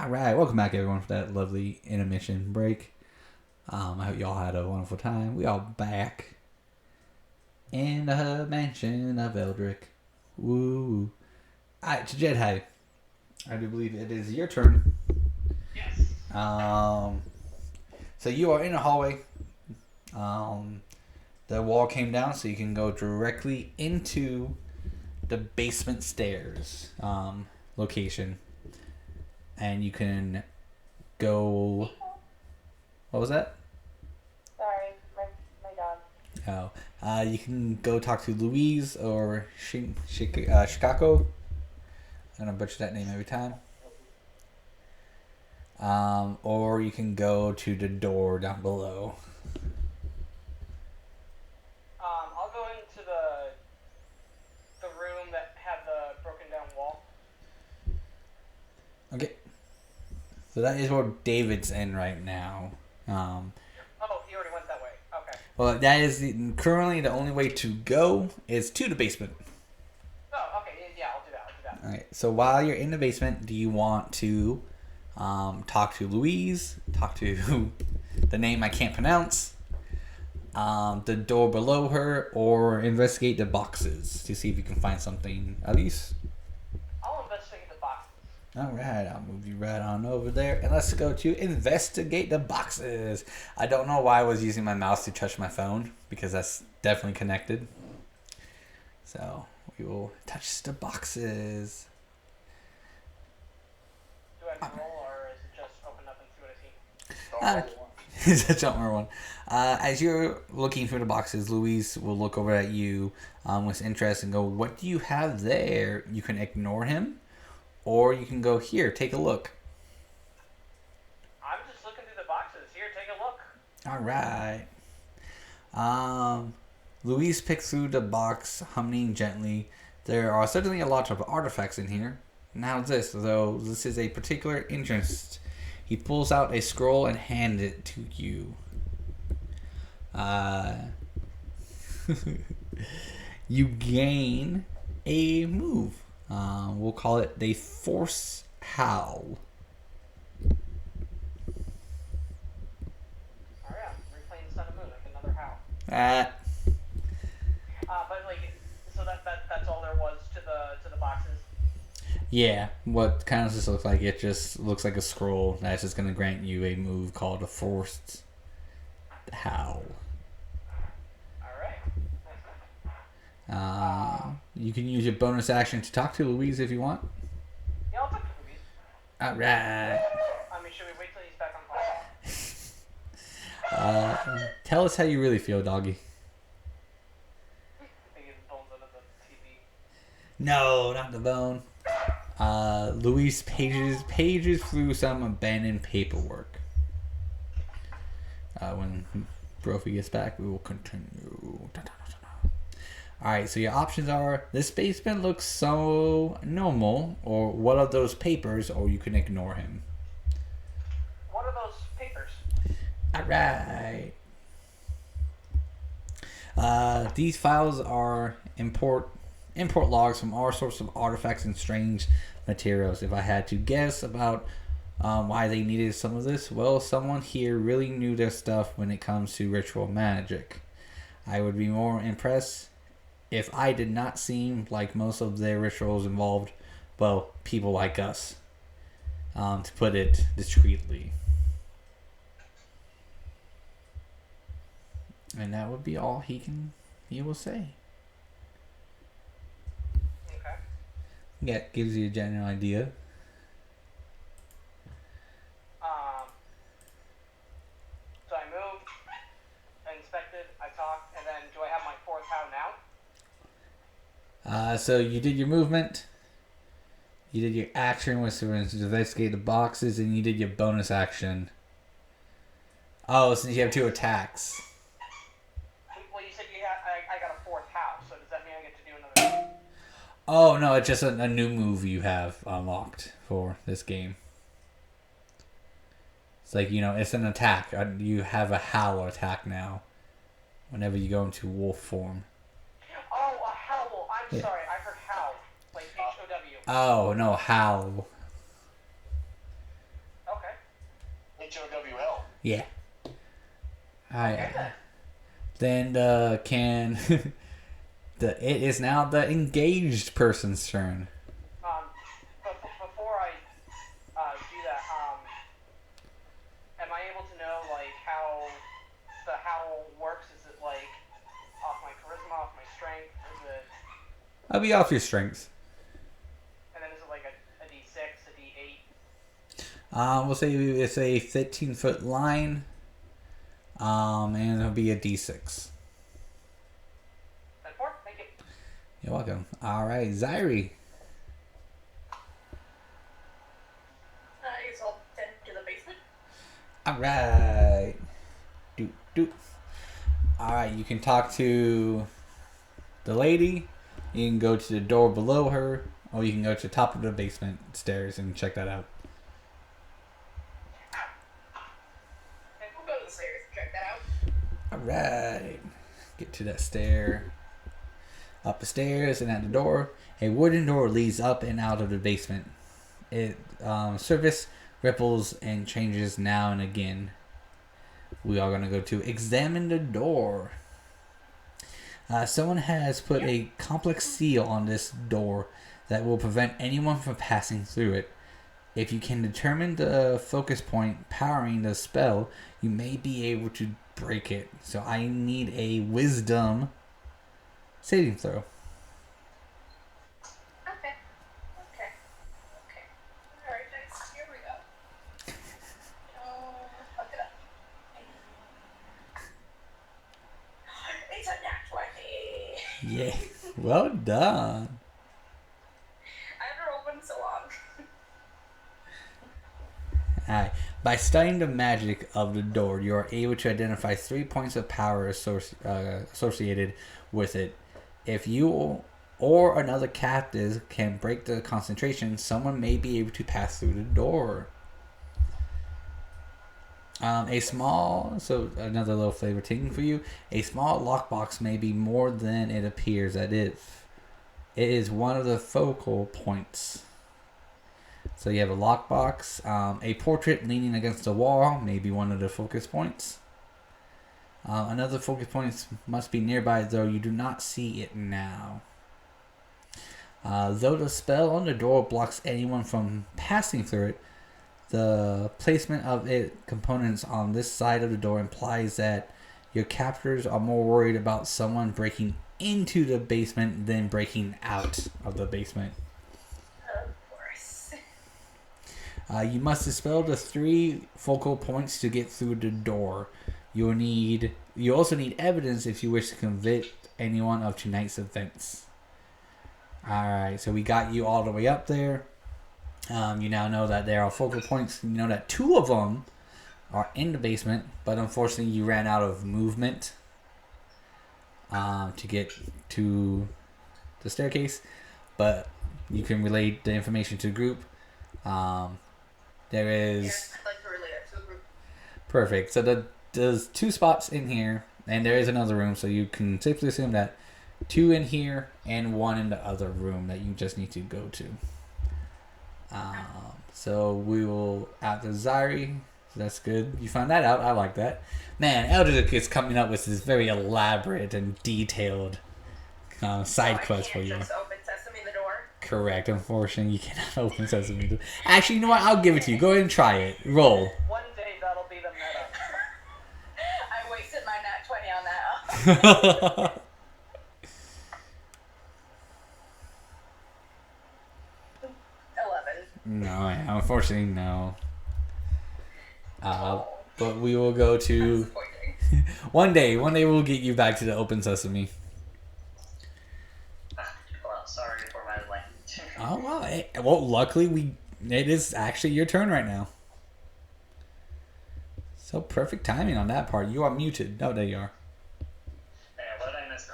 Alright, welcome back everyone for that lovely intermission break. I hope y'all had a wonderful time. We all back in the mansion of Eldrick. Woo. Alright, to Jedhai. I do believe it is your turn. Yes. So you are in a hallway. The wall came down so you can go directly into the basement stairs location. And you can go... What was that? Sorry, my dog. Oh. You can go talk to Louise or Shikako. I'm going to butcher that name every time. Or you can go to the door down below. I'll go into the room that had the broken down wall. Okay. So that is where David's in right now. Oh, he already went that way. Okay. Well, that is currently the only way to go is to the basement. Oh, okay. Yeah, I'll do that. All right. So while you're in the basement, do you want to talk to Louise, talk to the name I can't pronounce, the door below her, or investigate the boxes to see if you can find something at least? I'll investigate the boxes. All right, I'll move you right on over there, and let's go to investigate the boxes. I don't know why I was using my mouse to touch my phone, because that's definitely connected. So we will touch the boxes. Do I have to roll, or is it just open up and see what I see? It's a jumper one. As you're looking through the boxes, Louise will look over at you with interest and go, "What do you have there?" You can ignore him, or you can go, "Here, take a look." I'm just looking through the boxes. Here, take a look. All right. Louise picks through the box, humming gently. There are certainly a lot of artifacts in here. Now this, though, this is a particular interest. He pulls out a scroll and hands it to you. You gain a move. We'll call it the Force Howl. Oh yeah, replaying Sun and Moon, like another howl. But like, so that's all there was to the boxes. Yeah, what kind of just looks like it just looks like a scroll that's just going to grant you a move called a Forced Howl. All right. You can use your bonus action to talk to Louise if you want. Yeah, I'll talk to Louise. Alright. I mean, should we wait till he's back on call? Tell us how you really feel, doggy. Thinking bones under the TV. No, not the bone. Louise pages through some abandoned paperwork. When Brophy gets back, we will continue. Alright, so your options are, this basement looks so normal, or what are those papers, or you can ignore him. What are those papers? Alright. These files are import logs from all sorts of artifacts and strange materials. If I had to guess about why they needed some of this, well, someone here really knew their stuff when it comes to ritual magic. I would be more impressed if I did not seem like most of their rituals involved, well, people like us, to put it discreetly. And that would be all he will say. Okay. Yeah, gives you a general idea. So I moved, I inspected, I talked, and then do I have my fourth how now? So you did your movement, you did your action, which was to investigate the boxes, and you did your bonus action. Oh, since you have 2 attacks. Well, you said I got a fourth how, so does that mean I get to do another thing? Oh, no, it's just a new move you have unlocked for this game. It's like, it's an attack. You have a howl attack now whenever you go into wolf form. Oh, a howl. I'm Yeah. sorry, I heard how. Like H-O-W. Oh, no, howl. Oh, a howl. I'm sorry, I heard howl. Like H-O-W. Yeah. Okay. Alright. HOWL. Yeah. Alright. Okay. Then it is now the engaged person's turn. But before I do that, am I able to know like how the howl works? Is it like off my charisma, off my strength? Is it? I'll be off your strengths. And then is it like a D6, a D8? We'll say it's a 15-foot line. And it'll be a D6. 4, thank you. You're welcome. Alright, Zyrie. I guess I'll tend to the basement. Alright. Doot. Alright, you can talk to the lady. You can go to the door below her. Or you can go to the top of the basement stairs and check that out. And we'll go to the stairs and check that out. Alright. Get to that stair. Up the stairs and at the door. A wooden door leads up and out of the basement. It surface ripples and changes now and again. We are going to go to examine the door. Someone has put a complex seal on this door that will prevent anyone from passing through it. If you can determine the focus point powering the spell, you may be able to break it. So I need a wisdom saving throw. Okay. Alright, guys, here we go. Look it up. It's a nat 20. Yeah. Well done. I haven't opened so long. Alright. By studying the magic of the door, you are able to identify 3 points of power associated with it. If you or another captive can break the concentration, someone may be able to pass through the door. Another little flavor thing for you. A small lockbox may be more than it appears that it is one of the focal points. So you have a lockbox. A portrait leaning against the wall may be one of the focus points. Another focus point must be nearby, though you do not see it now. Though the spell on the door blocks anyone from passing through it, the placement of its components on this side of the door implies that your captors are more worried about someone breaking into the basement than breaking out of the basement. Of course. You must dispel the 3 focal points to get through the door. You also need evidence if you wish to convict anyone of tonight's events. Alright, so we got you all the way up there. You now know that there are focal points. You know that 2 of them are in the basement, but unfortunately you ran out of movement to get to the staircase. But you can relay the information to the group. There is... Yeah, I'd like to relay that to the group. Perfect. So there's 2 spots in here, and there is another room, so you can safely assume that 2 in here and 1 in the other room that you just need to go to. So we will after Zyrie. That's good. You found that out. I like that. Man, Eldritch is coming up with this very elaborate and detailed side quest for you. Just open Sesame the door. Correct. Unfortunately, you cannot open Sesame. Actually, you know what? I'll give it to you. Go ahead and try it. Roll. One day that'll be the meta. I wasted my nat 20 on that. 11. No, unfortunately, no. But we will go to Disappointing. one day we'll get you back to the open sesame. Well, sorry for my language. Oh well, well luckily it is actually your turn right now. So perfect timing on that part. You are muted. No, there you are. Yeah, what did I miss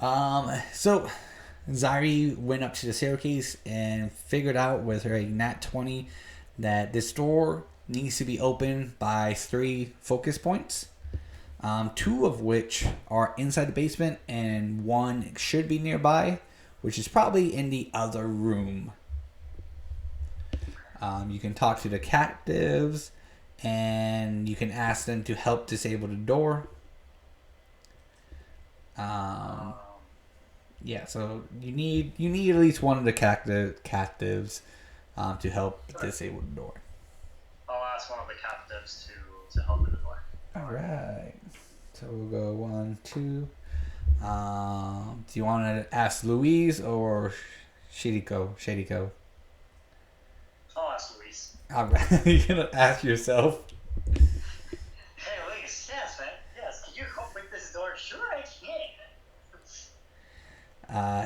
now? So Zyrie went up to the staircase and figured out with her nat 20 that this door needs to be opened by 3 focus points. 2 of which are inside the basement and 1 should be nearby, which is probably in the other room. You can talk to the captives and you can ask them to help disable the door. Yeah, so you need at least one of the captives to help disable the door. I'll ask one of the captives to help with the door. All right. So we'll go 1, 2. Do you want to ask Louise or Shadiko? I'll ask Luis. All right. You're gonna ask yourself. Hey, Luis. Yes, man. Yes. Can you help with this door? Sure, I can.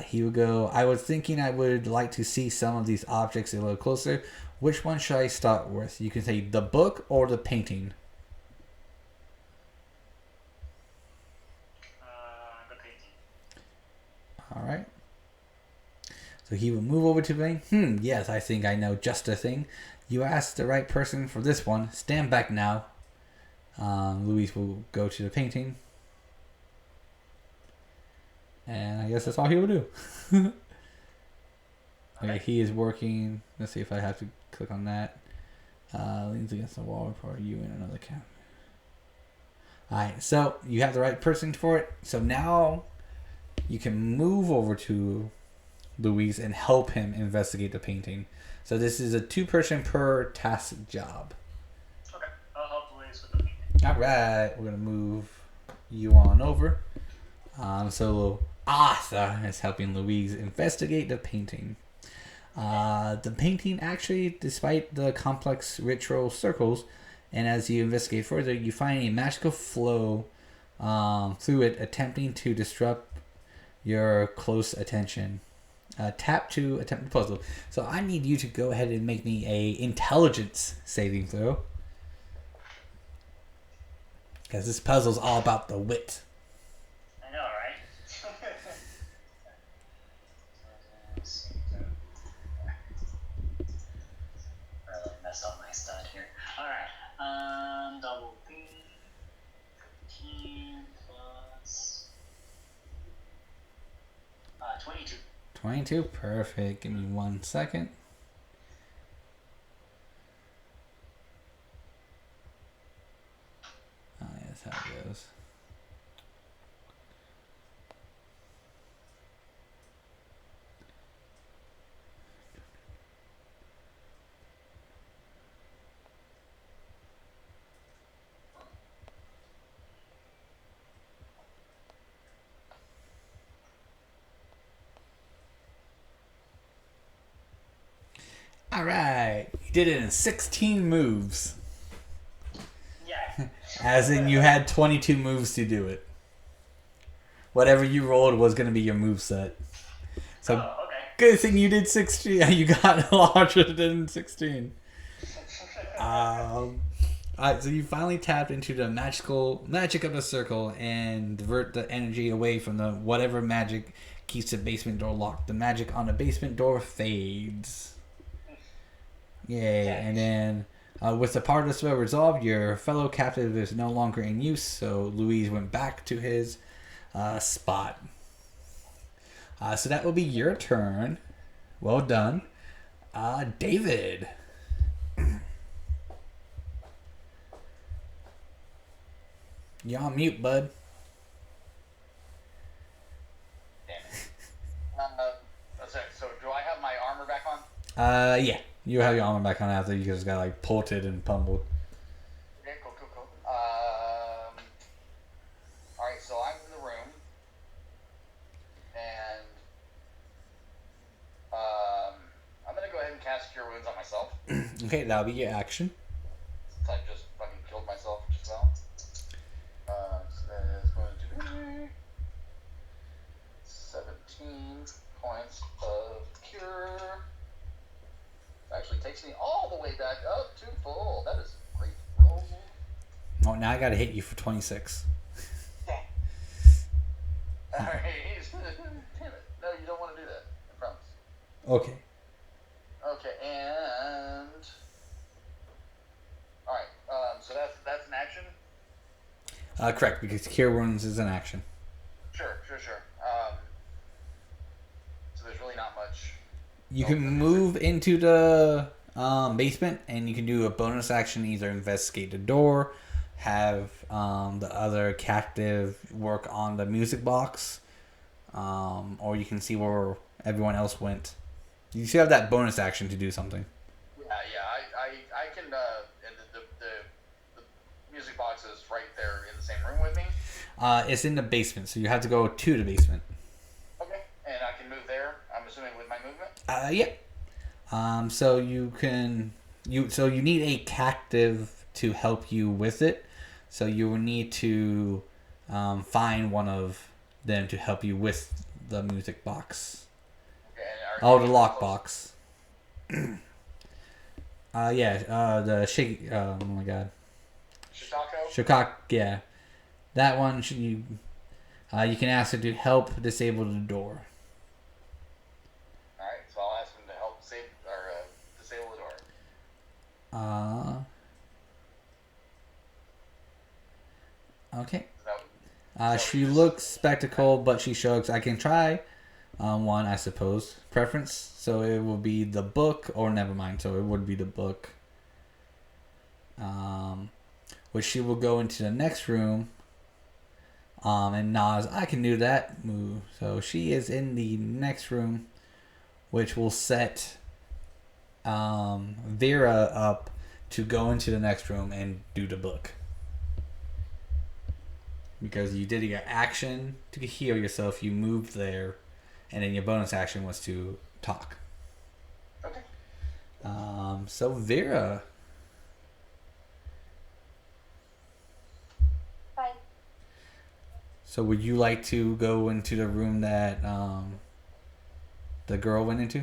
He would go, I was thinking I would like to see some of these objects a little closer. Which one should I start with? You can say the book or the painting. The painting. Alright. So he will move over to the thing. Yes, I think I know just the thing. You asked the right person for this one. Stand back now. Luis will go to the painting. And I guess that's all he will do. Okay, he is working. Let's see if I have to click on that. Leans against the wall for you in another camp. Alright, so you have the right person for it. So now you can move over to Luis and help him investigate the painting. So this is a 2-person per task job. Okay, I'll help Luis with the painting. Alright, we're going to move you on over. So Arthur is helping Louise investigate the painting. The painting actually, despite the complex ritual circles, and as you investigate further, you find a magical flow through it, attempting to disrupt your close attention. Tap to attempt the puzzle. So I need you to go ahead and make me a intelligence saving throw, because this puzzle's all about the wit. I know, right? Really messed up my stud here. Alright, double B, 15 plus 22. 22, perfect. Give me 1 second. Oh, yeah, that's how it goes. All right, you did it in 16 moves. Yeah. As in, you had 22 moves to do it. Whatever you rolled was going to be your move set. So, Oh, okay. good thing you did 16. You got larger than 16. Alright, so you finally tapped into the magic of the circle and divert the energy away from the whatever magic keeps the basement door locked. The magic on the basement door fades. Yay, and then with the part of the spell resolved, your fellow captive is no longer in use, so Louise went back to his spot. So that will be your turn. Well done. David. You're on mute, bud. Damn it. So do I have my armor back on? Yeah. You have your armor back on after you just got like pulted and pummeled. Okay, cool. Alright, so I'm in the room. And I'm gonna go ahead and cast Cure Wounds on myself. Okay, that'll be your action. Since I just fucking killed myself just now. So that's going to be 17 points of cure. Actually takes me all the way back up to full. That is a great roll. Oh, now I gotta hit you for 26. Alright. Damn it. No, you don't want to do that. I promise. Okay. Okay, and alright, so that's an action? Correct, because Cure Wounds is an action. Sure. So there's really not much. You can move into the basement, and you can do a bonus action, either investigate the door, have the other captive work on the music box, or you can see where everyone else went. You still have that bonus action to do something. I can. And the music box is right there in the same room with me. It's in the basement, so you have to go to the basement. Okay, and I can move there. I'm assuming with my movement. Yeah. So you can you need a captive to help you with it. So you will need to find one of them to help you with the music box. Okay, Oh, the lockbox. The shake. Oh my god. Shitako? Shikak. Yeah, that one. You can ask it to help disable the door. Alright, so I'll ask him to help disable the door. Okay. Is that She looks spectacled, but she shrugs. I can try one, I suppose. Preference. So it will be the book, or never mind. So it would be the book. Which she will go into the next room. And nods. I can do that move. So she is in the next room, which will set Vera up to go into the next room and do the book. Because you did your action to heal yourself, you moved there, and then your bonus action was to talk. okay? So Vera. Hi. So would you like to go into the room that the girl went into?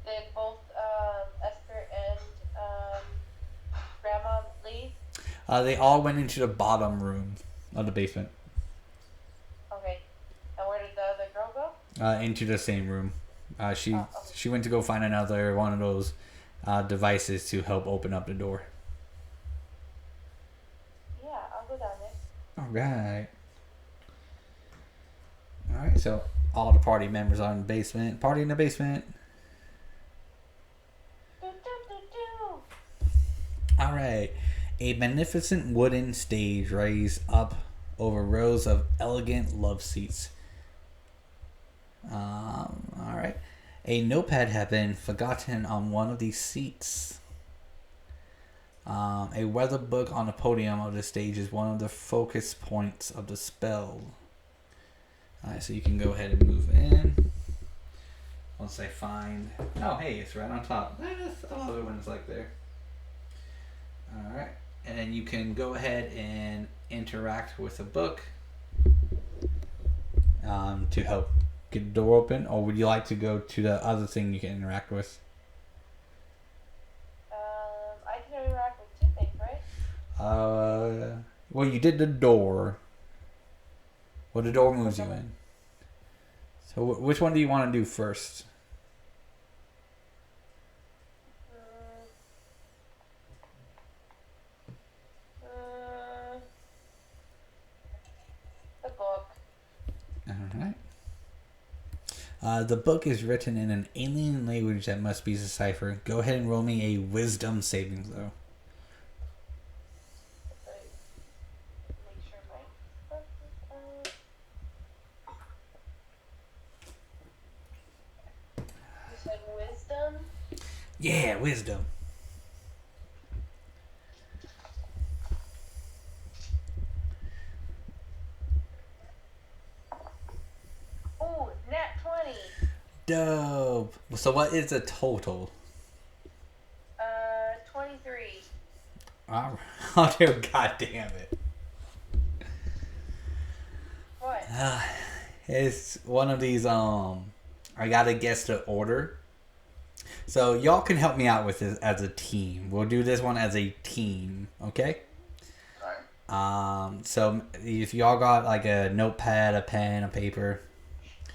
Did both Esther and Grandma leave? They all went into the bottom room of the basement. Okay. And where did the other girl go? Into the same room. She okay. she went to go find another one of those devices to help open up the door. Yeah, I'll go down there. Alright. Alright, so all the party members are in the basement. Party in the basement. Do, do, do, do. Alright. A magnificent wooden stage raised up over rows of elegant love seats. Alright. A notepad had been forgotten on one of these seats. A weather book on the podium of the stage is one of the focus points of the spell. Alright, so you can go ahead and move in. Once I find... Oh, hey, it's right on top. I love it when it's like there. Alright. And then you can go ahead and interact with the book to help get the door open. Or would you like to go to the other thing you can interact with? I can interact with two things, right? Well, you did the door. Well, the door moves you in. So which one do you want to do first? The book. Alright. The book is written in an alien language that must be deciphered. Go ahead and roll me a wisdom saving throw. Make sure my book is You said wisdom? Yeah, wisdom. Ooh, nat 20. Dope. So what is the total? 23. Oh, dude, god damn it. What? It's one of these, I gotta guess the order. So y'all can help me out with this as a team. We'll do this one as a team, okay? Alright. So if y'all got like a notepad, a pen, a paper,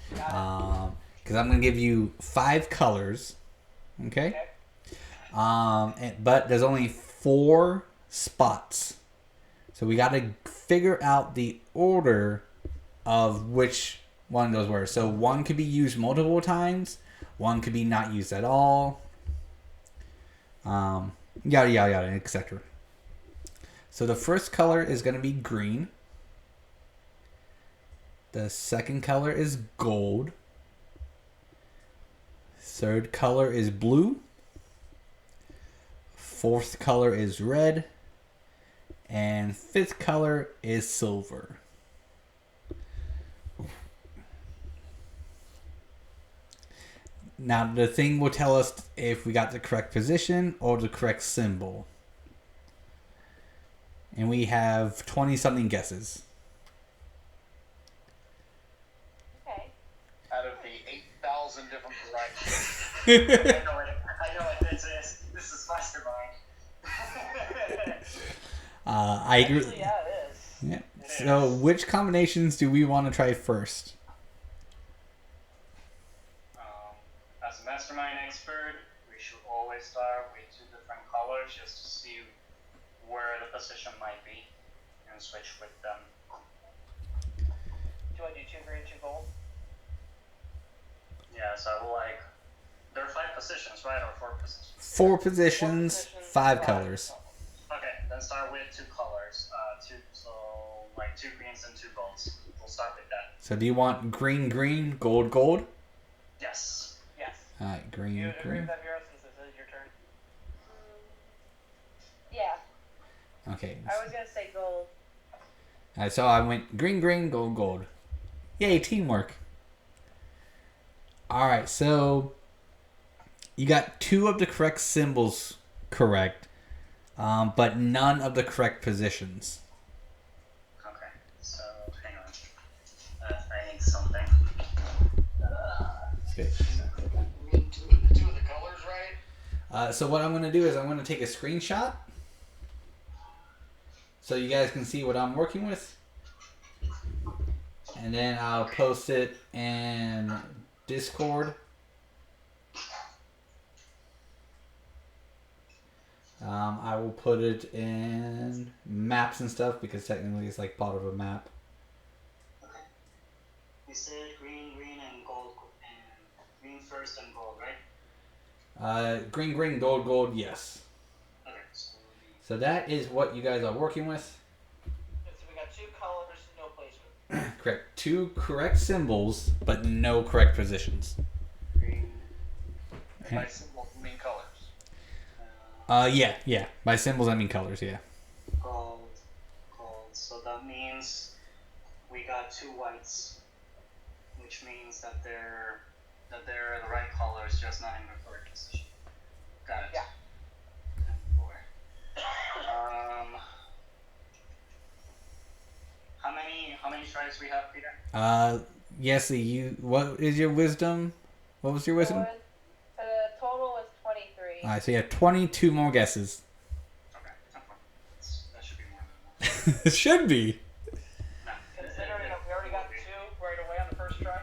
because I'm gonna give you 5 colors, okay? But there's only 4 spots, so we gotta figure out the order of which one those were. So one could be used multiple times, one could be not used at all. Yada yada yada, etc. So the first color is going to be green. The second color is gold. Third color is blue. Fourth color is red. And fifth color is silver. Now the thing will tell us if we got the correct position or the correct symbol. And we have 20 something guesses. Okay. Out of the 8,000 different varieties. I know what this is. This is Mastermind. I agree. Actually, yeah, it is. Yeah. So which combinations do we want to try first? As a Mastermind expert, we should always start with 2 different colors just to see where the position might be and switch with them. Do I do 2 green, 2 gold? Yeah, so there are 5 positions, right? Or 4 positions? 4 positions, 5 colors. Okay, then start with 2 colors. So like 2 greens and 2 golds. We'll start with that. So do you want green, green, gold, gold? Yes. Yes. Alright, Do green, you agree green. with that, Vera, since this is your turn? Yeah, Okay. I was gonna say gold. Alright, so I went green, green, gold, gold. Yay, teamwork. Alright, so you got 2 of the correct symbols correct, but none of the correct positions. Okay, so hang on. I need something. Okay. 2 of the colors, right? So what I'm going to do is I'm going to take a screenshot so you guys can see what I'm working with. And then I'll post it in Discord. I will put it in maps and stuff because technically it's like part of a map. Okay. You said green, green, and gold, and green first and gold, right? Green, green, gold, gold, yes. Okay, so So that is what you guys are working with. So we got 2 colors, no placement. Correct. 2 correct symbols, but no correct positions. green, By symbol, you mean colors. Yeah. By symbols, I mean colors, yeah. gold, gold. So that means we got 2 whites, which means that they're the right colors, just not in the correct position. Got it. Yeah. And 4. How many tries we have, Peter? Yes, what is your wisdom? What was your wisdom? The total was 23. Alright, so you have 22 more guesses. Okay, that should be more than enough. It should be. No, Considering that we already got 2 right away on the first try.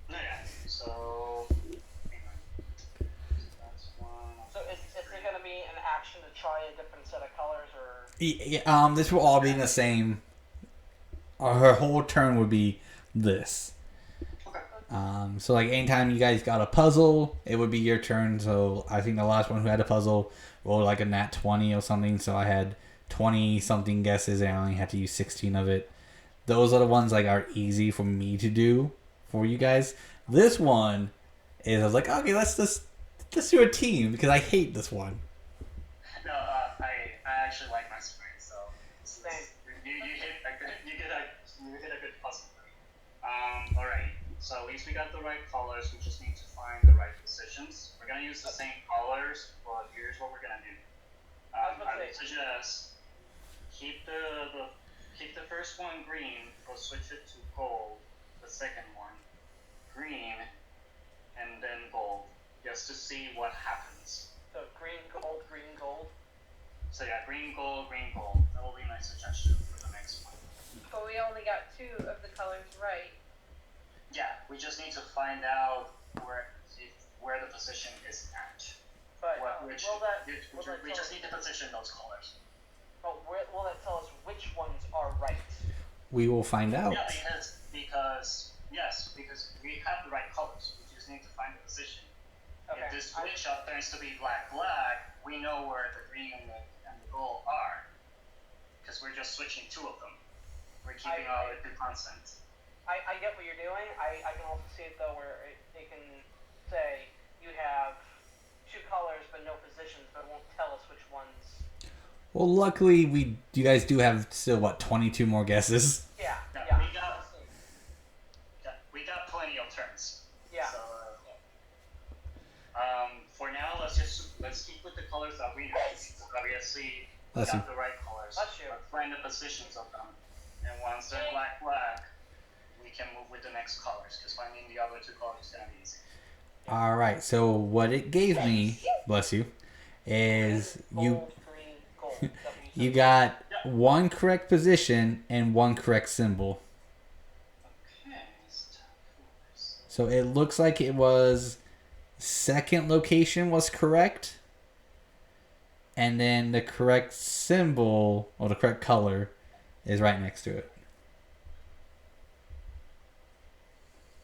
No, yeah. So, hang on. That's 1. So is there going to be an action to try a different set of colors, or This will all be in the same. Her whole turn would be this. Okay. So like anytime you guys got a puzzle, it would be your turn. So I think the last one who had a puzzle rolled like a nat 20 or something. So I had 20 something guesses and I only had to use 16 of it. Those are the ones like are easy for me to do for you guys. This one is I was like, okay, let's do a team because I hate this one. No, I actually like my sprite, so Same. you hit a good puzzle. All right. So at least we got the right colors. We just need to find the right positions. We're gonna use the same colors, but here's what we're gonna do. I was about I to would suggest keep the first one green, but switch it to gold. The second one green, and then gold, just to see what happens. so green, gold, green, gold? So yeah, green, gold, green, gold. That will be my suggestion for the next one. But we only got 2 of the colors right. Yeah, we just need to find out where the position is at. But We will just need to position those colors. will that tell us which ones are right? We will find out. Yeah, because we have the right colors. We just need to find the position. Okay. If this switch up turns to be black, black, we know where the green and the gold are, because we're just switching two of them. We're keeping our two constant. I get what you're doing. I can also see it though where it can say you have two colors but no positions, but it won't tell us which ones. Well, luckily you guys do have still 22 more guesses. Yeah. Yeah, Yeah. we got plenty of turns. Yeah. So, for now, let's keep with the colors that we know. Obviously, we Let's got see. the right colors. That's true. Let's find the positions of them, and once they're black, we can move with the next colors. Because finding the other two colors is gonna be easy. All right. So what it gave me, bless you, is Gold, green, gold. That what you said? got one correct position and one correct symbol. Okay, let's talk colors. So it looks like it was second location was correct. And then the correct symbol or the correct color is right next to it.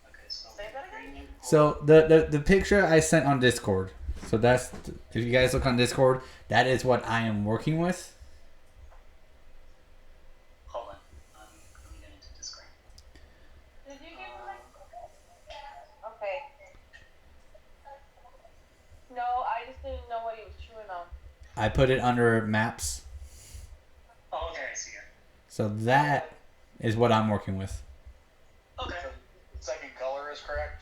Okay, so Say that again? green and gold. So the picture I sent on Discord. So that's, if you guys look on Discord, that is what I am working with. Hold on, let me get into Discord. Did you give him Okay. No, I just didn't know what he was chewing on. I put it under maps. Oh, okay, I see it. So that is what I'm working with. Okay. So the second color is correct.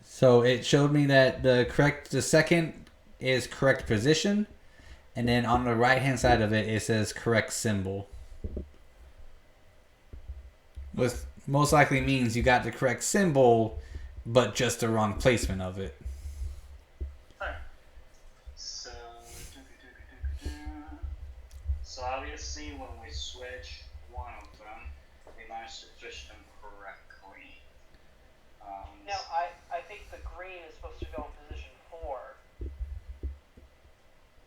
So it showed me that the second is correct position, and then on the right hand side of it, it says correct symbol. Which most likely means you got the correct symbol, but just the wrong placement of it. Alright. So obviously when we switch one of them, we managed to switch them correctly. Now I think the green is supposed to go in position 4.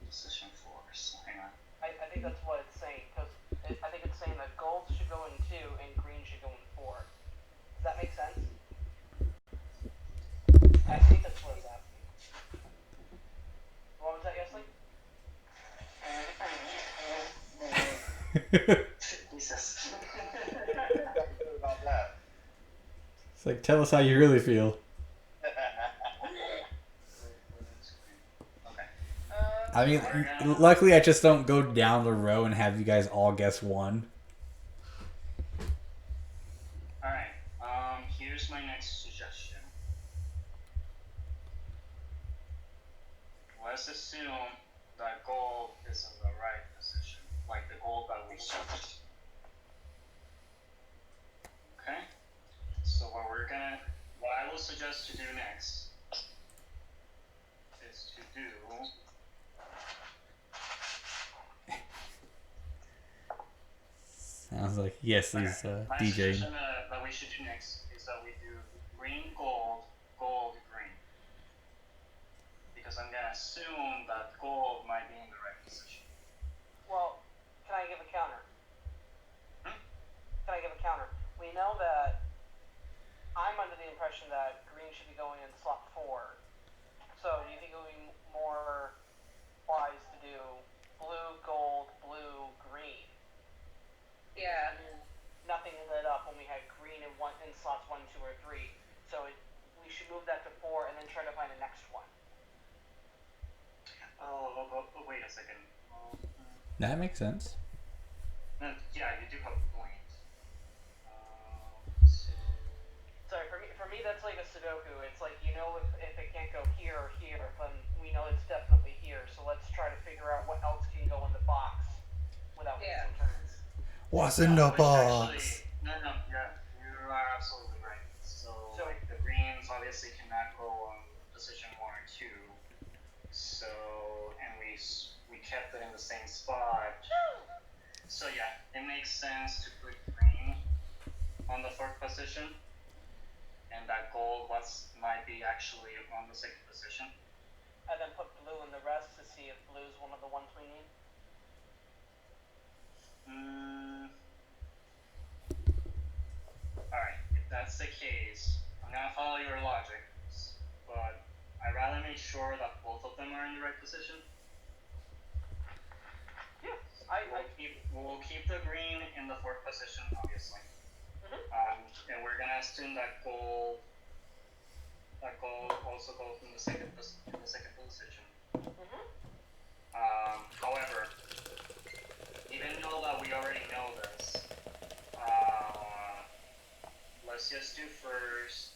Position 4, so hang on. I think that's what it's saying because I think it's saying that gold should go in 2 and green should go in 4. Does that make sense? I think that's what it's asking. What was that, Yesley? Jesus. About that. It's like, tell us how you really feel. Okay. I mean, luckily I just don't go down the row and have you guys all guess one. Alright, here's my next suggestion. Let's assume that gold is in the right position, like the gold that we switched. Okay? So what I will suggest to do next is to do Sounds like, yes, he's my DJing. suggestion that we should do next is that we do green, gold, gold, green. Because I'm gonna assume that gold might be in the right position. Well, can I give a counter? Hmm? Can I give a counter? We know that I'm under the impression that green should be going in slot 4. So do you think it would be more wise to do blue, gold, blue, green? Yeah. Nothing lit up when we had green in slots 1, 2, or 3. So we should move that to 4 and then try to find the next one. Oh, wait a second. That makes sense. Yeah, you do have a point. Sorry, for me that's like a Sudoku. It's like, you know, if it can't go here or here, then we know it's definitely here. So let's try to figure out what else can go in the box without Yeah. wasting turns. What's yeah, which actually, no, yeah, you are absolutely right. So like the greens obviously cannot go on position 1 or 2. So, and we kept it in the same spot. So yeah, it makes sense to put green on the 4th position, and that gold might be actually on the 6th position. And then put blue in the rest to see if blue is one of the ones we need. Alright, if that's the case, I'm gonna follow your logic, but I'd rather make sure that both of them are in the right position. position, obviously. Mhm. And we're gonna assume that gold also goes in the second position. Mhm. However, even though that we already know this, let's just do first.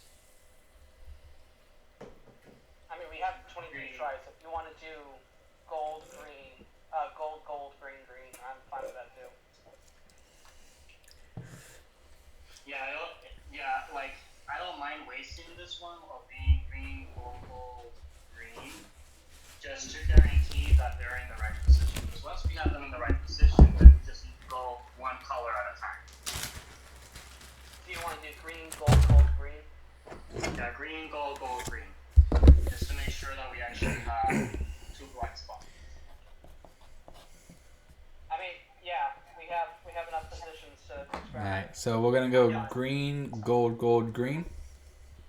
I mean, we have 23 tries. If you want to do gold, green, gold, green, green, I'm fine with that too. I don't mind wasting this one of being green, gold, green, just to guarantee that they're in the right position. Because once we have them in the right position, then we just need to go one color at a time. Do you want to do green, gold, green? Yeah, green, gold, green. Just to make sure that we actually have 2 black spots. I mean, yeah, we have enough positions to experiment. Alright, so we're gonna go green, gold, green.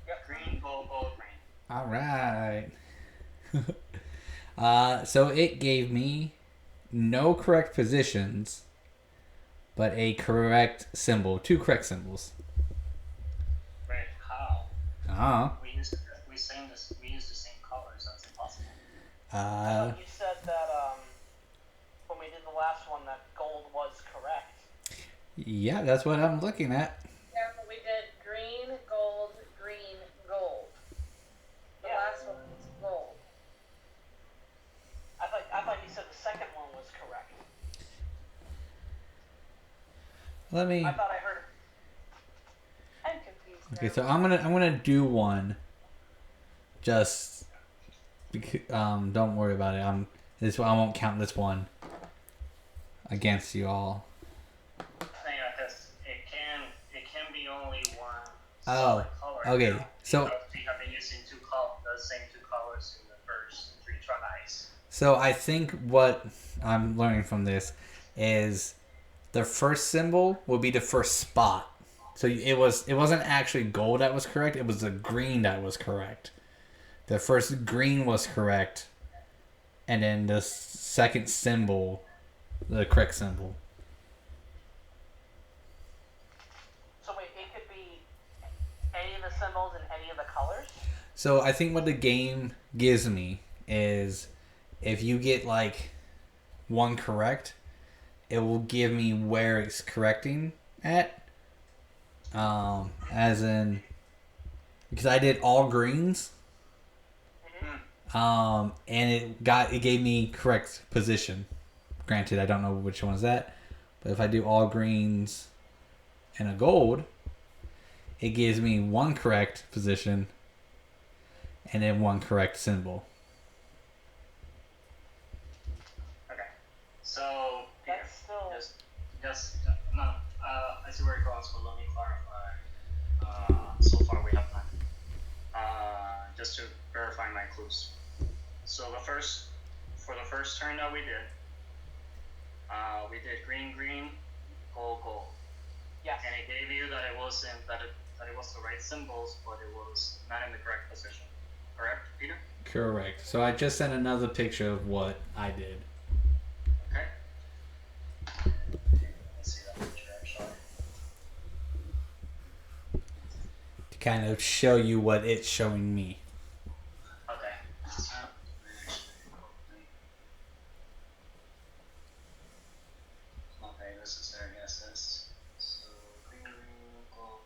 Yep, green, gold, green. Alright. So it gave me no correct positions, but a correct symbol. 2 correct symbols. Right, how? Uh-huh. We use the same colors, that's impossible. You said that when we did the last one that gold was correct. Yeah, that's what I'm looking at. Yeah, but we did green, gold, green, gold. The last one was gold. I thought you said the second one was correct. Let me. I thought I heard. I'm confused now. Okay, so I'm gonna do one. Just because, don't worry about it. I won't count this one against you all. Yeah, because it can be only one Oh, color. okay. Now, So because we have been using the same 2 colors in the first 3 tries. So I think what I'm learning from this is the first symbol will be the first spot. So it wasn't actually gold that was correct. It was the green that was correct. The first green was correct, and then the second symbol, the correct symbol. So wait, it could be any of the symbols and any of the colors? So I think what the game gives me is if you get like one correct, it will give me where it's correcting at. As in, because I did all greens, and it gave me correct position. Granted, I don't know which one's that, but if I do all greens and a gold, it gives me one correct position and then one correct symbol. Okay. So, Peter, That's still. just not. I see where it goes, but let me clarify. So far we have none. Just to verify my clues. So for the first turn that we did green, gold. Yes. And it gave you that it was the right symbols, but it was not in the correct position. Correct, Peter? Correct. So I just sent another picture of what I did. Okay. Let's see that picture actually. To kind of show you what it's showing me. Okay. Okay, this is their guesses. So green, gold.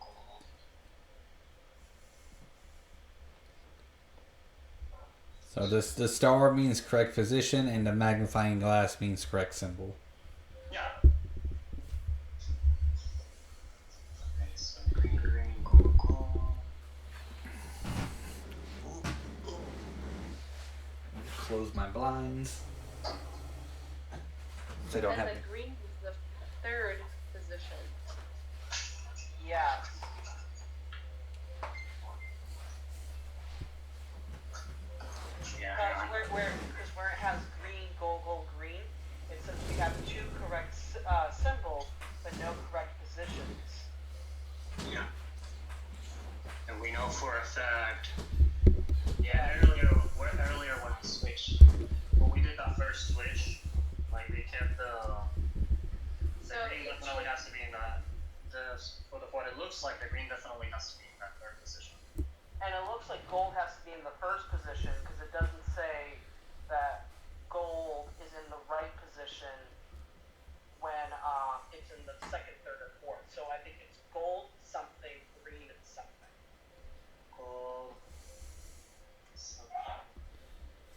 So the star means correct position, and the magnifying glass means correct symbol. Yeah. Okay, so green, gold. Close my blinds. So I don't And have. the green is the third position. Yes. Yeah. Because where it has green, gold, green, it says we have 2 correct symbols, but no correct positions. Yeah. And we know for a fact. Yeah, earlier when we switched, when we did that first switch, like we kept the So green it definitely has to be in the for what it looks like, the green definitely has to be in that third position. And it looks like gold has to be in the first position because it doesn't say that gold is in the right position when it's in the second, third, or fourth. So I think it's gold something, green something. Gold. Something.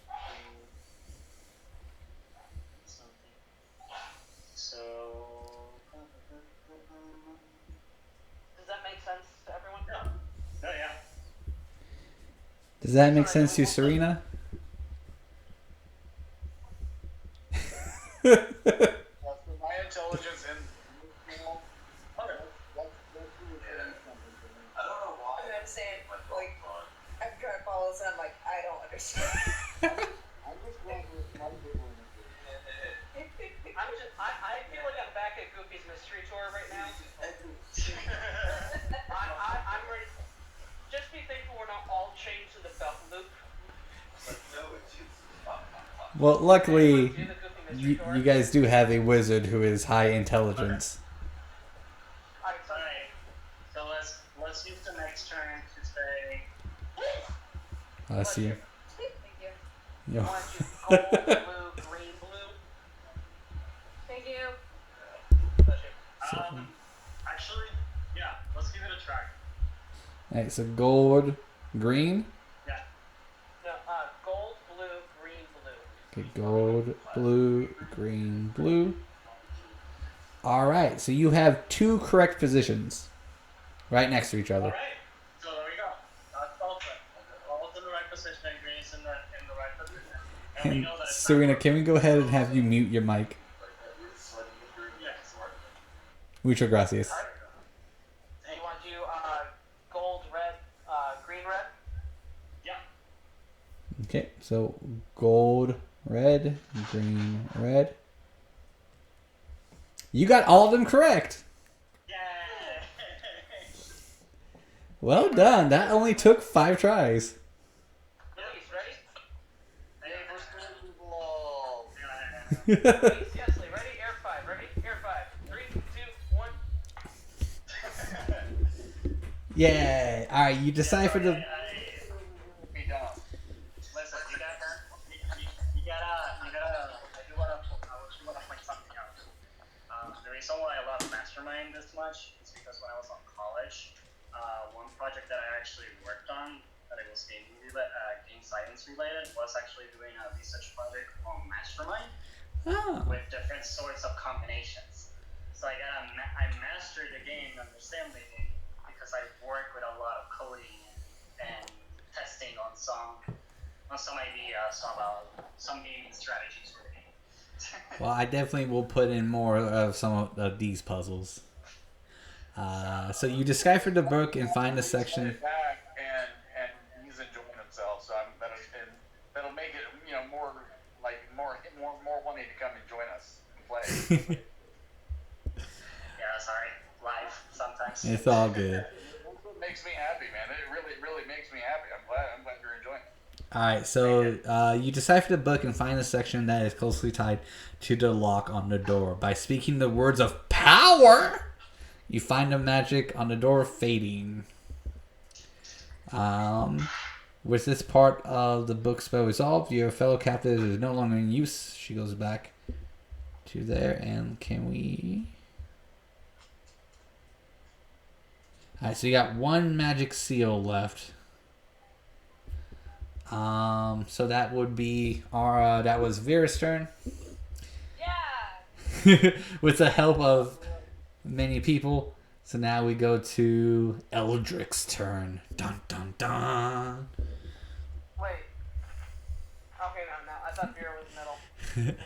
Green. Something. So. Does that make sense to everyone? Yeah. Oh, yeah. Does that make sense to Serena? My intelligence and Okay. I don't know why. I'm saying, like, I'm trying to follow this and I'm like, I don't understand. I feel like I'm back at Goofy's Mystery Tour right now. I'm ready. Just be thankful we're not all chained to the belt loop. Well, luckily, Do the Goofy Mystery you, Tour. you guys do have a wizard who is high intelligence. Alright, so Alright. So let's use the next turn to say. I see. Thank you. Yo. want to gold, blue, green, blue. Thank you. Bless you. Actually, yeah, let's give it a try. Alright, so gold, green. Yeah. No, gold, blue, green, blue. Okay, gold, blue, green, blue. Alright, so you have two correct positions right next to each other. Alright. So there we go. That's all good. All in the right position and green's in the right position. And we And know that it's Serena, not can we go ahead and have you mute your mic? yes. Muchas gracias. Do you want to do gold, red, green, red? Yeah. Okay, so gold, red, green, red. You got all of them correct. Yeah. Well done. That only took 5 tries. Elise, ready? Yeah. Elise, Yesley, ready? Air 5, ready? Air 5. 3, 2, 1. Yeah. All right, you deciphered the. Be done. Listen, you gotta, I do wanna point something out. The reason why I love Mastermind this much is because when I was on college, one project that I actually worked on, that it was game science related, was actually doing a research project on Mastermind Oh. with different sorts of combinations. So I mastered the game, understand the game, because I work with a lot of coding and testing on some ideas about some gaming strategies for the game. Well, I definitely will put in more of some of these puzzles. So you decipher the book and find the section. Back and he's enjoying himself, so that'll make it more wanting to come and join us and play. Yeah, sorry, live sometimes. It's all good. That's what makes me happy, man. It really makes me happy. I'm glad you're enjoying it. All right, so you decipher the book and find the section that is closely tied to the lock on the door. By speaking the words of power, you find the magic on the door fading. With this part of the book spell resolved, your fellow captive is no longer in use. She goes back to there, and can we... Alright, so you got one magic seal left. So that would be our, that was Vera's turn. Yeah. With the help of many people. So now we go to Eldrick's turn. Dun dun dun. Wait. Okay, no. I thought Vera was middle.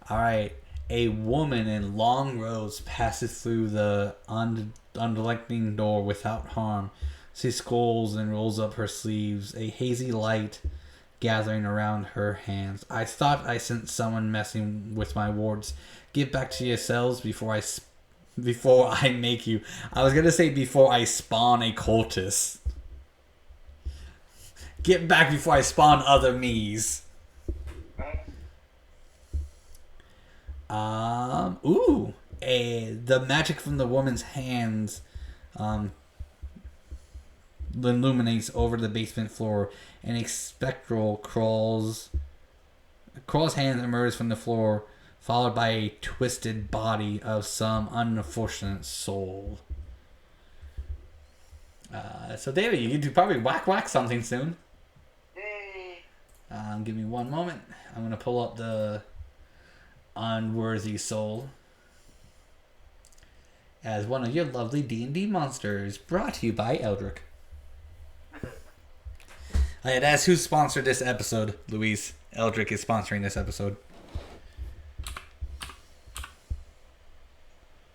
Alright. A woman in long robes passes through the undulating door without harm. She scolds and rolls up her sleeves, a hazy light gathering around her hands. I thought I sent someone messing with my wards. Get back to yourselves before I make you. I was gonna say before I spawn a cultist. Get back before I spawn other me's. Ooh, the magic from the woman's hands illuminates over the basement floor, and a spectral crawl's hands emerge from the floor, followed by a twisted body of some unfortunate soul. So David, you need to probably whack something soon. Yay! Give me one moment. I'm gonna pull up the unworthy soul as one of your lovely D&D monsters, brought to you by Eldrick. That's who sponsored this episode, Luis. Eldrick is sponsoring this episode.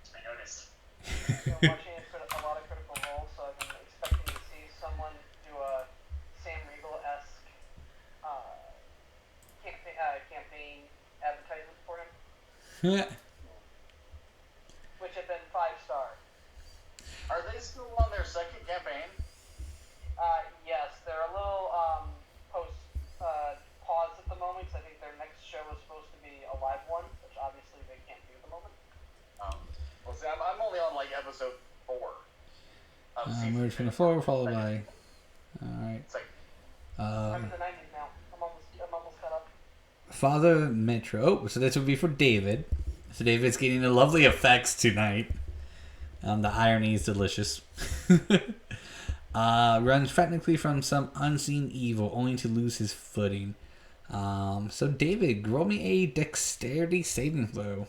I noticed. Been watching a lot of Critical Role, so I've been expecting to see someone do a Sam Riegel-esque campaign advertisement for him, which have been 5-star. Are they still on their second campaign? Yes, they're a little pause at the moment, because I think their next show is supposed to be a live one, which obviously they can't do at the moment. Well, see, I'm only on like episode 4. Emerge from the floor, followed by... Alright. It's like, I'm in the 90s now. I'm almost caught up. Father Metro. So this would be for David. So David's getting the lovely effects tonight. The irony is delicious. Runs frantically from some unseen evil, only to lose his footing. So David, roll me a dexterity saving throw.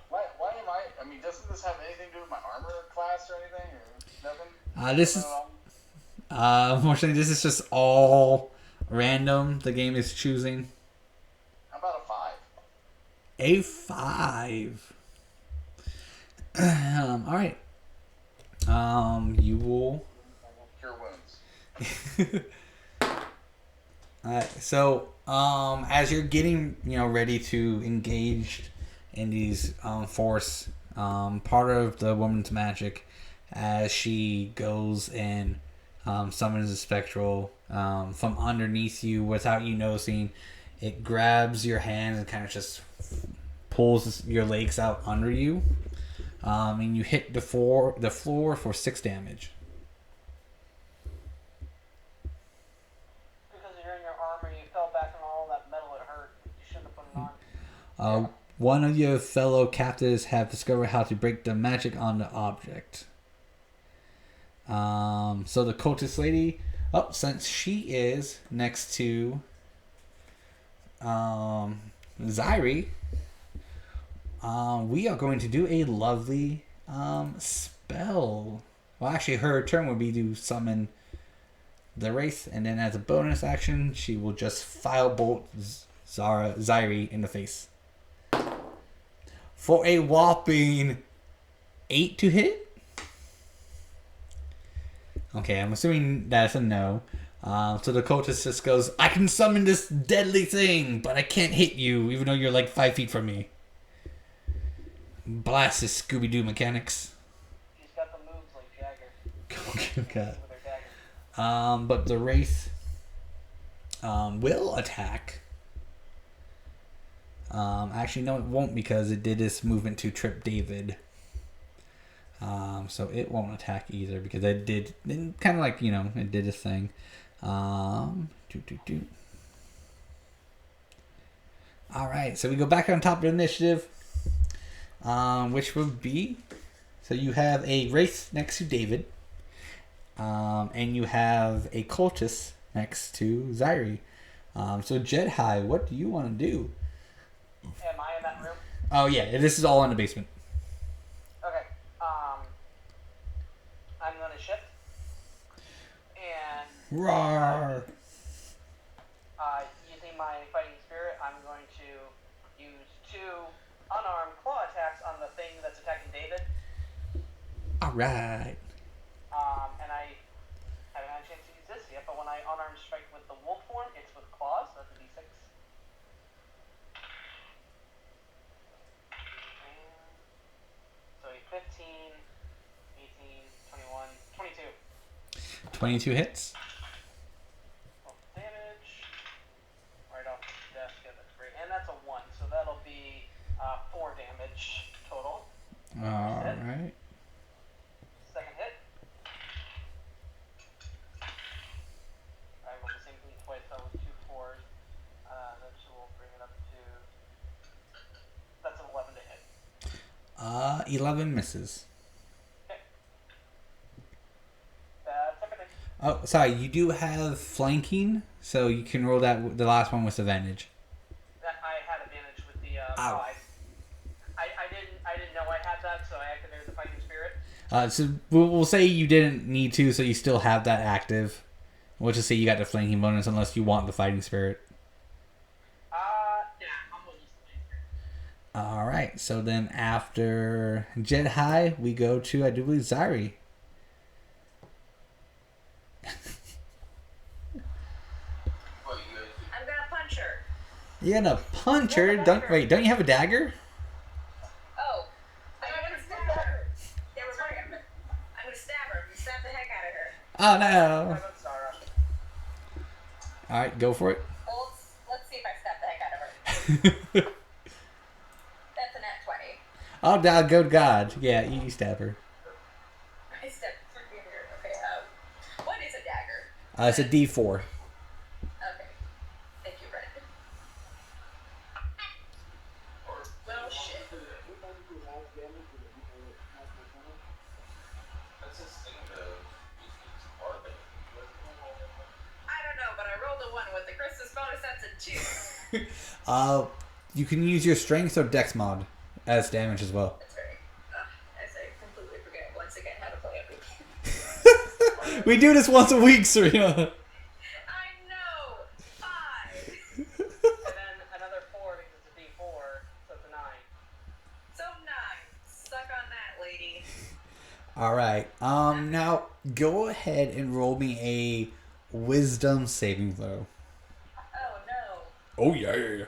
why am I mean, doesn't this have anything to do with my armor class or anything? Or nothing? This is... unfortunately, this is just all random. The game is choosing. How about a 5? A 5. Alright. You will... Cure wounds. Alright, so, as you're getting, ready to engage in these, force, part of the woman's magic, as she goes and, summons a spectral, from underneath you without you noticing, it grabs your hand and kind of just pulls your legs out under you, and you hit the floor for 6 damage. One of your fellow captives have discovered how to break the magic on the object. So the cultist lady, since she is next to Zyri, we are going to do a lovely spell. Well, actually, her turn would be to summon the Wraith, and then as a bonus action, she will just firebolt Zyri in the face. For a whopping 8 to hit? Okay, I'm assuming that's a no. So the cultist just goes, I can summon this deadly thing, but I can't hit you, even though you're like 5 feet from me. Blast his Scooby-Doo mechanics. He's got the moves like Jagger. Okay. But the Wraith will attack. Actually, no, it won't, because it did this movement to trip David. So it won't attack either, because it did kind of like, it did its thing. Alright, so we go back on top of the initiative, which would be, so you have a Wraith next to David, and you have a cultist next to Zyri. So Jedhai, what do you want to do? Am I in that room? Oh yeah, this is all in the basement. Okay. I'm gonna shift. And Roar! using my fighting spirit, I'm going to use 2 unarmed claw attacks on the thing that's attacking David. Alright. And I haven't had a chance to use this yet, but when I unarmed strike with the wolf form, it's with claws, so that's a d6. So 15, 18, 21, 22. 22 hits. Damage. Right off the desk. Yeah, that's great. And that's a 1, so that'll be 4 damage. damage total. Alright. Second hit. I rolled the same thing twice, that was 2 4s. Then she will bring it up to. That's an 11 to hit. 11 misses. Okay. That's everything. Oh, sorry. You do have flanking, so you can roll that the last one with advantage. I had advantage with the Ow. 5. I didn't know I had that, so I activated the fighting spirit. So we'll say you didn't need to, so you still have that active. We'll just say you got the flanking bonus unless you want the fighting spirit. Yeah, I'm gonna use the fighting spirit. Alright, so then after Jet High, we go to, I do believe, Zairi. I'm gonna punch her. You're gonna punch her? Don't you have a dagger? Oh, I'm gonna stab her. They were right. I'm gonna stab her. I'm gonna stab the heck out of her. Oh What no! about Zara? Alright, go for it. Well, let's see if I stab the heck out of her. That's a nat 20. Oh, God, good God. Yeah, you stab her. I stabbed through here. Okay, what is a dagger? It's a D4. Okay. Thank you, Brent. Well, shit. I don't know, but I rolled a 1 with the Christmas bonus. That's a 2. You can use your strength or dex mod as damage as well. That's right. As I completely forget once again how to play a week. We do this once a week, Serena. I know! 5! And then another 4 because it's a D4, so it's a 9. So 9. Suck on that, lady. Alright. Now, go ahead and roll me a wisdom saving throw. Oh no. Oh, yeah. Uh, 11.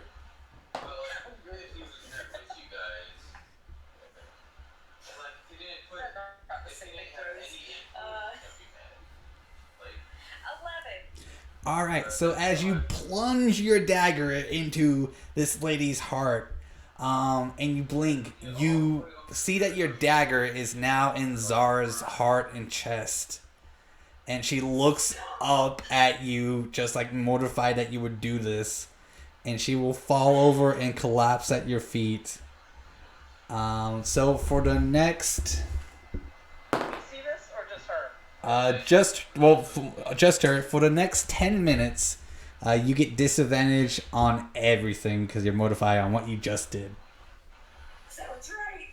Alright, so as you plunge your dagger into this lady's heart, and you blink, you see that your dagger is now in Zara's heart and chest. And she looks up at you, just like mortified that you would do this. And she will fall over and collapse at your feet. So for the next... Do you see this, or just her? just her. For the next 10 minutes, you get disadvantage on everything because you're mortified on what you just did. Sounds right.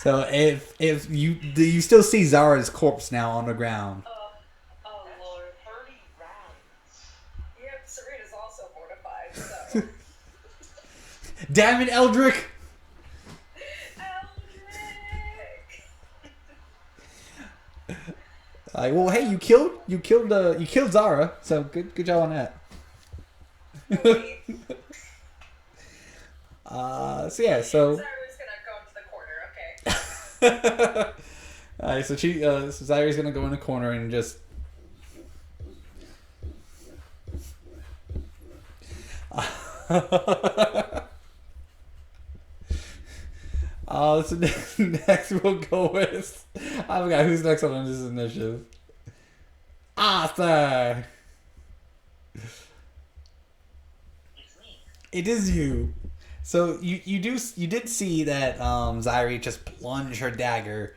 So if you still see Zara's corpse now on the ground. Oh lord. 30 rounds. Yep, Serena's also mortified, so. Damn it, Eldrick! Eldrick! Well, hey, you killed Zara, so good job on that. Wait. So yeah, so. Zara's gonna go into the corner, okay? Alright, so Zairi's gonna go in the corner and just. So next we'll go with. I forgot who's next on this initiative. Arthur! It's me. It is you. So you did see that Zairi just plunge her dagger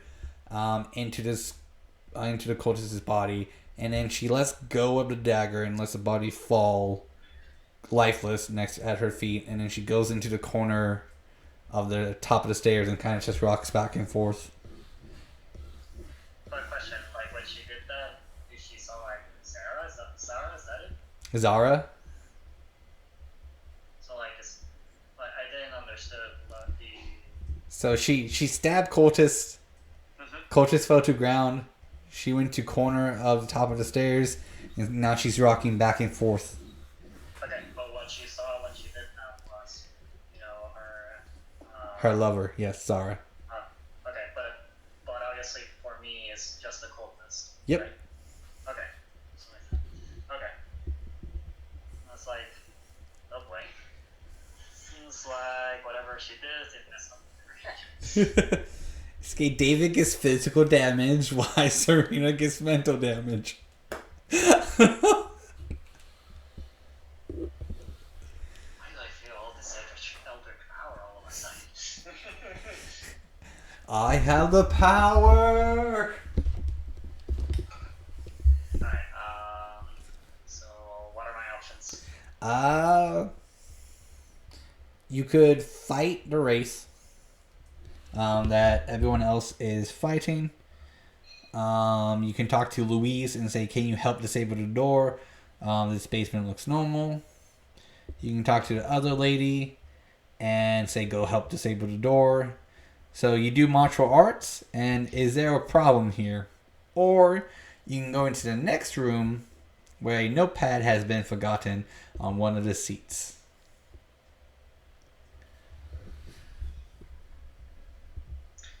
into the cultist's body, and then she lets go of the dagger and lets the body fall lifeless next at her feet, and then she goes into the corner of the top of the stairs and kind of just rocks back and forth. Quick question, like when she did that, did she saw like Sarah? Is that it? Zara? So like, I didn't understand what the. So she stabbed Cultist. Cultist fell to ground. She went to corner of the top of the stairs, and now she's rocking back and forth. Okay, but what she saw when she did that was, her. Her lover, yes, Zara. Okay, but obviously for me it's just the cultist. Yep. Right? Okay. Okay. I was like, oh boy. seems like whatever she did, it messed up. Okay, David gets physical damage, while Serena gets mental damage. Why do I feel all this elder power all of a sudden? I have the power. Alright, so what are my options? You could fight the race that everyone else is fighting. You can talk to Louise and say, "Can you help disable the door? This basement looks normal." You can talk to the other lady and say, "Go help disable the door." So you do martial arts, and is there a problem here? Or you can go into the next room where a notepad has been forgotten on one of the seats.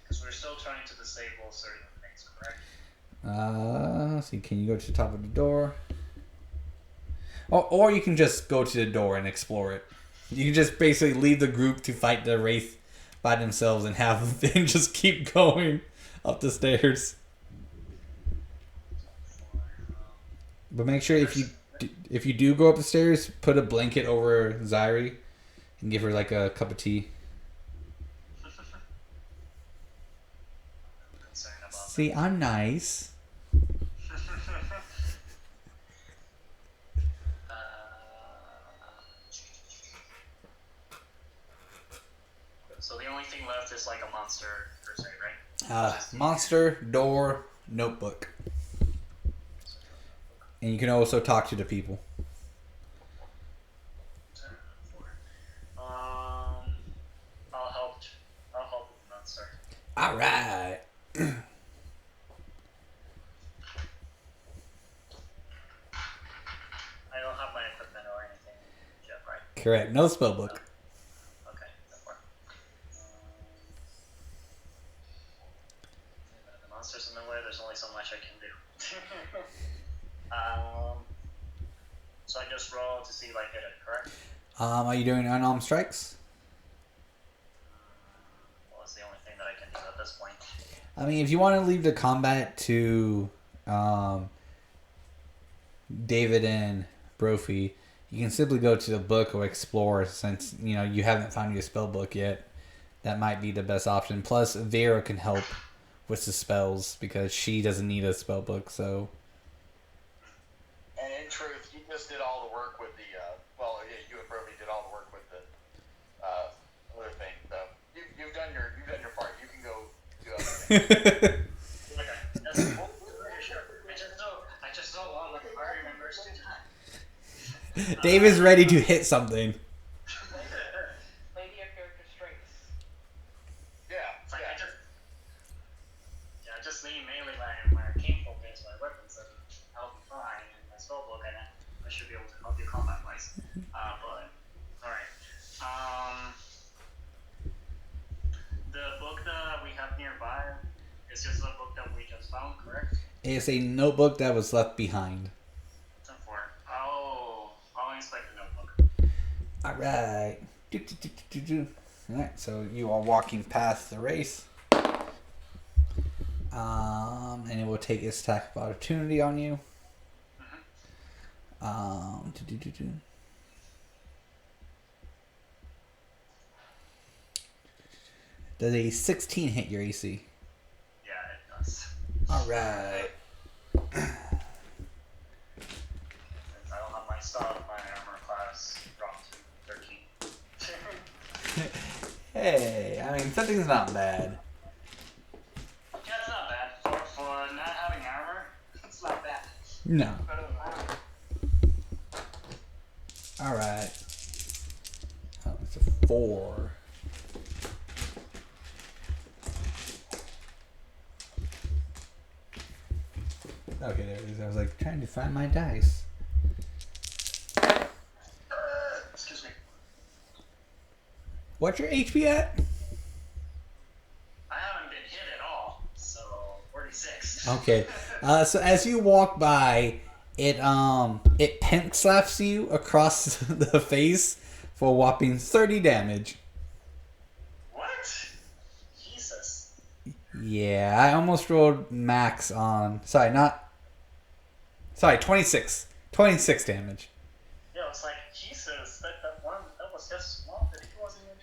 Because we're still trying to disable certain things, correct? So can you go to the top of the door? Or you can just go to the door and explore it. You can just basically leave the group to fight the wraith by themselves and have them just keep going up the stairs. But make sure if you do go up the stairs, put a blanket over Zyri and give her like a cup of tea. Concerned about See, I'm nice. So the only thing left is like a monster per se, right? Monster, door, notebook. And you can also talk to the people. I'll help with the monster. Alright. I don't have my equipment or anything yet, right? Correct. No spellbook. Okay, that works. The monster's in the way, there's only so much I can do. So I just roll to see if I hit it, correct? Are you doing unarmed strikes? Well, it's the only thing that I can do at this point. I mean, if you want to leave the combat to David and Brophy, you can simply go to the book or explore, since you haven't found your spell book yet. That might be the best option. Plus, Vera can help with the spells because she doesn't need a spell book. So, And in truth, you just did all the work with the, you and Brophy did all the work with the other thing. So you've done your part. You can go do other things. Okay. Yes, sure. I just don't want like fire members to die. David's ready to hit something. Maybe your character's strengths. Yeah, It's like yeah. I just need mainly my arcane focus, my weapons, and I'll be fine. And my spellbook, and I should be able to help you combat-wise. But alright. The book that we have nearby is just a book that we just found, correct? It's a notebook that was left behind. 10-4. I'll inspect the notebook. Alright. Alright, so you are walking past the race. And it will take its attack of opportunity on you. Does a 16 hit your AC? Yeah, it does. Alright. Since I don't have my stuff, my armor class dropped to 13. Hey, I mean, 13's not bad. Yeah, it's not bad. For not having armor, it's not bad. No. Better than mine. Alright. Oh, it's a 4. Okay, there it is. I was like trying to find my dice. Excuse me. What's your HP at? I haven't been hit at all, so 46. Okay. So as you walk by, it pimp slaps you across the face for a whopping 30 damage. What? Jesus. Yeah, I almost rolled max on. Sorry, 26. 26 damage. Yeah, I was like, Jesus, that was just small that he wasn't even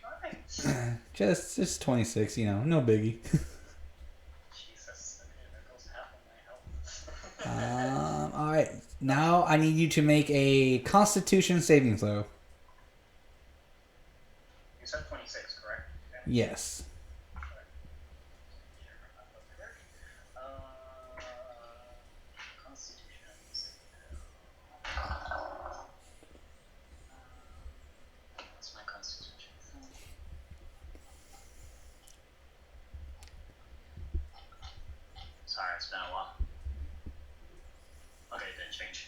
trying. Just 26, no biggie. Jesus, okay, there goes half of my health. Alright, now I need you to make a Constitution saving throw. You said 26, correct? Okay. Yes. Constitution. What's my constitution? Sorry, it's been a while. Okay, it didn't change.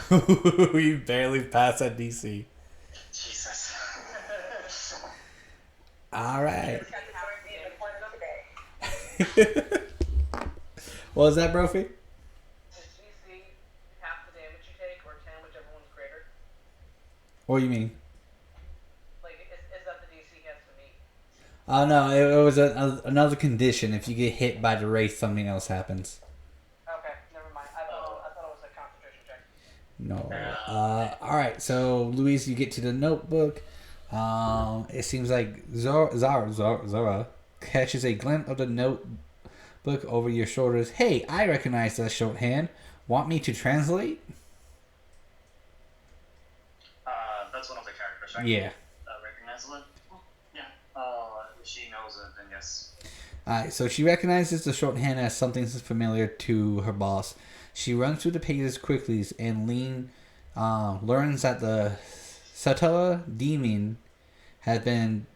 15. You barely passed that DC. Jesus. Alright. It's got to be the point of the day. What was that, Brophy? Is GC half the damage you take, or 10, whichever one's greater? What do you mean? Like, is that the DC gets to me? Oh no, it was another condition. If you get hit by the wraith, something else happens. Okay, never mind. I thought it was a concentration check. No. Alright, so Luis, you get to the notebook. It seems like Zara catches a glimpse of the notebook over your shoulders. Hey, I recognize that shorthand. Want me to translate? That's one of the characters, right? Yeah. Recognizable? Yeah. If she knows it, then yes. Alright, so she recognizes the shorthand as something familiar to her boss. She runs through the pages quickly and learns that the Satella demon has been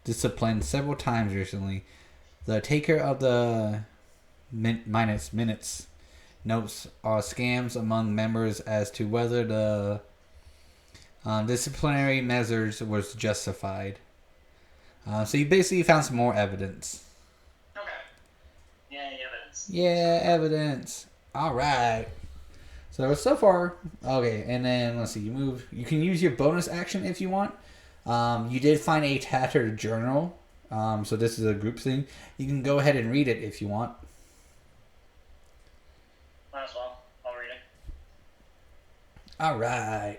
disciplined several times recently. The taker of the minutes notes are scams among members as to whether the disciplinary measures was justified. So you basically found some more evidence. Okay. Yay, evidence. Yeah, evidence. All right. So far, okay. And then let's see. You can use your bonus action if you want. You did find a tattered journal. So this is a group thing. You can go ahead and read it if you want. Might as well. I'll read it. All right.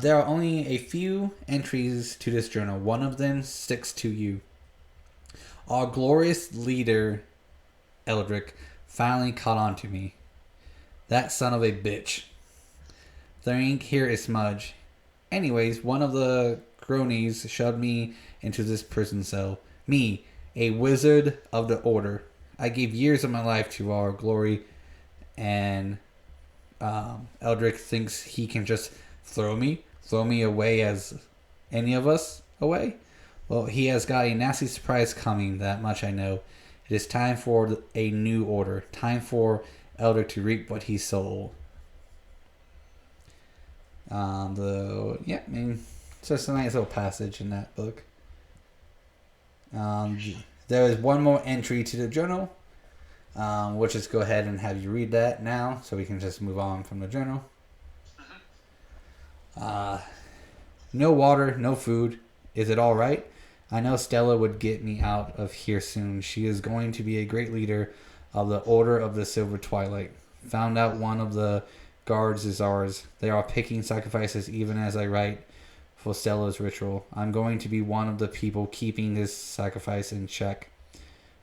There are only a few entries to this journal. One of them sticks to you. Our glorious leader, Eldrick, finally caught on to me. That son of a bitch. The ink here is smudge. Anyways, one of the cronies shoved me into this prison cell. Me, a wizard of the order. I gave years of my life to our glory, and Eldrick thinks he can just throw me away as any of us away. Well, he has got a nasty surprise coming, that much I know. It is time for a new order. Time for Eldrick to reap what he sowed. It's just a nice little passage in that book. There is one more entry to the journal. We'll just go ahead and have you read that now, so we can just move on from the journal. No water, no food. Is it all right? I know Stella would get me out of here soon. She is going to be a great leader of the Order of the Silver Twilight. Found out one of the guards is ours. They are picking sacrifices even as I write for Stella's ritual. I'm going to be one of the people keeping this sacrifice in check.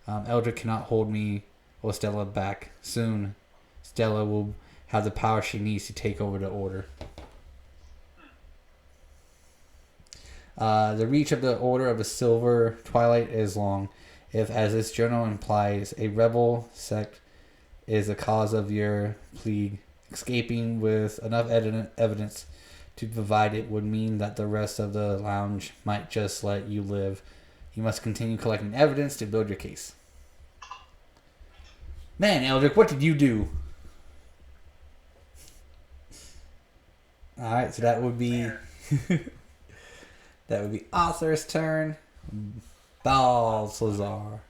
Eldrick cannot hold me or Stella back. Soon, Stella will have the power she needs to take over the Order. The reach of the Order of the Silver Twilight is long. If, as this journal implies, a rebel sect is the cause of your plea, escaping with enough evidence to provide it would mean that the rest of the lounge might just let you live. You must continue collecting evidence to build your case. Man, Eldrick, what did you do? Alright, so that would be... that would be Arthur's turn. Balthazar.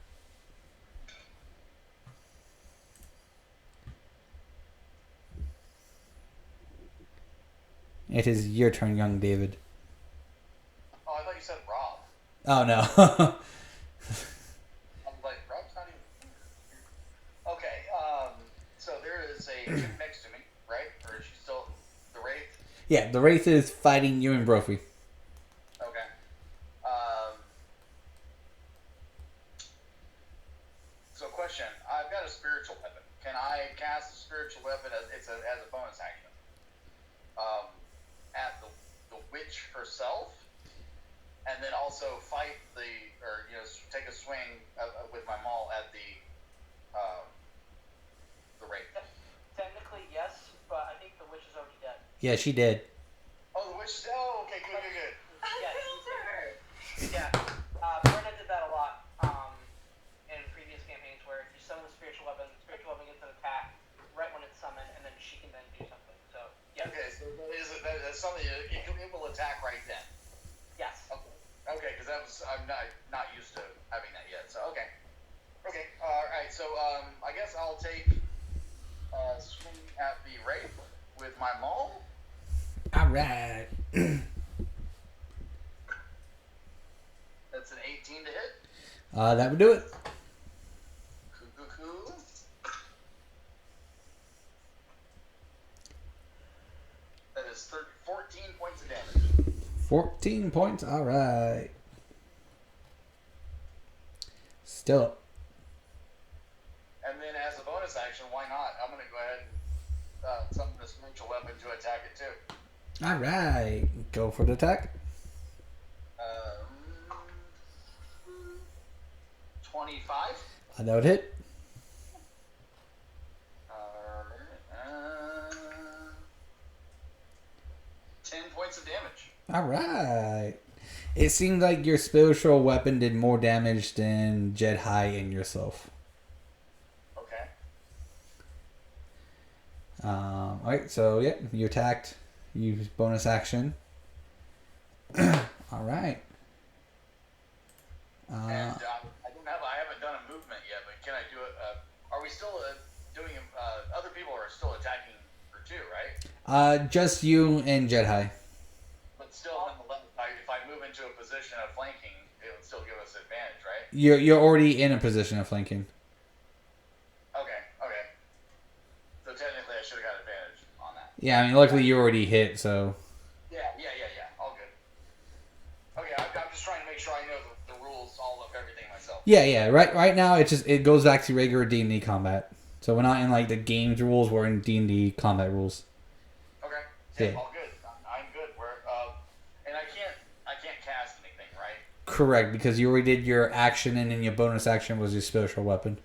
It is your turn, young David. Oh, I thought you said Rob. Oh no. I'm like, Rob's not even here. Okay, so there is a chick next to me, right? Or is she still the Wraith? Yeah, the Wraith is fighting you and Brophy. Okay. So question, I've got a spiritual weapon. Can I cast a spiritual weapon as a bonus action? At the witch herself? And then also fight take a swing with my maul at the Wraith. Technically, yes, but I think the witch is already dead. Yeah, she did. Oh, the witch is... Oh, okay, good. I Yes. killed her. Yeah. Brenna did that a lot in previous campaigns where if you summon the spiritual weapon gets an attack right when it's summoned, and then she can then do something. So, yeah. Okay, so that's something it will attack right then. Yes. Okay, because I'm not used to having that yet. So okay, all right. So I guess I'll take swing at the Wraith with my maul. All right. That's an 18 to hit. That would do it. Cool. That is 14 points of damage. 14 points. All right. Still up. And then as a bonus action, why not? I'm going to go ahead and summon this spiritual weapon to attack it too. All right. Go for the attack. 25. That would hit. 10 points of damage. All right. It seems like your spiritual weapon did more damage than Jedi and yourself. Okay. All right. So yeah, you attacked. You used bonus action. All right. And I haven't done a movement yet, but can I do it? Are we still doing? Other people are still attacking her too, right? Just you and Jedi. But still, nonetheless, if I move into a position of flanking, it would still give us advantage, right? You're already in a position of flanking. Okay. So technically, I should have got advantage on that. Yeah, I mean, luckily you already hit, so. Yeah. All good. Okay, I'm just trying to make sure I know the rules, all of everything myself. Yeah. Right now, it goes back to regular D&D combat. So we're not in like the games rules. We're in D&D combat rules. Okay. Yeah. All good. I'm good. And I can't cast anything, right? Correct, because you already did your action, and then your bonus action was your spiritual weapon.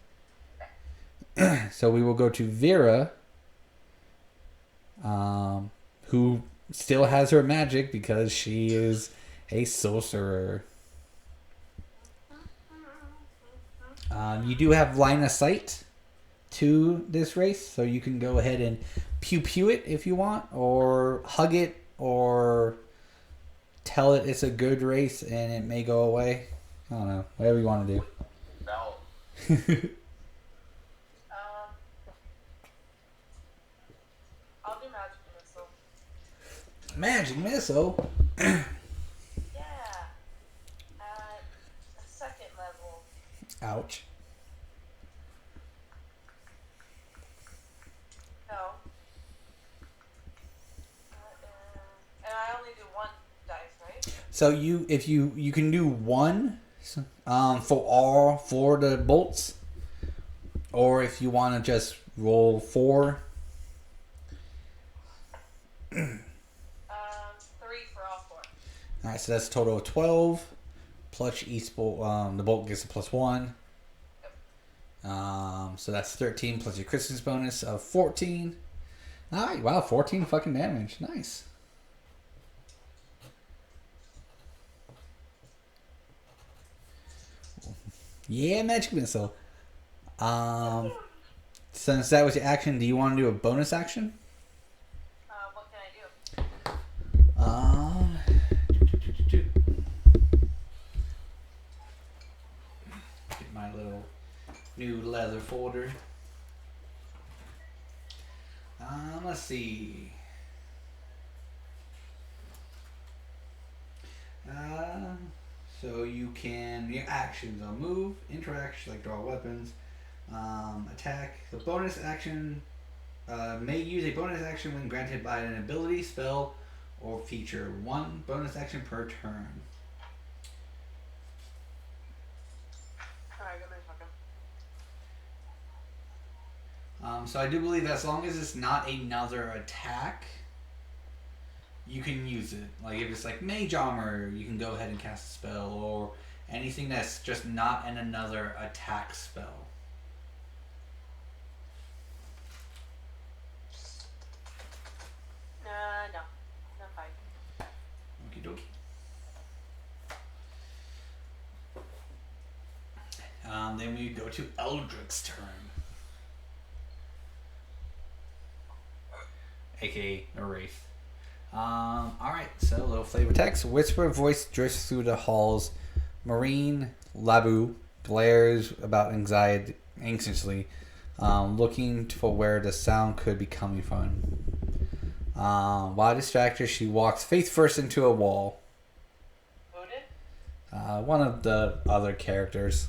So we will go to Vera, who still has her magic because she is a sorcerer. You do have line of sight to this race, so you can go ahead and pew it if you want, or hug it, or tell it it's a good race and it may go away. I don't know, whatever you want to do. No. I'll do magic missile. Magic missile. Yeah. At a second level. Ouch. No. And I only do one dice, right? So if you can do one, for all 4 the bolts, or if you want to just roll 4. 3 for all 4. All right, so that's a total of 12. Plus each bolt, the bolt gets a +1. So that's 13 plus your Christmas bonus of 14. All right, wow, 14 fucking damage. Nice. Yeah, magic missile. Since that was your action, do you want to do a bonus action? What can I do? Get my little new leather folder. Let's see. So you can your actions on move, interact like draw weapons, attack. The bonus action may use a bonus action when granted by an ability, spell, or feature. One bonus action per turn. Alright, give me a second. So I do believe as long as it's not another attack, you can use it. Like if it's like Mage Armor, you can go ahead and cast a spell, or anything that's just not another attack spell. No. No fight. Okie dokie. Then we go to Eldrick's turn. AKA a Wraith. Alright, so little flavor text. Whisper voice drifts through the halls. Marine Labu glares about anxiously, looking for where the sound could be coming from. While distracted, she walks face first into a wall. Who did? One of the other characters.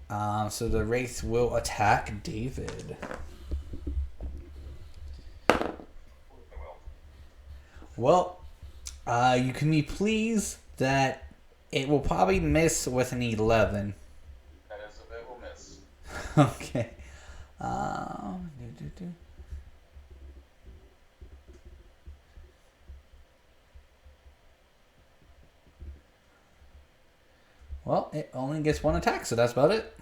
So the Wraith will attack David. Well, you can be pleased that it will probably miss with an 11. That is a bit will miss. Okay. Well, it only gets one attack, so that's about it.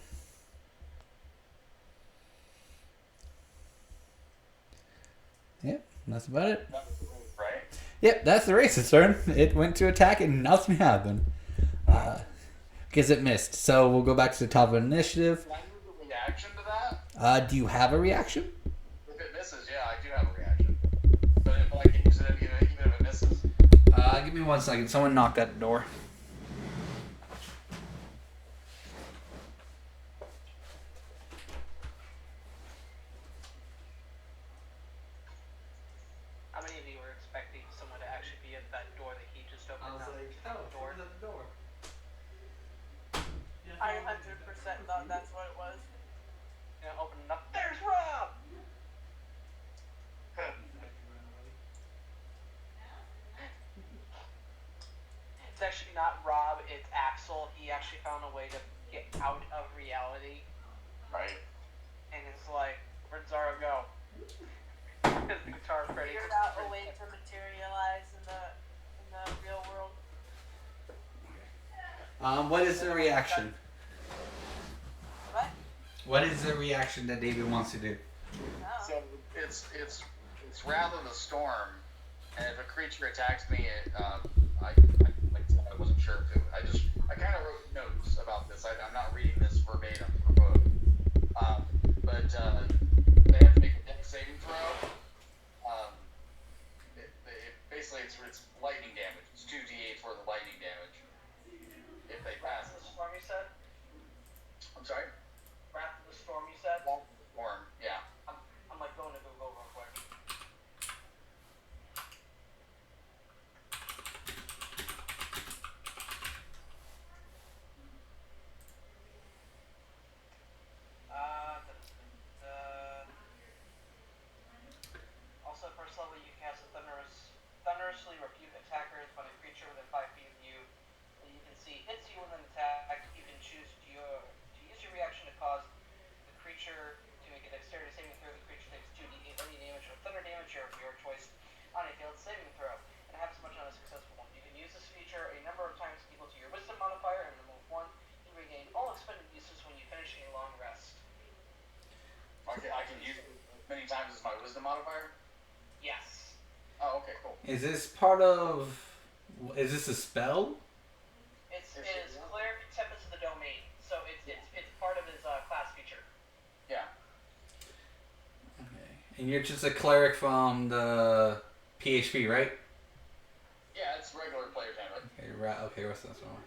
Yep, that's about it. Right? Yep, that's the Wraith's turn. It went to attack and nothing happened. Because it missed. So we'll go back to the top of initiative. Can I use a reaction to that? Do you have a reaction? If it misses, yeah, I do have a reaction. But if I can use it even if it misses. Give me 1 second. Someone knocked at the door. How many of you were expecting someone to actually be at that door that he just opened? Door. at the door. I 100% thought that's what it was. Yeah, open it up. There's Rob! It's actually not Rob, it's Axel. He actually found a way to get out of reality. Right? And it's like, where'd Zara go? His guitar Freddy. Figured out a way to materialize in the real world. What is the reaction? What? What is the reaction that David wants to do? No. So it's Wrath of the Storm, and if a creature attacks me, I wasn't sure if I kind of wrote notes about this. I'm not reading this verbatim for both, but they have to make a dex saving throw. Basically it's lightning damage. It's 2d8 for the lightning damage if they pass Wrath of it. the Storm, you said? I'm sorry. Wrath of the Storm, you said? Storm, yeah. I'm like going to Google real quick. Also, at first level, you cast a thunderously rebuke attackers when a creature within 5 feet of you that you can see hits you with an attack. You can choose to use your reaction to cause the creature to make a dexterity saving throw. The creature takes 2d8 lightning damage or thunder damage of your choice on a failed saving throw, and half as much on a successful one. You can use this feature a number of times equal to your wisdom modifier and remove 1. You regain all expended uses when you finish a long rest. Okay, I can use it as many times as my wisdom modifier? Yes. Oh, okay, cool. Is this part of? Is this a spell? It is Cleric Tempest of the Domain, so it's part of his class feature. Yeah. Okay. And you're just a cleric from the PHP, right? Yeah, it's regular player's handbook. Okay, right. Okay, what's this one?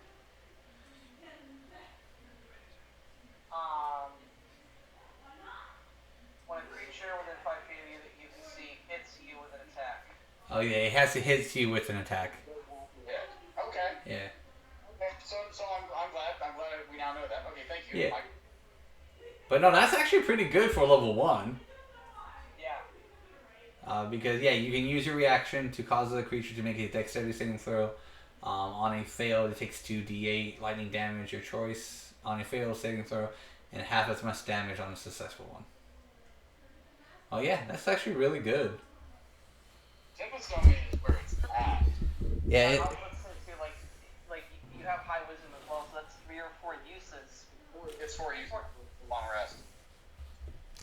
When a creature within 5 feet of you that you can see hits you with an attack. Oh yeah, it has to hit you with an attack. Yeah. Okay. Yeah. So I'm glad we now know that. Okay, thank you. Yeah. But no, that's actually pretty good for level 1. Yeah. Because yeah, you can use your reaction to cause the creature to make a dexterity saving throw. On a fail, it takes 2d8 lightning damage, your choice. On a failed saving throw, and half as much damage on a successful one. Oh yeah, that's actually really good. Tempest Domain is where it's at. Yeah. I was about to say too, like you have high wisdom as well, so that's 3 or 4 uses. It's for you. Long rest.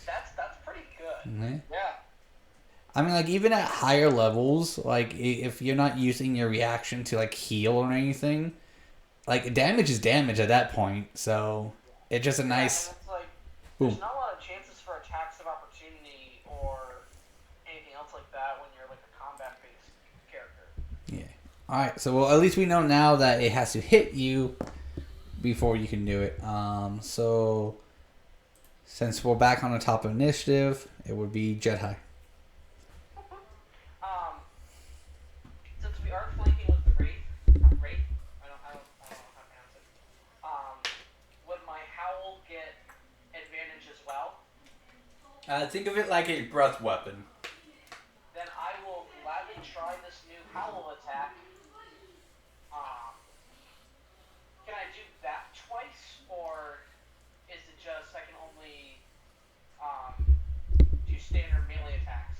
That's pretty good. Yeah. I mean, like, even at higher levels, like, if you're not using your reaction to, like, heal or anything, like, damage is damage at that point, so it's just a nice... And it's like, boom. there's not a lot of chances for attacks of opportunity or anything else like that when you're, like, a combat-based character. Yeah. Alright, so, well, at least we know now that it has to hit you before you can do it. So, since we're back on the top of initiative, it would be Jedi. Since we are flanking with the Wraith, I don't know how to pronounce it. Would my Howl get advantage as well? Think of it like a breath weapon. Then I will gladly try this new Howl attack. Can I do that twice, or is it just I can only do standard melee attacks?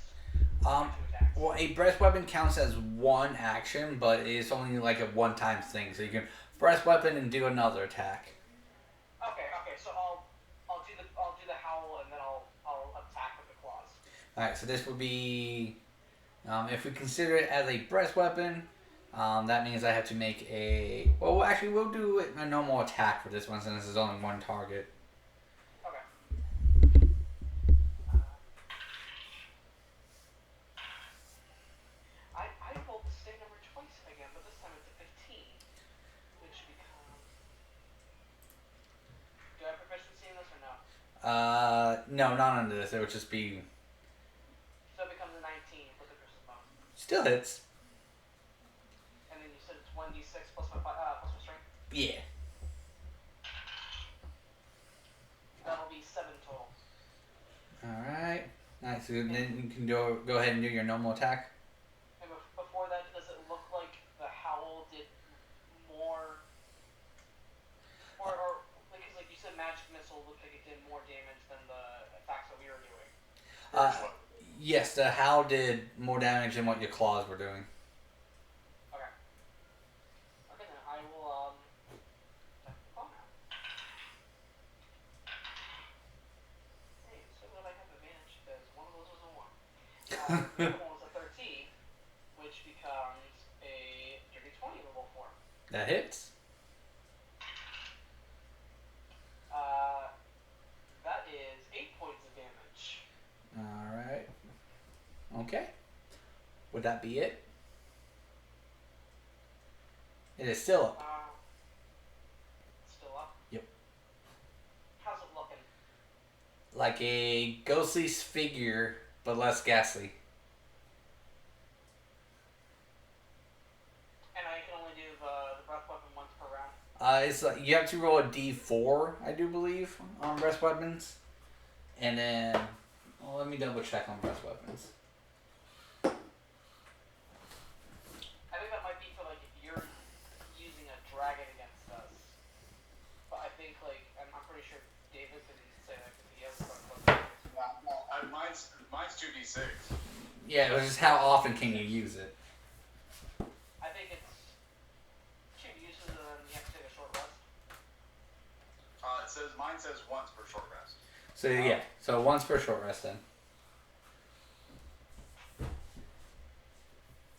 Two attacks. Well, a breath weapon counts as one action, but it's only like a one-time thing. So you can breath weapon and do another attack. Okay. So I'll do the Howl and then I'll attack with the claws. All right. So this would be, if we consider it as a breath weapon, that means I have to make a. Well, actually, we'll do a normal attack for this one since there's only one target. Okay. I rolled the same number twice again, but this time it's a 15, which becomes. Do I have proficiency in this or no? No, not under this. It would just be. So it becomes a 19 with the Christmas bonus. Still hits. And then you said it's 1d6 plus my strength. Yeah. That'll be 7 total. All right. Nice. So then you can go ahead and do your normal attack. And before that, does it look like the Howl did more, or because like you said, magic missile looked like it did more damage than the attacks that we were doing? Yes, the Howl did more damage than what your claws were doing. Okay. Okay, then I will attack the claw now. Hey, so glad I have advantage because one of those was a 1. The other one was a 13, which becomes a dirty 20 level 4. That hits. That is 8 points of damage. All right. Okay. Would that be it? It is still up. Still up? Yep. How's it looking? Like a ghostly figure, but less ghastly. And I can only do the breath weapon once per round? It's like you have to roll a d4, I do believe, on breath weapons. And then, well, let me double check on breath weapons. I think that might be for like if you're using a dragon against us. But I think like I'm pretty sure David can say that because he has breath weapons. Mine's 2d6. Yeah, it was just how often can you use it? I think it's 2 uses and then you have to take a short rest. Mine says once per short rest. So yeah, so once per short rest then.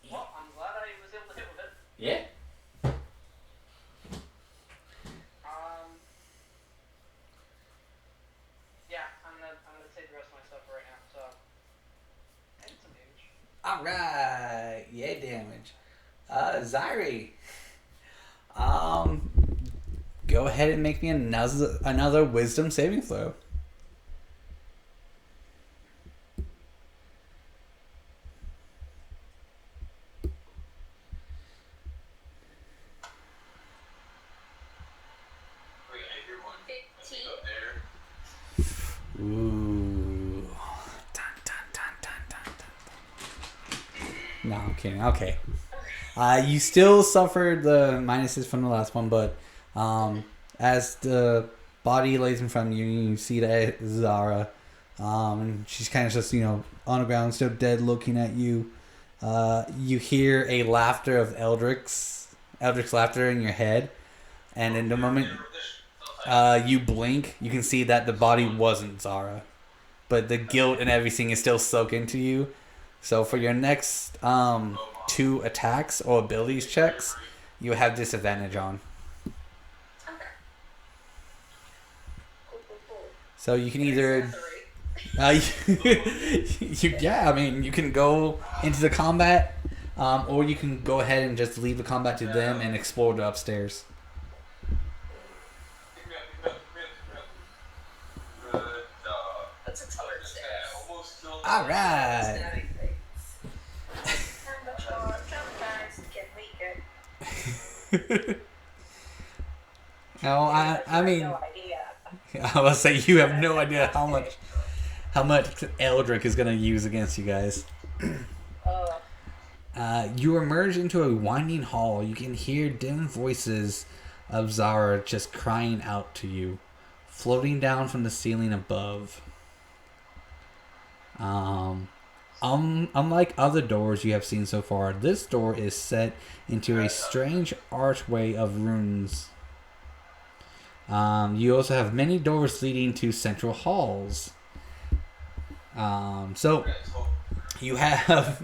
Well, I'm glad I was able to hit with it. Yeah. Yeah, I'm gonna save the rest of my stuff right now. So I did some damage. All right. Yeah, damage. Zyri. Go ahead and make me another wisdom saving throw. kidding. Okay. You still suffered the minuses from the last one, but as the body lays in front of you, you see that it's Zara. And she's kind of just, on the ground, still dead, looking at you. You hear a laughter of Eldrick's laughter in your head. And in the moment you blink, you can see that the body wasn't Zara. But the guilt and everything is still soaked into you. So for your next 2 attacks or abilities checks, you have disadvantage on. Okay. Cool. So you can either... you can go into the combat, or you can go ahead and just leave the combat to them and explore the upstairs. Let's explore upstairs. All right. Stabbing things. How much more traumatized can we get? No, I mean, No idea. I was say you have no idea how much Eldrick is gonna use against you guys. You emerge into a winding hall. You can hear dim voices of Zara just crying out to you, floating down from the ceiling above. Unlike other doors you have seen so far, this door is set into a strange archway of runes. You also have many doors leading to central halls. So you have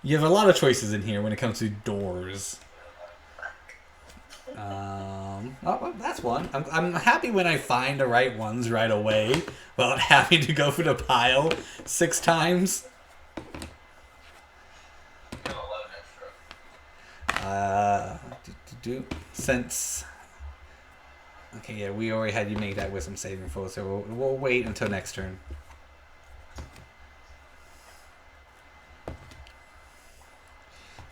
a lot of choices in here when it comes to doors. Well, that's one. I'm happy when I find the right ones right away without having to go through the pile 6 times. Since... Okay, yeah, we already had you make that wisdom saving throw, so we'll wait until next turn.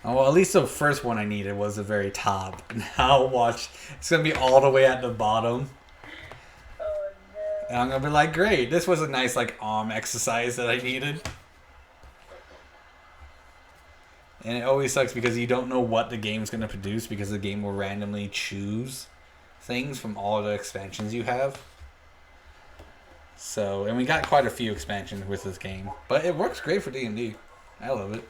Oh, well, at least the first one I needed was the very top. Now watch, it's going to be all the way at the bottom. Oh no. And I'm going to be like, great, this was a nice arm exercise that I needed. And it always sucks because you don't know what the game's going to produce because the game will randomly choose things from all the expansions you have. So, and we got quite a few expansions with this game. But it works great for D&D. I love it.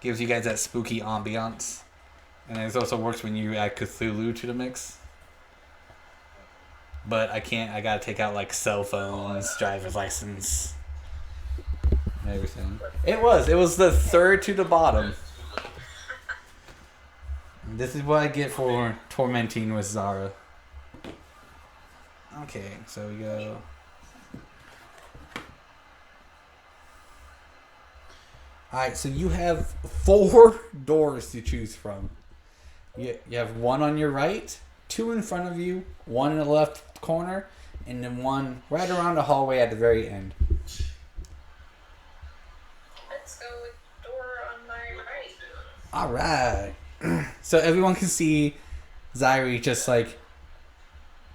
Gives you guys that spooky ambiance. And it also works when you add Cthulhu to the mix. But I gotta take out cell phones, driver's license, and everything. It was the third to the bottom. This is what I get for tormenting with Zara. Okay, so we go... Alright, so you have 4 doors to choose from. You have 1 on your right, 2 in front of you, 1 in the left corner, and then 1 right around the hallway at the very end. Let's go with door on my right. Alright. So everyone can see Zyri just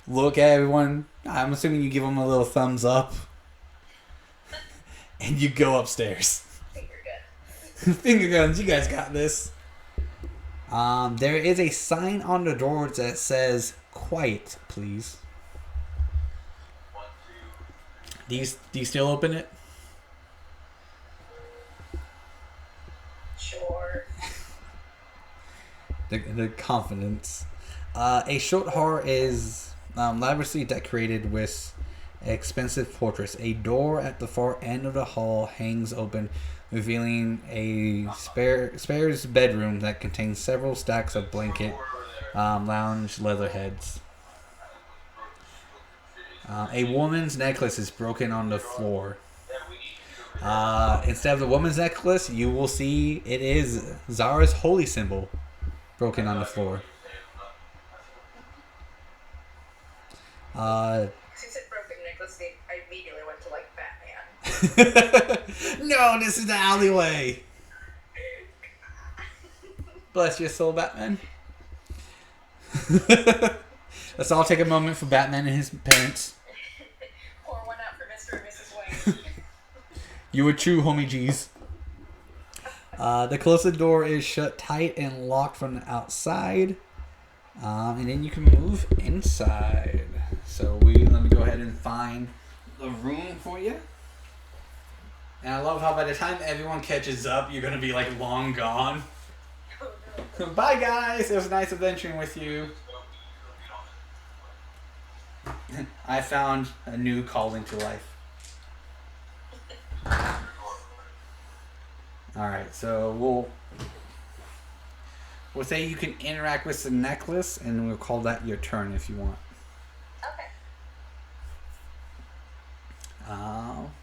look at everyone. I'm assuming you give them a little thumbs up. And you go upstairs. Finger guns, you guys got this. There is a sign on the doors that says "Quiet, please." Do you still open it? Sure. The confidence. A short hall is laboriously decorated with expensive fortress. A door at the far end of the hall hangs open, revealing a spare's bedroom that contains several stacks of blanket lounge leather heads. A woman's necklace is broken on the floor. Instead of the woman's necklace, you will see it is Zara's holy symbol broken on the floor. Since it broken necklace, I immediately went to Batman. No, this is the alleyway. Bless your soul, Batman. Let's all take a moment for Batman and his parents. Pour one out for Mr. and Mrs. Wayne. You were true, homie G's. The closet door is shut tight and locked from the outside. And then you can move inside. So let me go ahead and find the room for you. And I love how by the time everyone catches up, you're gonna be like long gone. Bye guys, it was nice adventuring with you. I found a new calling to life. Alright, so we'll say you can interact with the necklace, and we'll call that your turn if you want. Okay.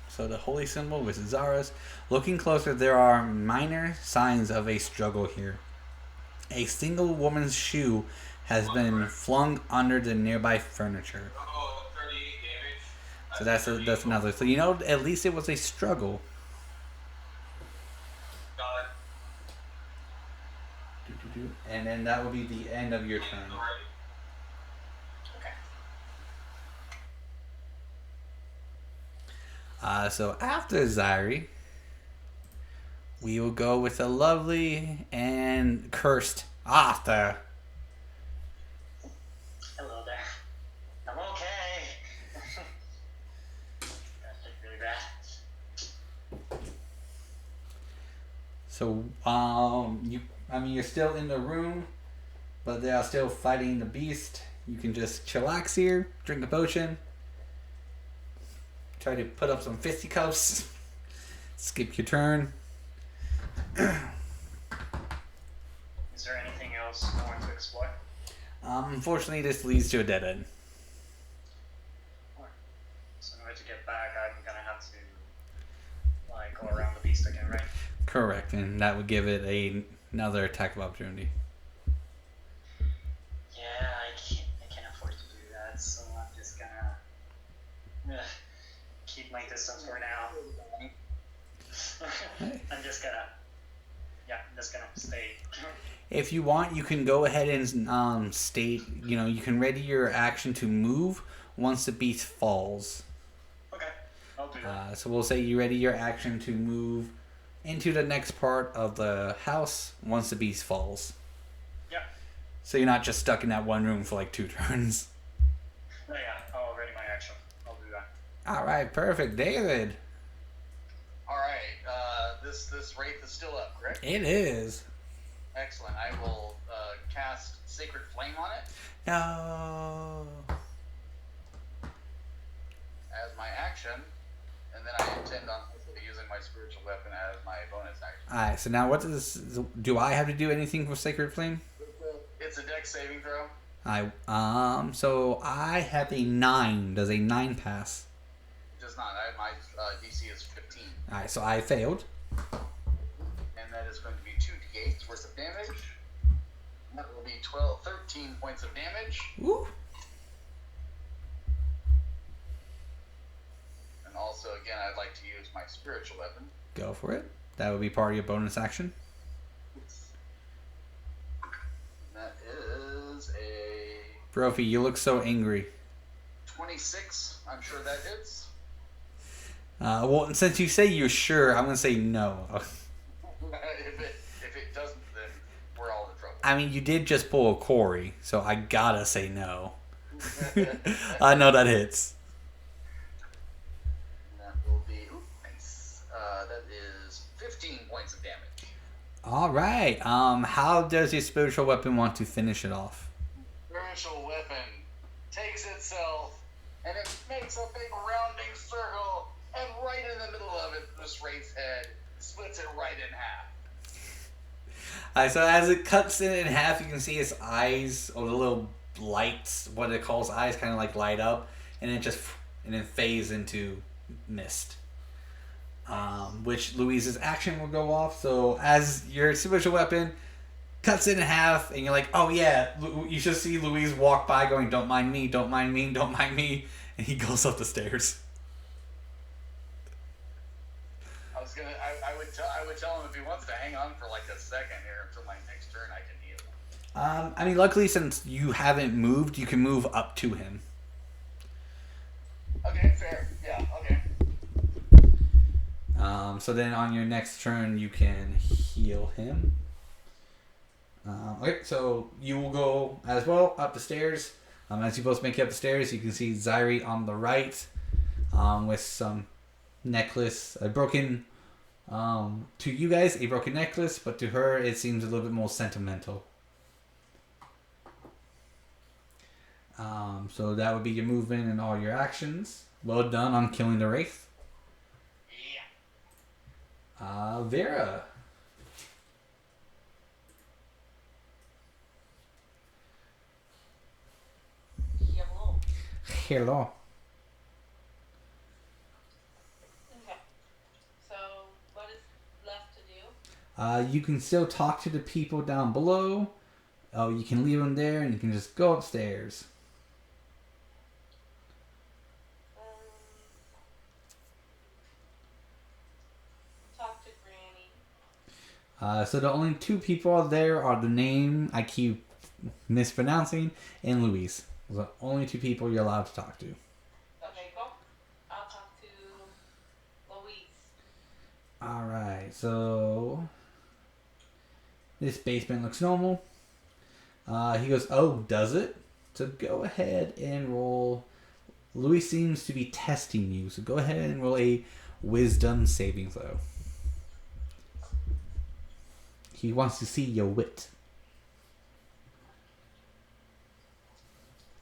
So the holy symbol with Zara's. Looking closer, there are minor signs of a struggle here. A single woman's shoe has been flung under the nearby furniture. So that's another. So you know, at least it was a struggle. And then that will be the end of your turn. So after Zyri, we will go with the lovely and cursed Arthur. Hello there. I'm okay. That's really bad. So you're still in the room, but they are still fighting the beast. You can just chillax here, drink a potion, try to put up some fisticuffs, skip your turn. Is there anything else you want to explore? Unfortunately, this leads to a dead end. So in order to get back, I'm gonna have to go around the beast again, right? Correct, and that would give it another attack of opportunity. Yeah, I can't afford to do that, so I'm just gonna keep my distance for now. I'm just gonna stay. If you want, you can go ahead and state, you can ready your action to move once the beast falls. Okay, I'll do that. So we'll say you ready your action to move into the next part of the house once the beast falls. Yeah. So you're not just stuck in that one room for like 2 turns. Oh, yeah, I'll ready my action. I'll do that. Alright, perfect. David. Alright, this wraith is still up, correct? It is. Excellent. I will cast Sacred Flame on it No. as my action, and then I intend on hopefully using my spiritual weapon as my bonus action. Alright, so now do I have to do anything for Sacred Flame? It's a dex saving throw. So I have a 9. Does a 9 pass? It does not. My DC is 15. Alright, so I failed. And that is going to be 2d8 worth of damage. And that will be 13 points of damage. Woo. And also, again, I'd like to use my spiritual weapon. Go for it. That would be part of your bonus action. That is a Brophy, you look so angry. 26. I'm sure that hits. Well, since you say you're sure, I'm going to say no. If it doesn't, then we're all in trouble. I mean, you did just pull a Corey, so I gotta say no. I know that hits. That will be nice. That is 15 points of damage. Alright, how does your spiritual weapon want to finish it off? Spiritual weapon takes itself and it makes a big rounding circle, and right in the middle of it, this wraith's head splits it right in half. Alright, so as it cuts it in half, you can see its eyes, or the little lights, what it calls eyes, kind of like light up, and then fades into mist. Which Louise's action will go off. So as your spiritual weapon cuts it in half, and you're like, oh yeah, you should see Louise walk by going, don't mind me, don't mind me, don't mind me, and he goes up the stairs. I would tell him if he wants to hang on for like a second here until my next turn, I can heal. I mean, luckily, since you haven't moved, you can move up to him. Okay, fair. Yeah, okay. So then on your next turn, you can heal him. Okay, so you will go as well up the stairs. As you both make it up the stairs, you can see Zairi on the right with some necklace, a broken, to you guys, a broken necklace, but to her, it seems a little bit more sentimental. So that would be your movement and all your actions. Well done on killing the Wraith. Yeah. Vera. Hello. Hello. Okay. So, what is left to do? You can still talk to the people down below. Oh, you can leave them there and you can just go upstairs. Talk to Granny. So the only two people there are the name I keep mispronouncing and Louise. Those are the only two people you're allowed to talk to. Okay, go. I'll talk to Louise. Alright, so this basement looks normal. He goes, oh, does it? So go ahead and roll. Louis seems to be testing you, so go ahead and roll a wisdom saving throw. He wants to see your wit.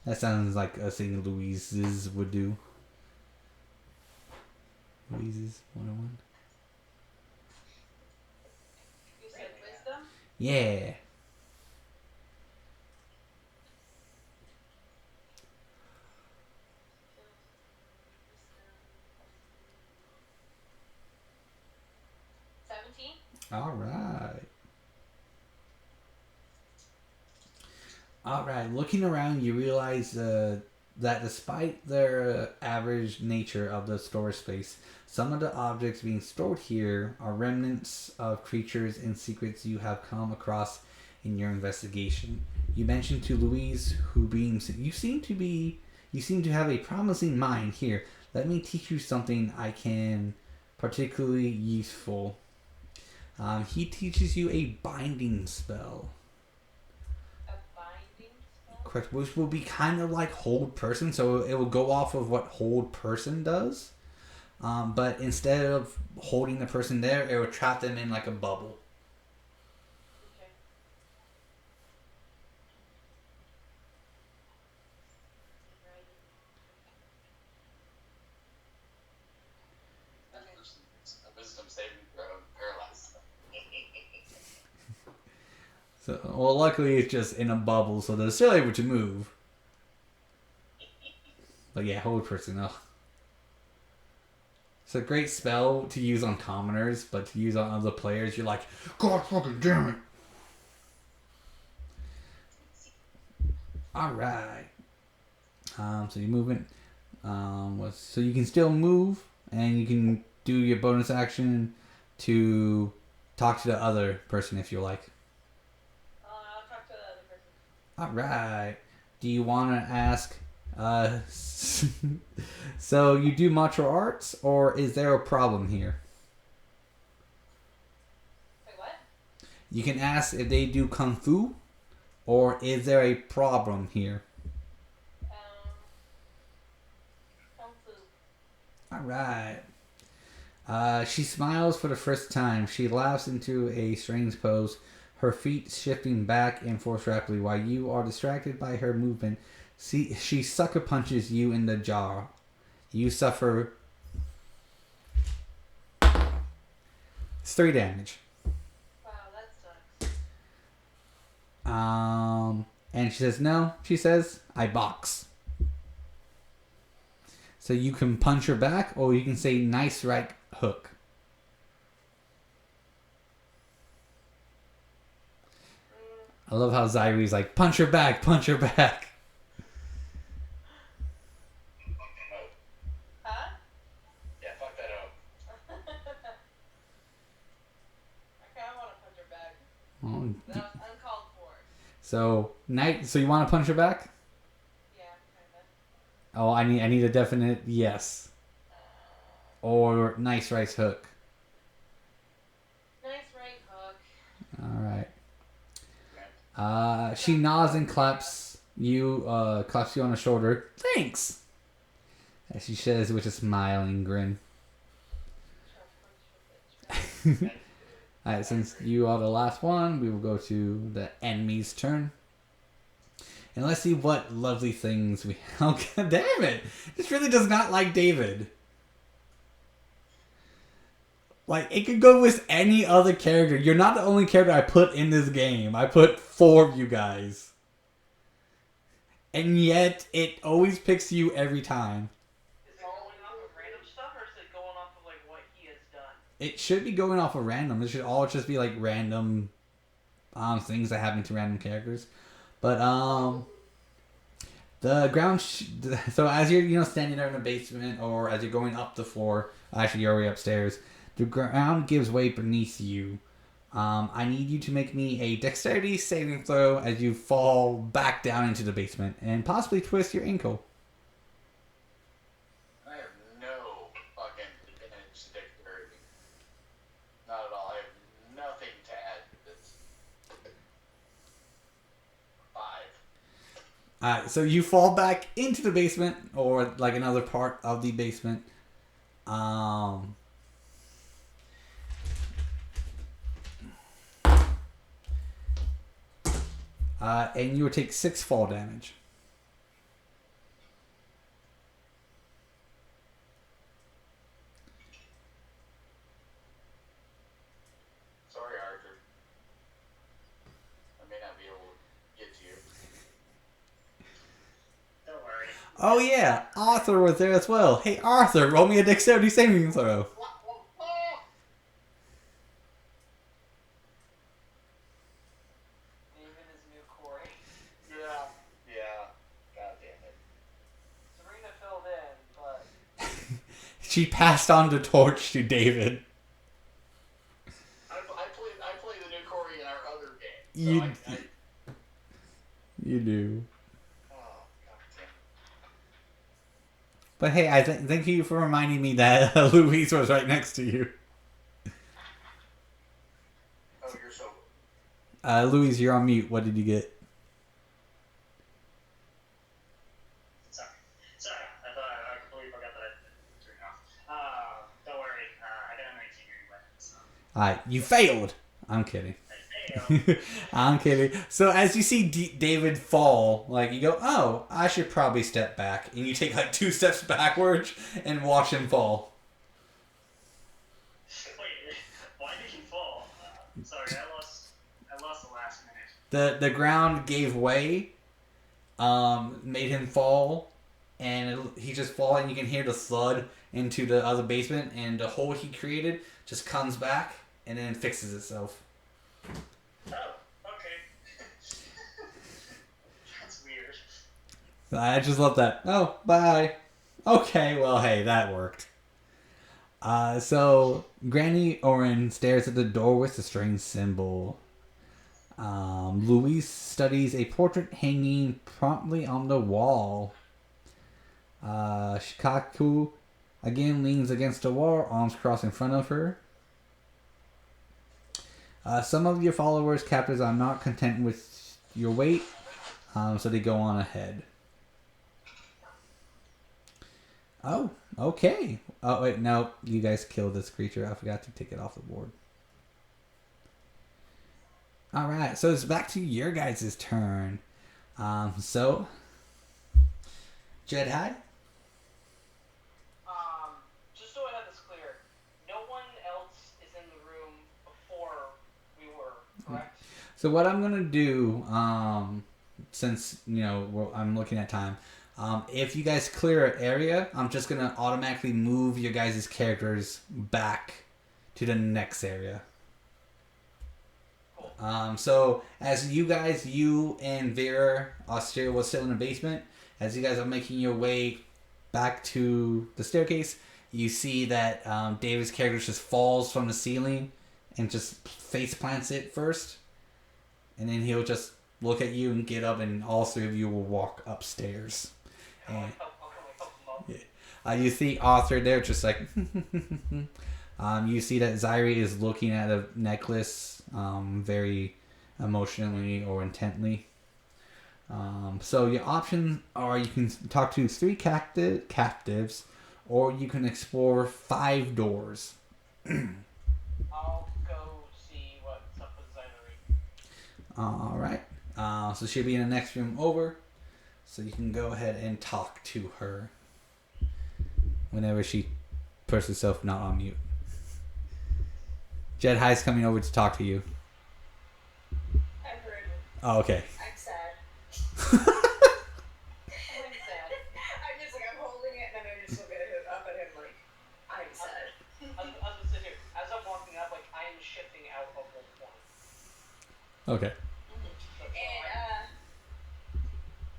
That sounds like a thing Louise's would do. Louise's 101. You said wisdom? Yeah. Alright. Alright, looking around, you realize that despite their average nature of the storage space, some of the objects being stored here are remnants of creatures and secrets you have come across in your investigation. You mentioned to Louise, you seem to have a promising mind here. Let me teach you something I can particularly useful. He teaches you a binding spell. A binding spell? Correct, which will be kind of like Hold Person, so it will go off of what Hold Person does. But instead of holding the person there, it will trap them in like a bubble. Okay. A wisdom saving throw, paralyzed. So, well, luckily it's just in a bubble, so they're still able to move. But yeah, Hold Person, ugh. It's a great spell to use on commoners, but to use on other players, you're like, God fucking damn it. Alright. So your movement was, so you can still move, and you can do your bonus action to talk to the other person if you like. I'll talk to the other person. Alright. Do you want to ask, so you do martial arts, or is there a problem here? Wait, what? You can ask if they do kung fu, or is there a problem here? Kung Fu. Alright. She smiles for the first time. She laughs into a strange pose, her feet shifting back and forth rapidly while you are distracted by her movement. She sucker punches you in the jaw. You suffer 3 damage. Wow, that sucks. And she says, no. She says, I box. So you can punch her back, or you can say, nice right hook. I love how Zairi's like, punch her back, punch her back. Huh? Yeah, fuck that up. I kind of want to punch her back. Oh, That was uncalled for. so you want to punch her back? Yeah, kind of. Oh, I need a definite yes. Or nice right hook. She nods and claps you on the shoulder. Thanks. As she says with a smiling grin. Alright, since you are the last one, we will go to the enemy's turn. And let's see what lovely things we... Oh, God damn it! This really does not like David. Like, it could go with any other character. You're not the only character I put in this game. I put 4 of you guys. And yet, it always picks you every time. Is it going off of random stuff, or is it going off of like what he has done? It should be going off of random. It should all just be like random things that happen to random characters. But the ground. So as you're standing there in the basement, or as you're going up the floor, actually you're already upstairs. The ground gives way beneath you. I need you to make me a dexterity saving throw as you fall back down into the basement and possibly twist your ankle. I have no fucking advantage to dexterity. Not at all. I have nothing to add to this. 5. So you fall back into the basement, or like another part of the basement. And you will take 6 fall damage. Sorry, Arthur. I may not be able to get to you. Don't worry. Oh yeah, Arthur was there as well. Hey Arthur, roll me a dexterity saving throw. David is new Corey. Yeah. God damn it. Serena filled in, but She passed on the torch to David. I play the new Corey in our other game. So You- I You do. oh, God damn. But hey, I thank you for reminding me that Louise was right next to you. Oh, you're so. Louise, you're on mute. What did you get? Sorry. I thought I completely forgot that I turned it off. Don't worry. I got a 19 anyway. So. Alright, you failed. I'm kidding. Hey, I'm kidding. So as you see David fall, like you go, oh, I should probably step back, and you take like 2 steps backwards and watch him fall. wait, why did you fall? Sorry, I lost the last minute. The ground gave way, made him fall, and he just fall, and you can hear the thud into the other basement, and the hole he created just comes back and then fixes itself. Oh, okay. That's weird. I just love that. Oh, bye. Okay, well, hey, that worked. So Granny Oren stares at the door with a strange symbol. Louise studies a portrait hanging promptly on the wall. Shikaku again leans against the wall, arms crossed in front of her. Some of your followers, captors, are not content with your weight, so they go on ahead. Oh, okay. Oh, wait, no. You guys killed this creature. I forgot to take it off the board. Alright, so it's back to your guys' turn. So, Jedi? just so I have this clear, no one else is in the room before we were, correct? So what I'm going to do, since, I'm looking at time, if you guys clear an area, I'm just going to automatically move your guys' characters back to the next area. So as you guys, you and Vera Austria was still in the basement, as you guys are making your way back to the staircase, you see that David's character just falls from the ceiling and just face plants it first. And then he'll just look at you and get up, and all 3 of you will walk upstairs. And you see Arthur there just like... you see that Zairi is looking at a necklace, very emotionally or intently. So your options are you can talk to 3 captives, or you can explore 5 doors. I'll go see what's up with Zynery. All right. So she'll be in the next room over. So you can go ahead and talk to her whenever she puts herself not on mute. Jed High's coming over to talk to you. I've heard. Oh, okay. I'm sad. I'm sad. I'm just like, I'm holding it, and then I just look up at him like, I'm sad. I'll just sit here. As I'm walking up, like, I am shifting out of the point. Okay. And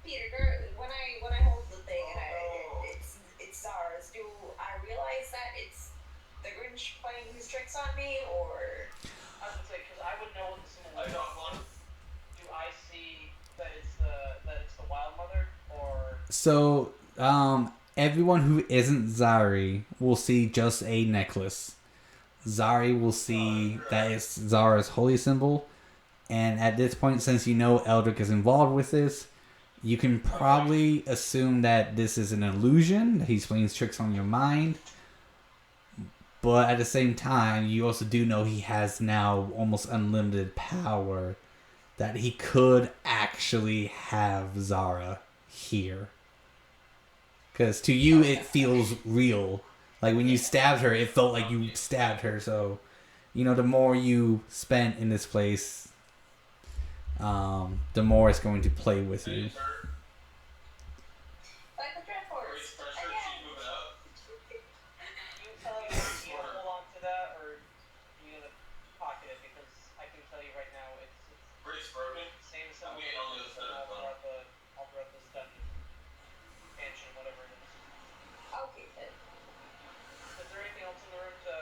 Peter, when I hold the thing and it's Zara's, do I realize that it's the Grinch playing his tricks on me, or? I was gonna say, because I would know what the symbol I is. got one. Do I see that it's the Wild Mother, or So, everyone who isn't Zari will see just a necklace. Zari will see that it's Zara's holy symbol. And at this point, since you know Eldrick is involved with this, you can probably assume that this is an illusion, that he's playing tricks on your mind. But at the same time, you also do know he has now almost unlimited power, that he could actually have Zara here. Because to you, it feels real. Like when you stabbed her, it felt like you stabbed her. So, you know, the more you spent in this place, the more it's going to play with you. Like the Dreadforce. Again. you hold on to that, or you gonna pocket it? Because I can tell you right now, it's same symbol all throughout this dungeon, mansion, whatever it is. Okay, then. Is there anything else in the room to?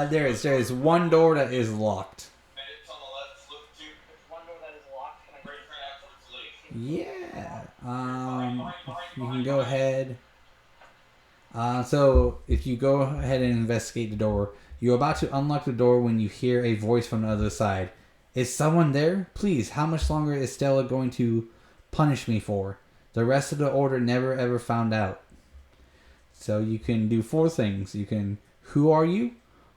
There is one door that is locked. There's one door that is locked. Can I? Yeah. You can go ahead. So if you go ahead and investigate the door, you're about to unlock the door when you hear a voice from the other side. Is someone there? Please, how much longer is Stella going to punish me for? The rest of the order never ever found out. So you can do 4 things. You can, who are you?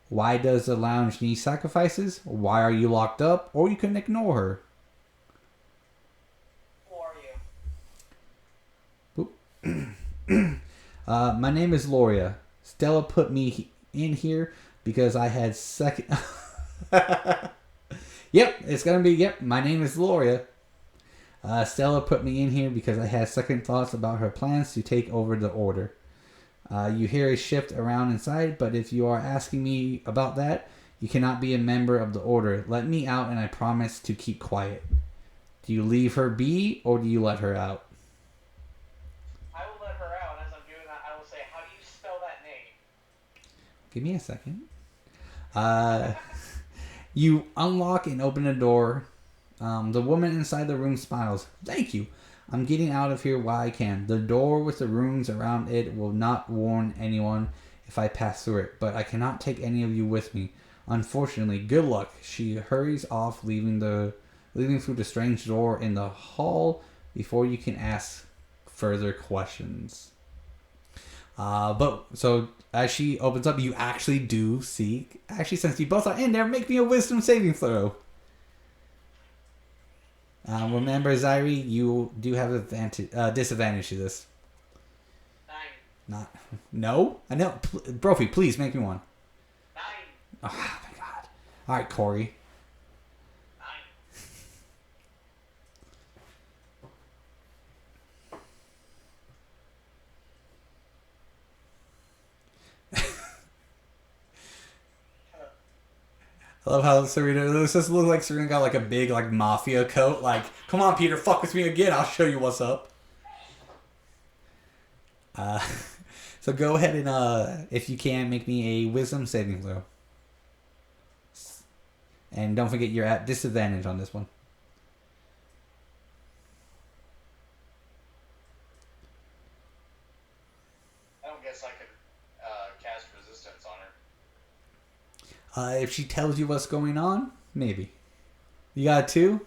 Why does the lounge need sacrifices? Why are you locked up? Or you can ignore her. Who are you? My name is Loria. Stella put me in here because I had second... Yep, it's gonna be... Yep, my name is Loria. Stella put me in here because I had second thoughts about her plans to take over the order. You hear a shift around inside, but if you are asking me about that, you cannot be a member of the order. Let me out and I promise to keep quiet. Do you leave her be or do you let her out? I will let her out. As I'm doing that, I will say, "How do you spell that name?" Give me a second. You unlock and open the door. The woman inside the room smiles. Thank you. I'm getting out of here while I can. The door with the runes around it will not warn anyone if I pass through it, but I cannot take any of you with me. Unfortunately, good luck. She hurries off, leaving through the strange door in the hall before you can ask further questions. But so as she opens up, you actually do see. Actually, since you both are in there, make me a wisdom saving throw. Remember, Zyri, you do have disadvantage to this. 9. No? I know. Brophy, please make me one. 9. Oh my god. Alright, Corey. 9. I love how Serena, this just looks like Serena got like a big like mafia coat. Like, come on, Peter, fuck with me again. I'll show you what's up. So go ahead and if you can, make me a wisdom saving throw. And don't forget you're at disadvantage on this one. I don't guess I could cast resistance on her. If she tells you what's going on, maybe. You got 2?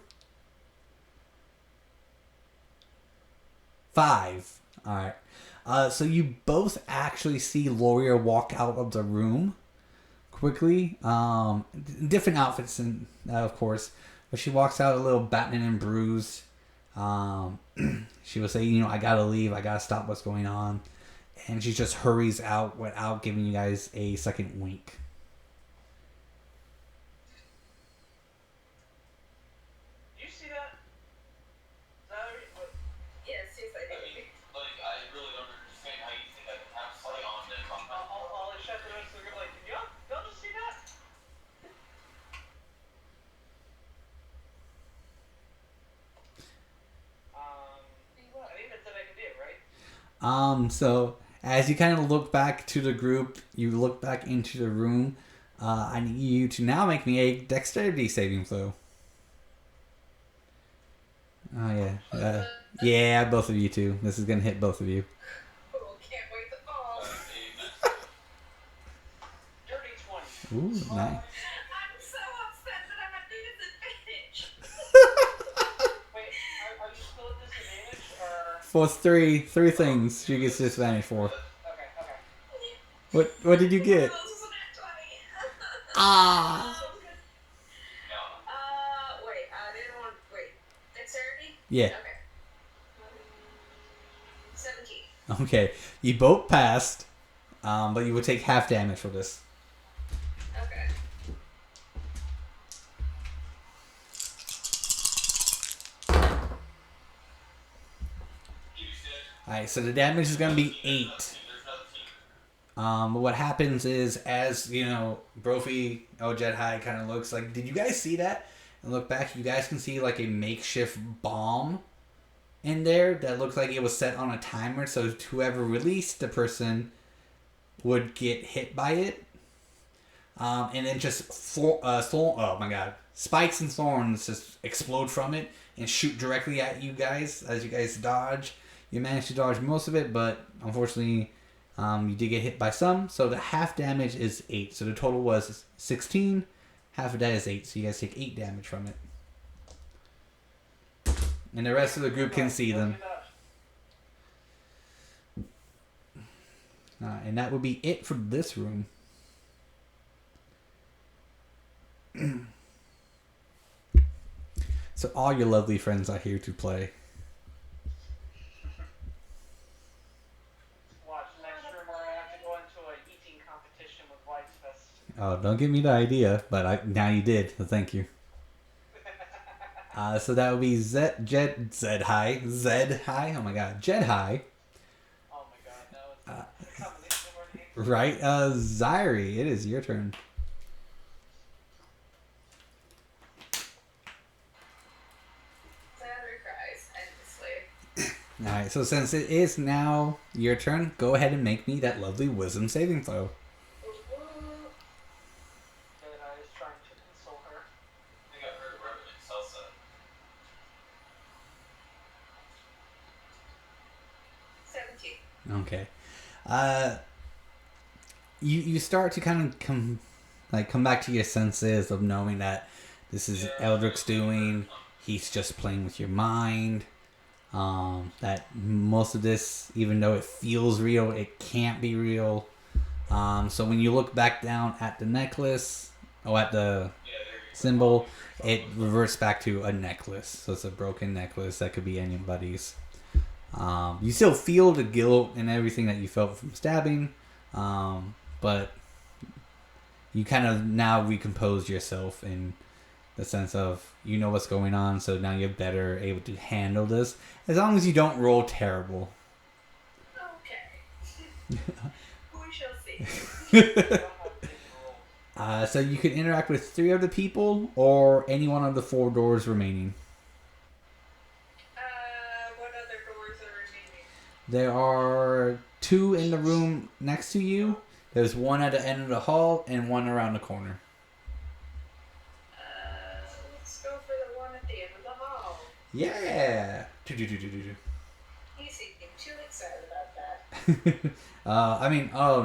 5. All right. So you both actually see Loria walk out of the room quickly. Different outfits, of course, but she walks out a little battered and bruised. She will say, I gotta leave. I gotta stop what's going on, and she just hurries out without giving you guys a second wink. You see that? Valerie, what? Yes, yes, I I do. mean, like, I really don't understand how you think I can have sight on this. I'll shut the rest of the group. Like, y'all just see that? I think that's what I can do, right? So as you kind of look back to the group, you look back into the room. I need you to now make me a dexterity saving throw. Oh yeah, yeah, both of you too. This is gonna hit both of you. Oh, can't wait to fall. Dirty 20. Ooh, nice. I'm so upset that I'm at disadvantage. Wait, are you still at disadvantage or? For three things, she gets disadvantage for. Okay. What did you get? Those was a nat 20. Ah. Wait, I didn't want. Wait. Dexterity? Yeah. Okay. 17. Okay. You both passed, but you would take half damage for this. Okay. Alright, so the damage is gonna be 8. What happens is, as Brophy Jed High kind of looks like. Did you guys see that? And look back, you guys can see like a makeshift bomb in there that looks like it was set on a timer, so whoever released the person would get hit by it. And then just oh my god, spikes and thorns just explode from it and shoot directly at you guys as you guys dodge. You managed to dodge most of it, but unfortunately, you did get hit by some. So the half damage is 8. So the total was 16. Half of that is 8. So you guys take 8 damage from it. And the rest of the group can see them. And that would be it for this room. So all your lovely friends are here to play. Watch, next room we're gonna have to go into an eating competition with White's Fest. Oh, don't give me the idea, but now you did, so thank you. So that would be Zed High. Oh my god, Jed High. Oh my god, no, it's a combination of our names. Right, Zyri, it is your turn. Sadder cries endlessly. Alright, so since it is now your turn, go ahead and make me that lovely wisdom saving throw. Jedi is trying to console her. I think I heard Revenant Salsa. 17. Okay. You start to kind of come back to your senses of knowing that this is Eldrick's doing. He's just playing with your mind. That most of this, even though it feels real, it can't be real. So when you look back down at the necklace, or at the symbol, it reverts back to a necklace. So it's a broken necklace that could be anybody's. You still feel the guilt and everything that you felt from stabbing, but you kind of now recompose yourself in the sense of you know what's going on, so now you're better able to handle this, as long as you don't roll terrible. Okay. We shall see. I don't have big rolls. So you can interact with 3 of the people or any one of the 4 doors remaining. What other doors are remaining? There are 2 in the room next to you. There's one at the end of the hall and one around the corner. Let's go for the one at the end of the hall. Yeah. You seem too excited about that. Oh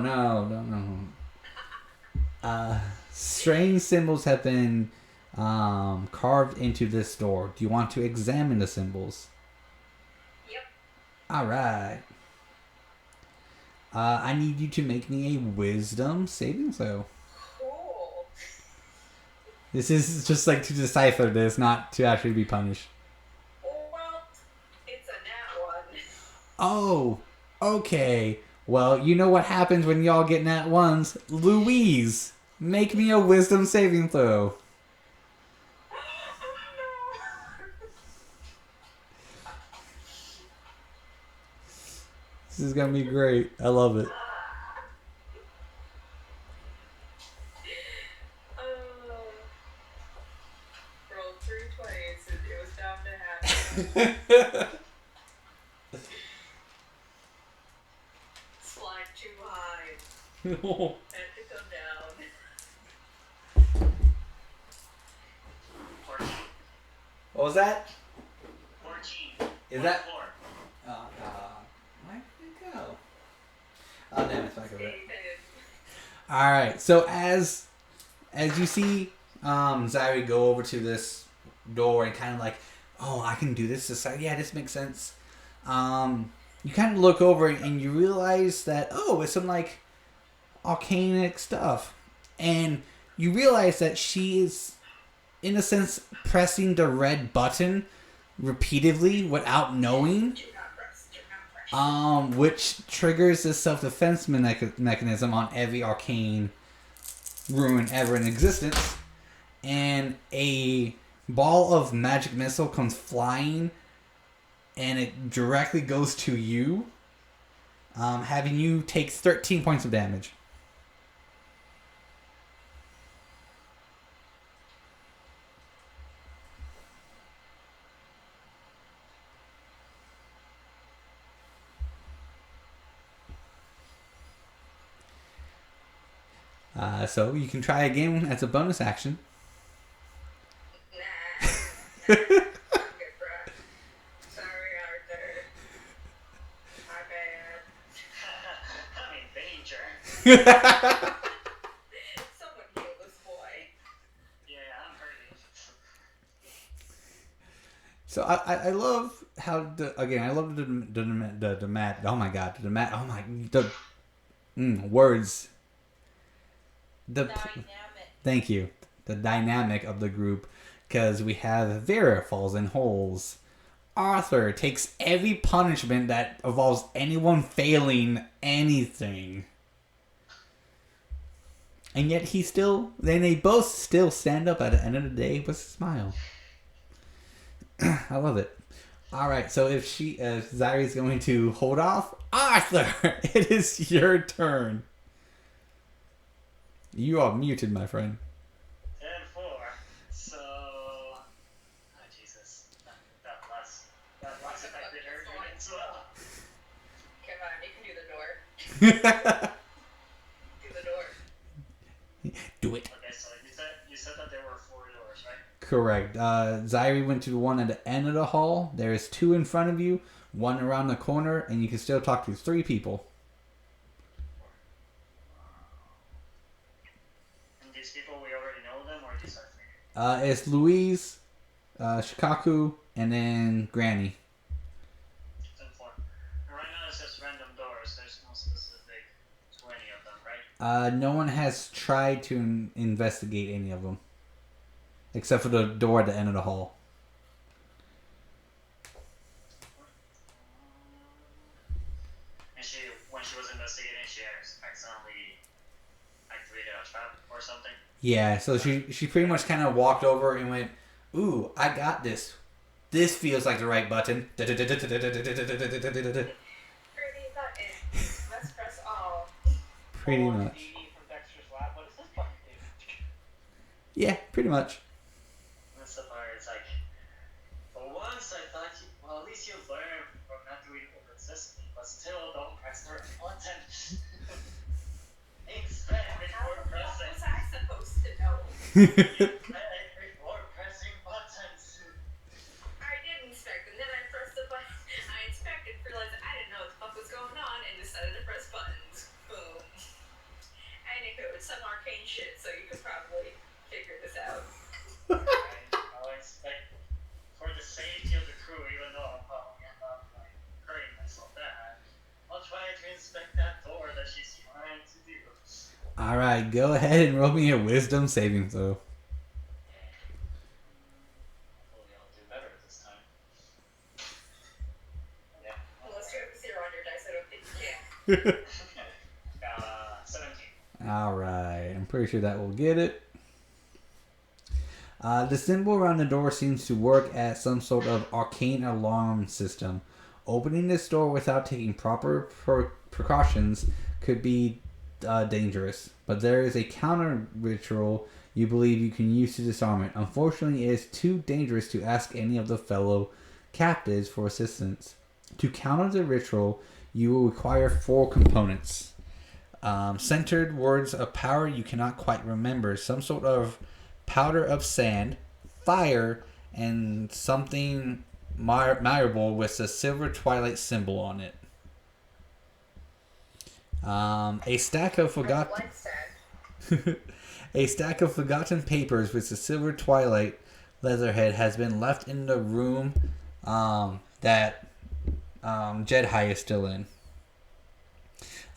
no. Strange symbols have been carved into this door. Do you want to examine the symbols? Yep. Alright. I need you to make me a wisdom saving throw. Cool. This is just like to decipher this, not to actually be punished. Well, it's a nat one. Oh, okay. Well, you know what happens when y'all get nat ones. Louise, make me a wisdom saving throw. This is gonna be great. I love it. Rolled 3 20s. It was down to happen. Slide too high. Had to come down. 14. What was that? 14. Is that? 4. Where did it go? Oh, damn, it's back over there. David. Alright, so as you see Zairi go over to this door and kind of like, oh, I can do this. Yeah, this makes sense. You kind of look over and you realize that, oh, it's some like arcanic stuff. And you realize that she is, in a sense, pressing the red button repeatedly without knowing. Do not press. Do not press. Which triggers the self-defense mechanism on every arcane rune ever in existence. And a ball of magic missile comes flying, and it directly goes to you, having you take 13 points of damage. So you can try again as a bonus action. Nah. I'm good, bro. Sorry, Arthur. My bad. I'm in danger. Someone heal this boy. Yeah, I'm hurting. So I love how I love words. Dynamic. Thank you. The dynamic of the group, because we have Vera falls in holes. Arthur takes every punishment that involves anyone failing anything. And yet they both still stand up at the end of the day with a smile. I love it. Alright, so if Zairi's going to hold off, Arthur, it is your turn. You are muted, my friend. 10-4. So, oh Jesus, that last effect did hurt me as well. Come on, you can do the door. Do the door. Do it. Okay, so you said that there were 4 doors, right? Correct. Zairi went to the one at the end of the hall. There is 2 in front of you, 1 around the corner, and you can still talk to 3 people. And these people, we already know them, or these are 3? It's Louise, Shikaku, and then Granny. 10-4. And right now it's just random doors. There's no specific to any of them, right? No one has tried to investigate any of them. Except for the door at the end of the hall. And when she was investigating, she accidentally activated a trap or something. Yeah, so she pretty much kind of walked over and went, ooh, I got this. This feels like the right button. Pretty button. Let's press all. Pretty Or much. DD from Dexter's Lab. What does this button do? Yeah, pretty much. That's the part. It's like, for once I thought at least you learn from not doing resistance, but still don't press the right button. Expect How before the fuck pressing. was I supposed to know? Expect before pressing buttons. I did inspect, and then I pressed the button. I inspected, realized I didn't know what the fuck was going on, and decided to press buttons. Boom. Anywho, it's some arcane shit, so you could probably figure this out. All right, go ahead and roll me a wisdom saving throw. Hopefully I'll do better this time. Yeah. Unless you have a 0 on your dice, I don't think you can. 17. All right, I'm pretty sure that will get it. The symbol around the door seems to work as some sort of arcane alarm system. Opening this door without taking proper precautions could be dangerous, but there is a counter ritual you believe you can use to disarm it. Unfortunately, it is too dangerous to ask any of the fellow captives for assistance. To counter the ritual, you will require 4 components. Centered words of power you cannot quite remember. Some sort of powder of sand, fire, and something malleable with a silver twilight symbol on it. A stack of forgotten a stack of forgotten papers with a silver twilight leatherhead has been left in the room that Jedhai is still in.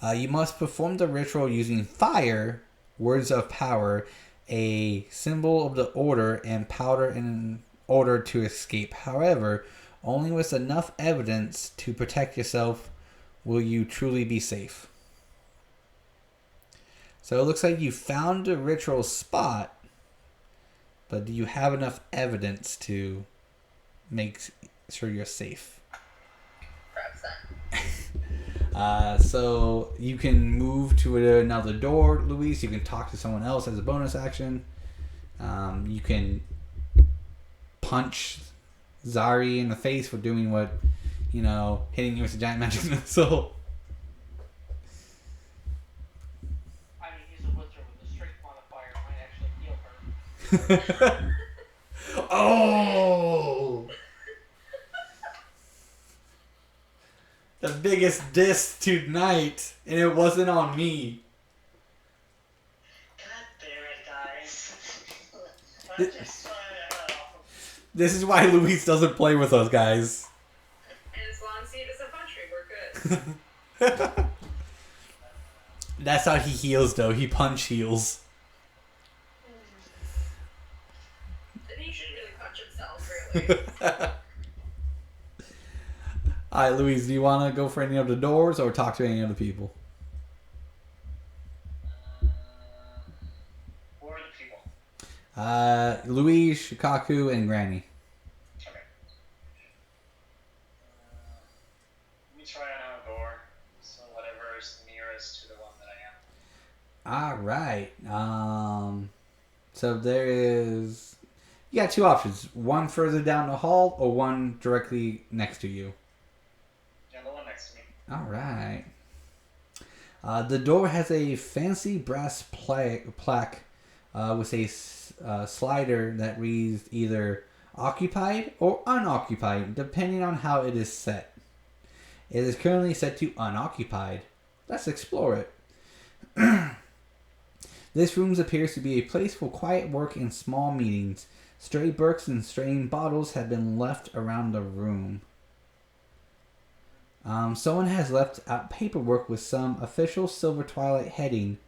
You must perform the ritual using fire, words of power, a symbol of the order, and powder in order to escape. However, only with enough evidence to protect yourself will you truly be safe. So it looks like you found the ritual spot, but do you have enough evidence to make sure you're safe? Perhaps that. So you can move to another door, Luis. You can talk to someone else as a bonus action. You can punch Zari in the face for doing what, hitting you with a giant magic missile. I mean, he's a wizard with a strength modifier. Might actually heal her. Oh! The biggest diss tonight, and it wasn't on me. God damn it, guys. I'm just trying to help. This is why Luis doesn't play with us, guys. And as long as he doesn't punch me, we're good. That's how he heals, though. He punch heals. Then he should really punch himself, really. Alright, Luis, do you want to go for any of the doors or talk to any of the people? Who are the people? Luis, Shikaku, and Granny. Okay. Let me try another door. So whatever is nearest to the one that I am. Alright. So there is... You got 2 options. One further down the hall or one directly next to you. Yeah, the one next to me. Alright. The door has a fancy brass plaque with a slider that reads either occupied or unoccupied, depending on how it is set. It is currently set to unoccupied. Let's explore it. This room appears to be a place for quiet work and small meetings. Stray books and strained bottles have been left around the room. Someone has left out paperwork with some official Silver Twilight heading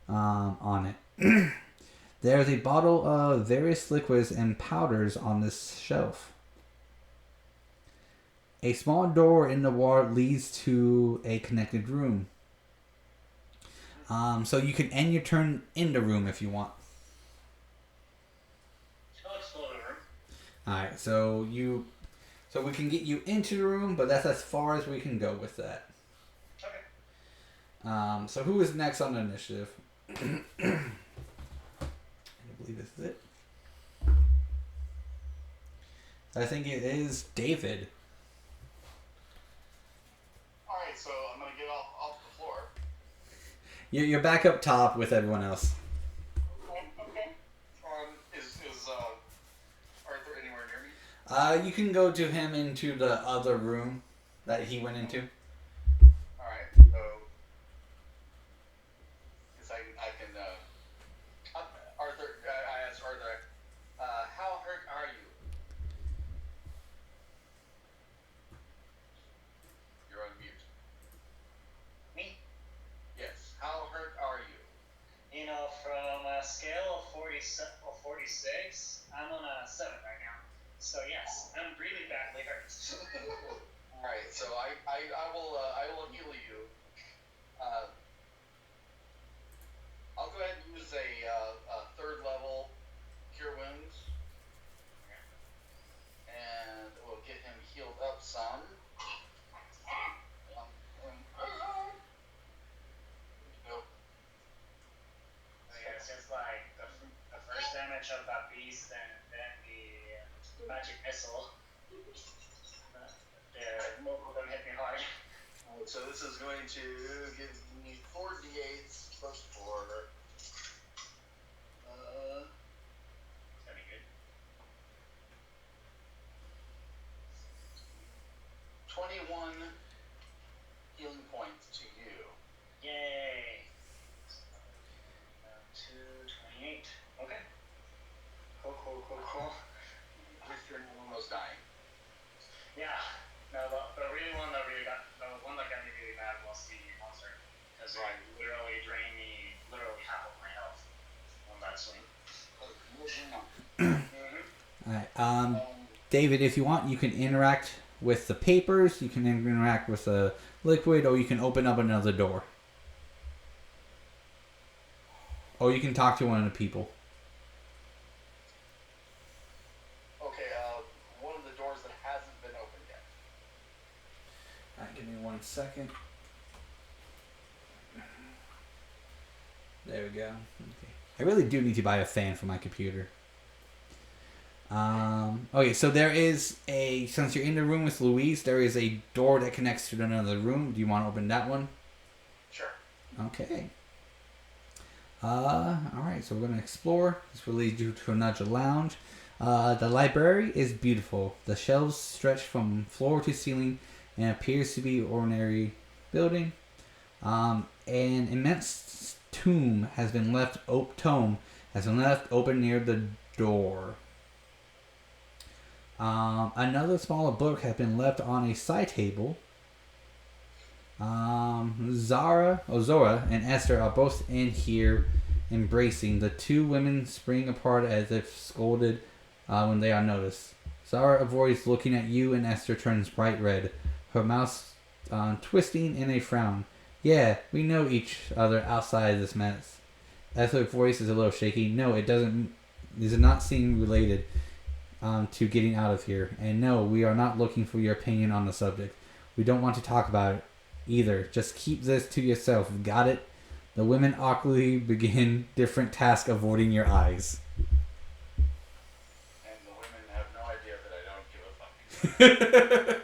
on it. There is a bottle of various liquids and powders on this shelf. A small door in the wall leads to a connected room. So you can end your turn in the room if you want. I'll explore the room. Alright, so we can get you into the room, but that's as far as we can go with that. Okay. So who is next on the initiative? I believe this is it. I think it is David. Alright, so I'm gonna get off the floor. You're back up top with everyone else. Okay. Is Arthur anywhere near me? You can go to him into the other room that he went into. Alright, so guess I can Arthur, I asked Arthur, how hurt are you? You're on mute. Me? Yes. How hurt are you? Yes, I'm really badly hurt. All right, so I will heal you. I'll go ahead and use a third level cure wounds, and we'll get him healed up some. Nope. Yeah, it's just like the first damage of that beast, and then the magic missile. Both of them hit me hard. So this is going to give me 4d8s plus 4. That'd be good. 21 healing points to you. Yay! 228. Okay. Cool. You're almost dying. Yeah. No, the really one that got me really mad was the monster, because it literally drained me half of my health on that swing. Alright, David, if you want, you can interact with the papers, you can interact with the liquid, or you can open up another door. Or you can talk to one of the people. Okay, one of the doors that hasn't been opened yet. Alright, give me 1 second. There we go. Okay. I really do need to buy a fan for my computer. Okay, so there is since you're in the room with Louise, there is a door that connects to another room. Do you want to open that one? Sure. Okay. Alright, so we're going to explore. This will lead you to another lounge. The library is beautiful. The shelves stretch from floor to ceiling and appears to be ordinary building. An immense tome has been left open near the door. Another smaller book has been left on a side table. Zora and Esther are both in here embracing. The two women spring apart as if scolded when they are noticed. Zara avoids looking at you and Esther turns bright red, her mouth twisting in a frown. Yeah, we know each other outside this mess. Esther's voice is a little shaky. No, it does not seem related to getting out of here. And no, we are not looking for your opinion on the subject. We don't want to talk about it either. Just keep this to yourself. Got it? The women awkwardly begin different tasks avoiding your eyes. And the women have no idea that I don't give a fuck.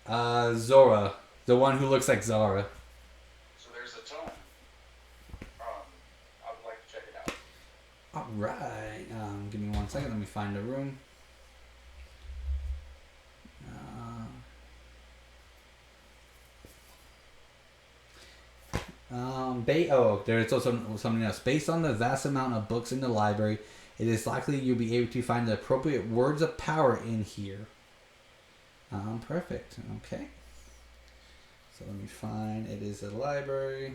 Who else? Zora. The one who looks like Zara. So there's a tome. I would like to check it out. Alright. Give me 1 second. Let me find the room. There's also something else. Based on the vast amount of books in the library, it is likely you'll be able to find the appropriate words of power in here. Perfect. Okay. So let me find. It is a library.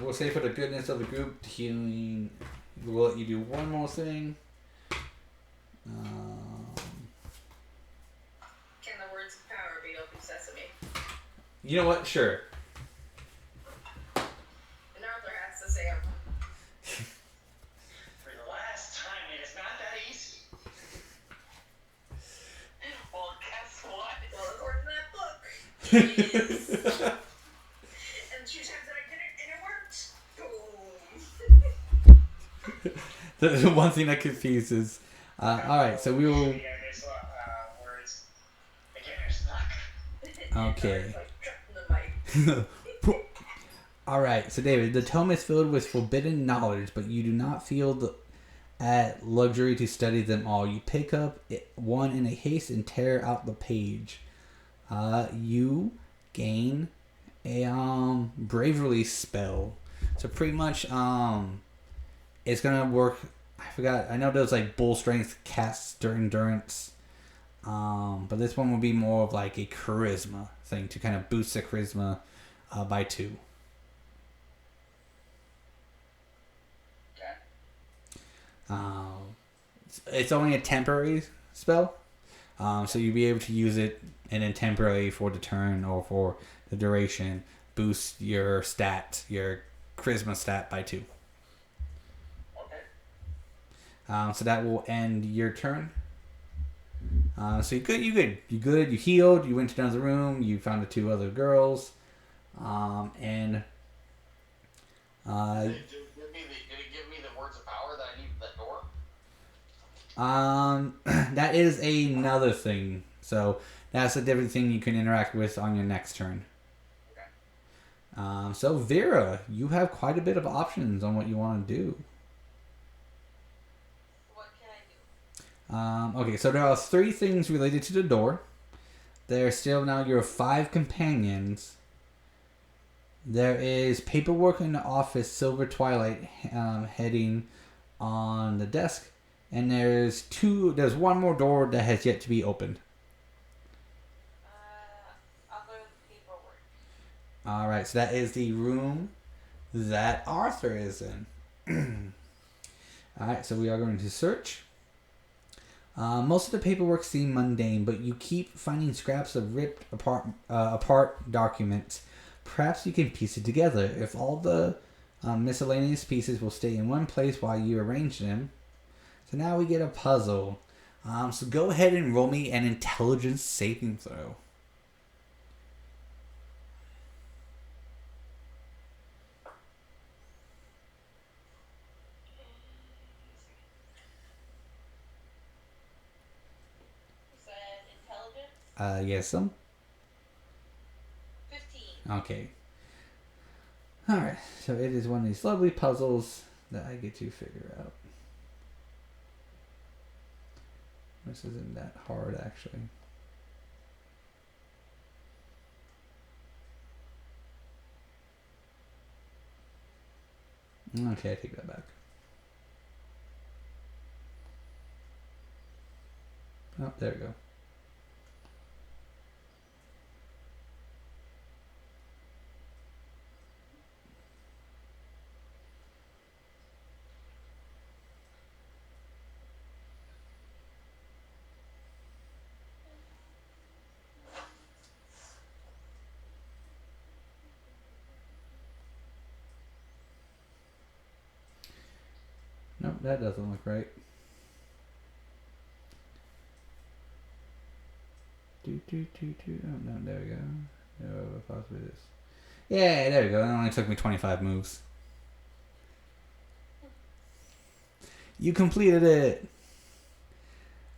We'll say for the goodness of the group, healing. We'll let you do one more thing. Can the words of power be open sesame? You know what? Sure. And Arthur has to say, For the last time, it is not that easy. Well, guess what? well, according to that book, it is. And 2 times that I did it, and it worked. Boom. The one thing that confuses. Alright, so we will. Yeah, there's words. Beginner's luck. Okay. Like, dropping the mic. Alright, so David, the tome is filled with forbidden knowledge, but you do not feel at luxury to study them all. You pick up one in a haste and tear out the page. You gain a bravery spell. So pretty much it's gonna work. I know there's like bull strength casts during endurance. But this one will be more of like a charisma thing to kind of boost the charisma by 2. It's only a temporary spell, so you'll be able to use it and then temporarily for the turn or for the duration boost your stat, your charisma stat by 2. Okay. So that will end your turn. So you good. You healed. You went to another room. You found the 2 other girls, and Did it give me the words of power that I need for that door? that is another thing. So that's a different thing you can interact with on your next turn. Okay. So Vera, you have quite a bit of options on what you want to do. What can I do? Okay, so there are 3 things related to the door. There's still now your 5 companions. There is paperwork in the office, Silver Twilight, heading on the desk, and there's 1 more door that has yet to be opened. I'll go to the paperwork. All right, so that is the room that Arthur is in. All right, so we are going to search. Most of the paperwork seems mundane, but you keep finding scraps of ripped apart documents. Perhaps you can piece it together. If all the miscellaneous pieces will stay in one place while you arrange them. So now we get a puzzle. So go ahead and roll me an intelligence saving throw. Is that intelligence? Yes, some. 15. Okay. Alright, so it is one of these lovely puzzles that I get to figure out. This isn't that hard, actually. Okay, I take that back. Oh, there we go. Nope, that doesn't look right. Oh, no, there we go. No, possibly this. Yeah, there we go. It only took me 25 moves. You completed it.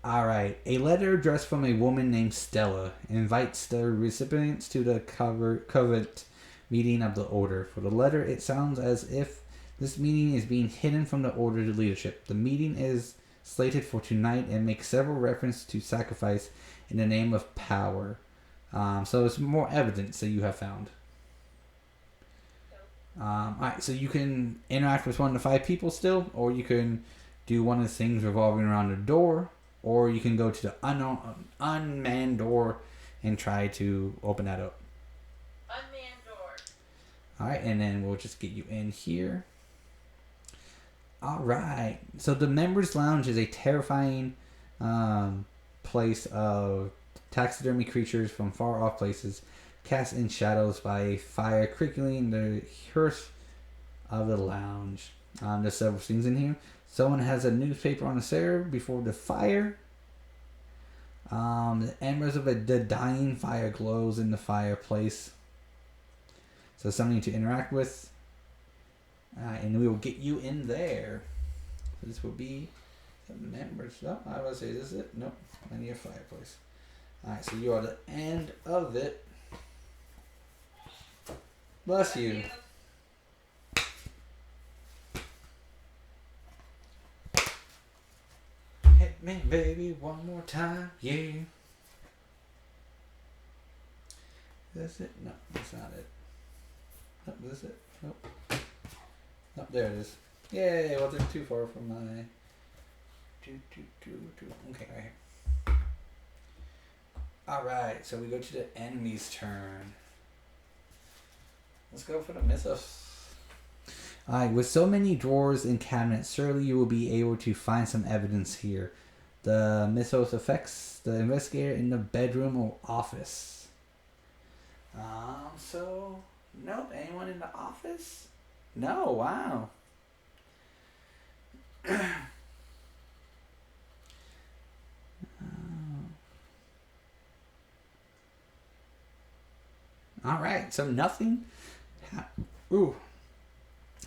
Alright. A letter addressed from a woman named Stella invites the recipients to the covert meeting of the Order. For the letter, it sounds as if this meeting is being hidden from the Order's leadership. The meeting is slated for tonight and makes several references to sacrifice in the name of power. So it's more evidence that you have found. Alright, so you can interact with 1 to 5 people still, or you can do one of the things revolving around the door, or you can go to the unmanned door and try to open that up. Unmanned door. Alright, and then we'll just get you in here. Alright, so the Members Lounge is a terrifying place of taxidermy creatures from far off places cast in shadows by a fire crinkling the hearth of the lounge. There's several things in here. Someone has a newspaper on the stair before the fire. The embers of the dying fire glows in the fireplace. So something to interact with. And we will get you in there. This will be the members. Oh, I was say, is this it? Nope. I need a fireplace. Alright, so you are the end of it. Bless you. Hit me, baby, one more time, yeah. That's it? No, that's not it. Nope, that's it. Nope. Nope, there it is. Yay, wasn't too far from my... Okay, right here. Alright, so we go to the enemy's turn. Let's go for the mythos. Alright, with so many drawers and cabinets, surely you will be able to find some evidence here. The mythos affects the investigator in the bedroom or office. So, nope, anyone in the office? No, wow. Alright, so nothing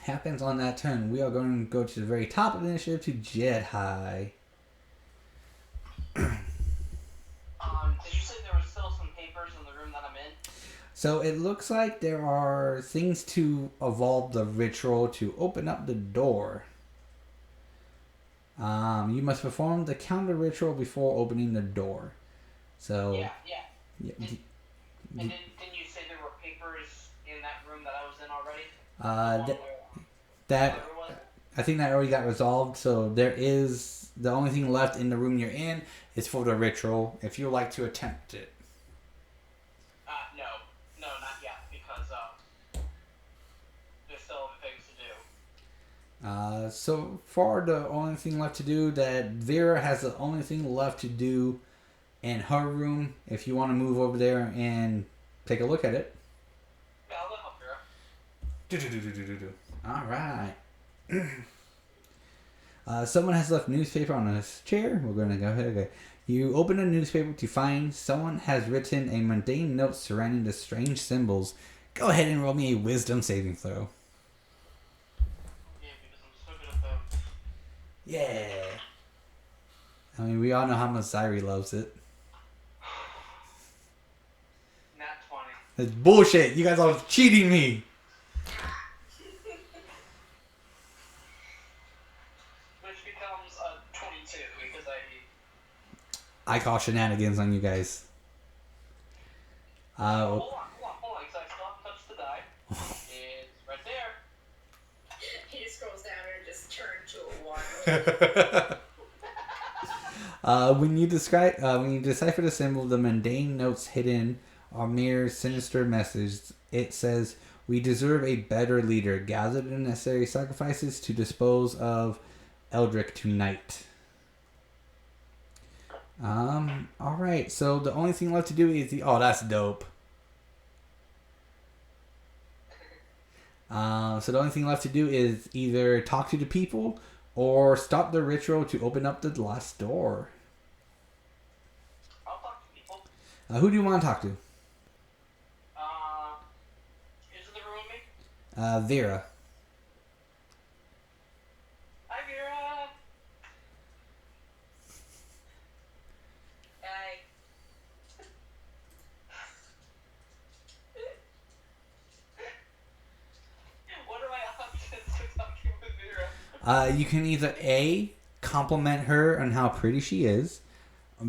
happens on that turn. We are going to go to the very top of the initiative to Jedi. Did you say there was still some papers in the room that I'm in? So it looks like there are things to evolve the ritual to open up the door. You must perform the counter ritual before opening the door. So Yeah. yeah, And didn't you say there were papers in that room that I was in already? that I think that already got resolved. So there is the only thing left in the room you're in is for the ritual. If you would like to attempt it. No, not yet, because there's still other things to do. So far, the only thing left to do that Vera has the only thing left to do in her room. If you want to move over there and take a look at it. Yeah, I'll help Vera. All right. Someone has left newspaper on a chair. We're going to go ahead. Okay. You open a newspaper to find someone has written a mundane note surrounding the strange symbols. Go ahead and roll me a wisdom saving throw. Yeah, because I'm so good at them. Yeah. I mean, we all know how much Zyri loves it. Nat 20. That's bullshit. You guys are cheating me. Which becomes a 22, because I call shenanigans on you guys. Hold on, because I still haven't touched the die. It's right there. He just scrolls down and just turned to a 1. When you decipher the symbol, the mundane notes hidden are mere sinister messages. It says, "We deserve a better leader. Gather the necessary sacrifices to dispose of Eldrick tonight." Alright, so the only thing left to do is that's dope. So the only thing left to do is either talk to the people or stop the ritual to open up the last door. I'll talk to people. Who do you want to talk to? Who's in the room with me? Vera. Hi, Vera. Hey. What are my options for talking with Vera? You can either A, compliment her on how pretty she is,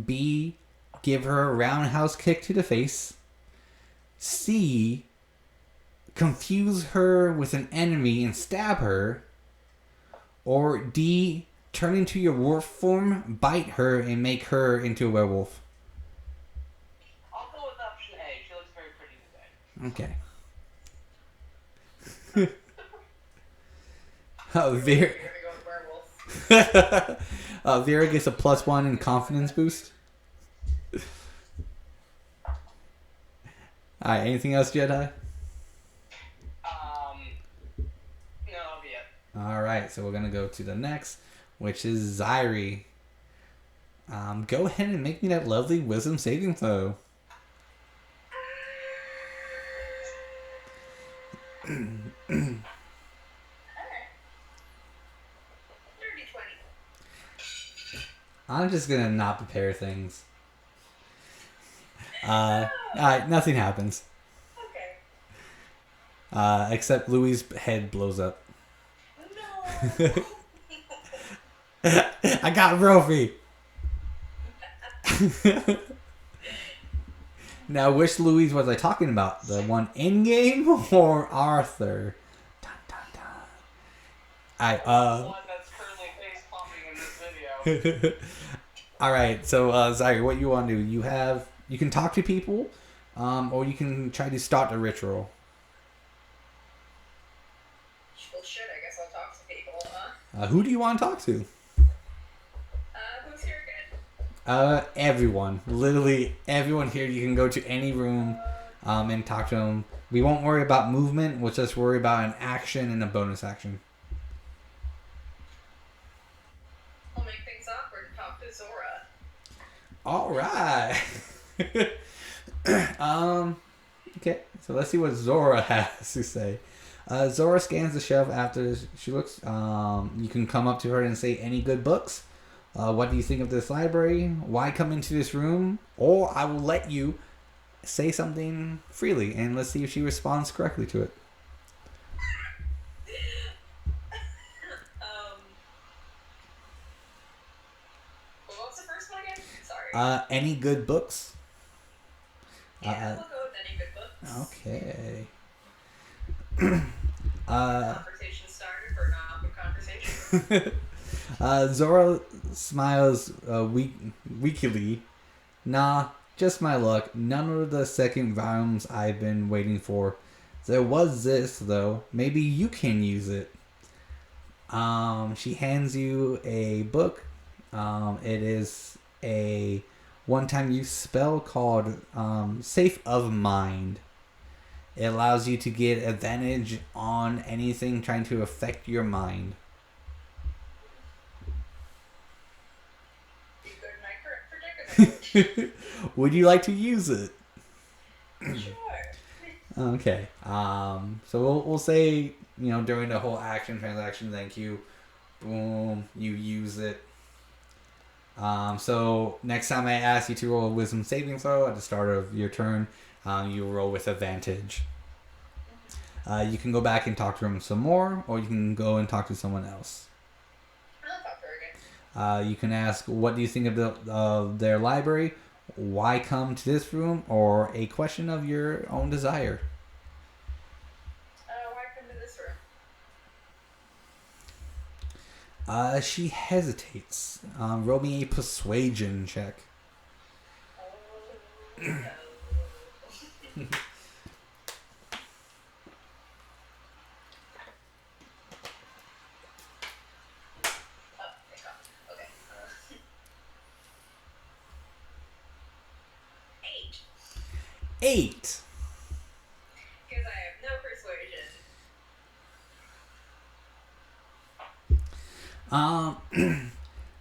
B, give her a roundhouse kick to the face, C, confuse her with an enemy and stab her, or D, turn into your wolf form, bite her, and make her into a werewolf. I'll go with option A. She looks very pretty today. Okay. Vera, You're gonna go with werewolf. Vera gets a +1 in confidence boost. Alright, anything else, Jedi? No, that'll be it. Alright, so we're gonna go to the next, which is Zyri. Go ahead and make me that lovely wisdom saving throw. Dirty 20. I'm just gonna not prepare things. Alright, nothing happens. Okay. Except Louis' head blows up. No. I got Brophy! Now, which Louise was I talking about? The one in game or Arthur? Dun, dun, dun. One that's currently face palming in this video. All right. So, Zyri, what you want to do? You can talk to people, or you can try to start a ritual. Well, shit, I Who do you want to talk to? Who's here again? Everyone. Literally everyone here. You can go to any room and talk to them. We won't worry about movement. We'll just worry about an action and a bonus action. I'll make things awkward and talk to Zora. All right. Okay. So let's see what Zora has to say. Zora scans the shelf after she looks. You can come up to her and say any good books. What do you think of this library? Why come into this room? Or I will let you say something freely, and let's see if she responds correctly to it. What was the first one again? Sorry. Any good books? Yeah, we'll go with any good books. Okay. Conversation started for an awkward conversation. Zora smiles weakly. Nah, just my luck. None of the second volumes I've been waiting for. There was this, though. Maybe you can use it. She hands you a book. It is a one-time use spell called Safe of Mind. It allows you to get advantage on anything trying to affect your mind. Be good in my current predicament. Would you like to use it? Sure. Okay. So we'll say, during the whole action transaction, thank you. Boom, you use it. So next time I ask you to roll a wisdom saving throw at the start of your turn, you roll with advantage. You can go back and talk to him some more, or you can go and talk to someone else. I'll talk to her again. You can ask, what do you think of their library? Why come to this room? Or a question of your own desire. Why come to this room? She hesitates. Roll me a persuasion check. Oh, no. Oh, thank God. Okay. 8. 8. Because I have no persuasion.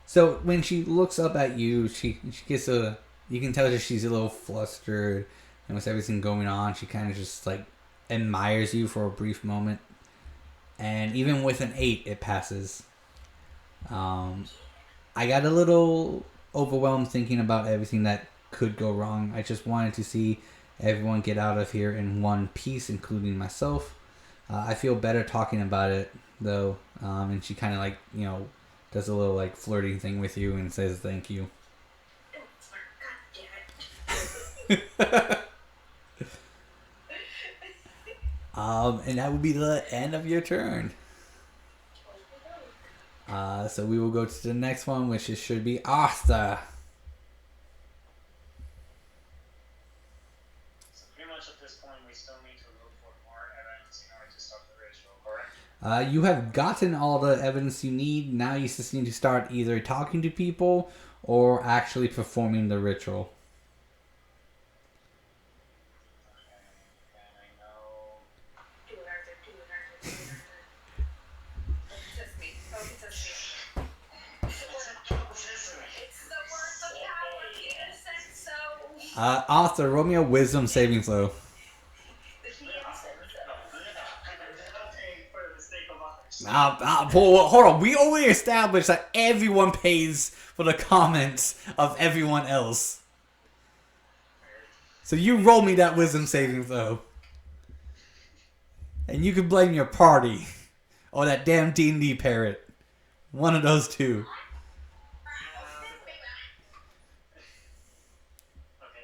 So when she looks up at you, she gets you can tell that she's a little flustered, and with everything going on, she kind of just like admires you for a brief moment, and even with an 8, it passes. I got a little overwhelmed thinking about everything that could go wrong. I just wanted to see everyone get out of here in one piece, including myself. I feel better talking about it though, and she kind of like does a little like flirting thing with you and says thank you. Don't flirt, God damn it. And that would be the end of your turn. So we will go to the next one, which should be Arthur. So pretty much at this point, we still need to look for more evidence in order to stop the ritual, correct? You have gotten all the evidence you need. Now you just need to start either talking to people or actually performing the ritual. And I know. Do it, Arthur. Do it, Arthur. Do it, Arthur. Oh, kiss me. Oh, kiss me. It's the words of power. He said so. Arthur, roll me a wisdom saving throw. The DM said so. Hold on. We already established that everyone pays for the comments of everyone else. So you roll me that wisdom saving throw. And you can blame your party. Or that damn D&D parrot. One of those two. Okay,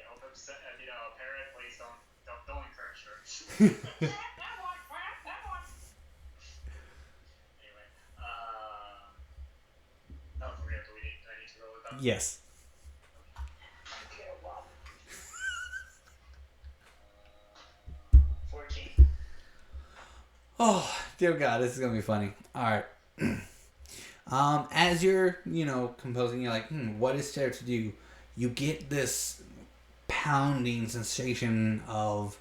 parrot, please don't encourage her. Anyway, oh, forget, do I need to roll it up? Yes. You get a wobble. 14. Oh, dear God, this is going to be funny. Alright. As you're, composing, you're like, what is there to do? You get this pounding sensation of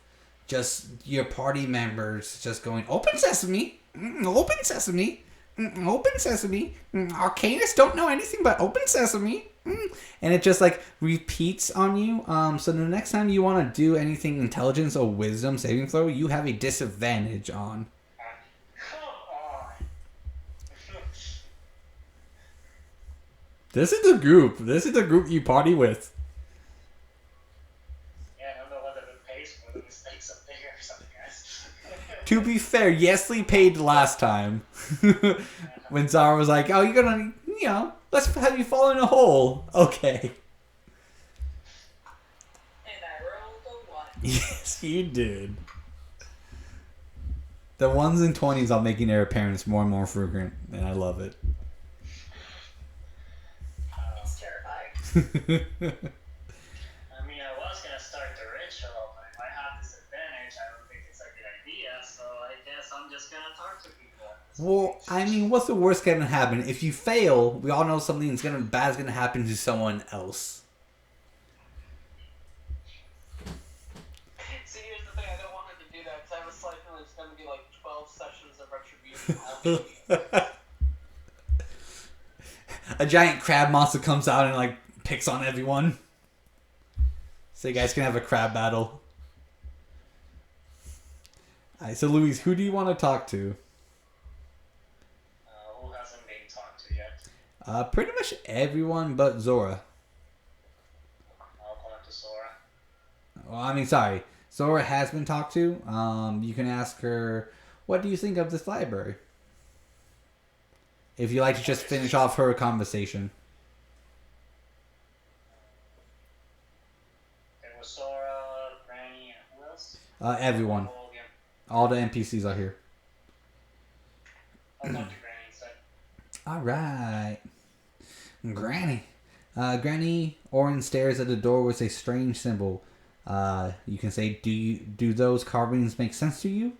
just your party members just going, open sesame, open sesame, open sesame. Arcanus don't know anything but open sesame. And it just like repeats on you. So the next time you want to do anything intelligence or wisdom saving throw, you have a disadvantage on. Come on. This is the group. This is the group you party with. Yeah, I don't know whether it pays for the mistakes up there or something, guys. To be fair, Yesley paid last time. When Zara was like, oh, you're gonna, let's have you fall in a hole. Okay. And I rolled a 1. Yes, you did. The 1s and 20s are making their appearance more and more frequent, and I love it. It's terrifying. I mean, I was gonna start the ritual, but if I have this advantage, I don't think it's a good idea, so I guess I'm just gonna talk to people. Well, I mean, what's the worst gonna happen? If you fail, we all know something bad's gonna happen to someone else. See, here's the thing. I don't want her to do that because I have a slight feeling it's going to be like 12 sessions of retribution. A giant crab monster comes out and like picks on everyone. So you guys can have a crab battle. Alright, so Louise, who do you want to talk to? Who hasn't been talked to yet? Pretty much everyone but Zora. I'll go to Sora. Well, I mean, sorry. Zora has been talked to. You can ask her, what do you think of this library? If you like to just finish off her conversation. There was Sora, Granny, and who else? Everyone. Logan. All the NPCs are here. I'll talk to Granny instead. Alright. Granny. Granny Orin stares at the door with a strange symbol. You can say, do those carvings make sense to you?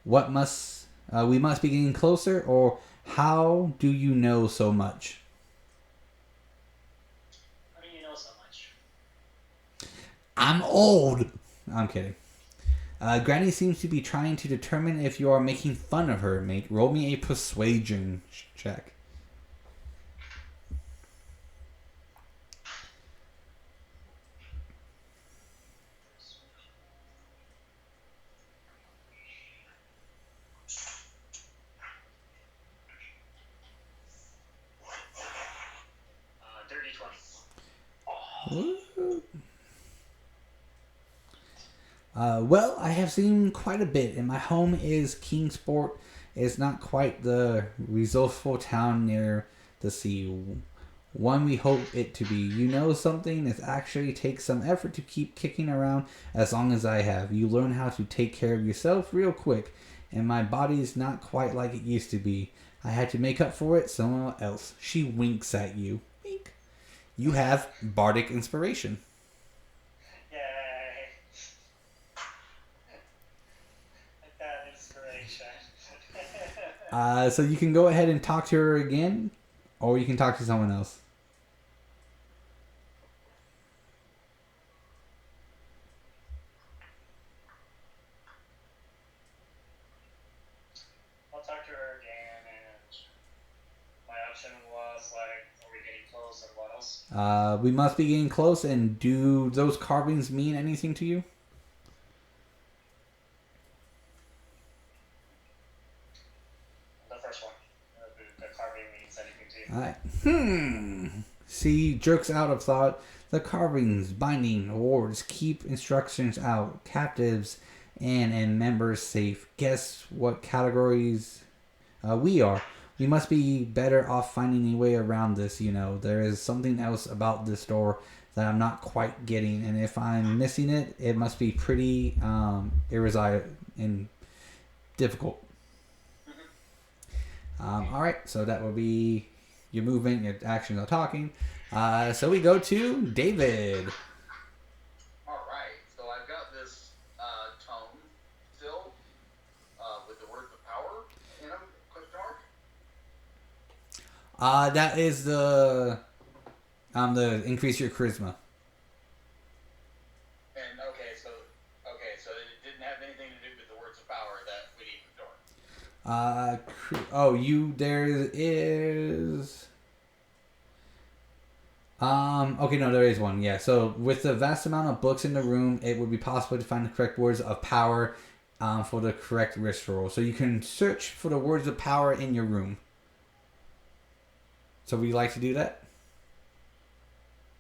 We must be getting closer, or how do you know so much? How do you know so much? I'm old. I'm kidding. Granny seems to be trying to determine if you are making fun of her. Roll me a persuasion check. Dirty 20. Well, I have seen quite a bit, and my home is Kingsport. It's not quite the resourceful town near the sea. One we hope it to be. You know something? It actually takes some effort to keep kicking around as long as I have. You learn how to take care of yourself real quick, and my body's not quite like it used to be. I had to make up for it somewhere else. She winks at you. Wink. You have bardic inspiration. Yay! I got inspiration. So you can go ahead and talk to her again, or you can talk to someone else. I'll talk to her again, and my option was like, are we getting close, and what else? We must be getting close, and do those carvings mean anything to you? The first one. The carving means anything to you. Alright. See, jerks out of thought. The carvings, binding, awards, keep instructions out, captives, and members safe. Guess what categories we are. We must be better off finding a way around this, There is something else about this door that I'm not quite getting, and if I'm missing it, it must be pretty irresistible and difficult. Alright, so that will be your movement, your actions are talking. So we go to David. Alright, so I've got this tome still with the words of power in them, question That is the increase your charisma. And so it didn't have anything to do with the words of power that we need for the door. There is. Okay, no, there is one. Yeah. So with the vast amount of books in the room, it would be possible to find the correct words of power, for the correct risk roll. So you can search for the words of power in your room. So would you like to do that?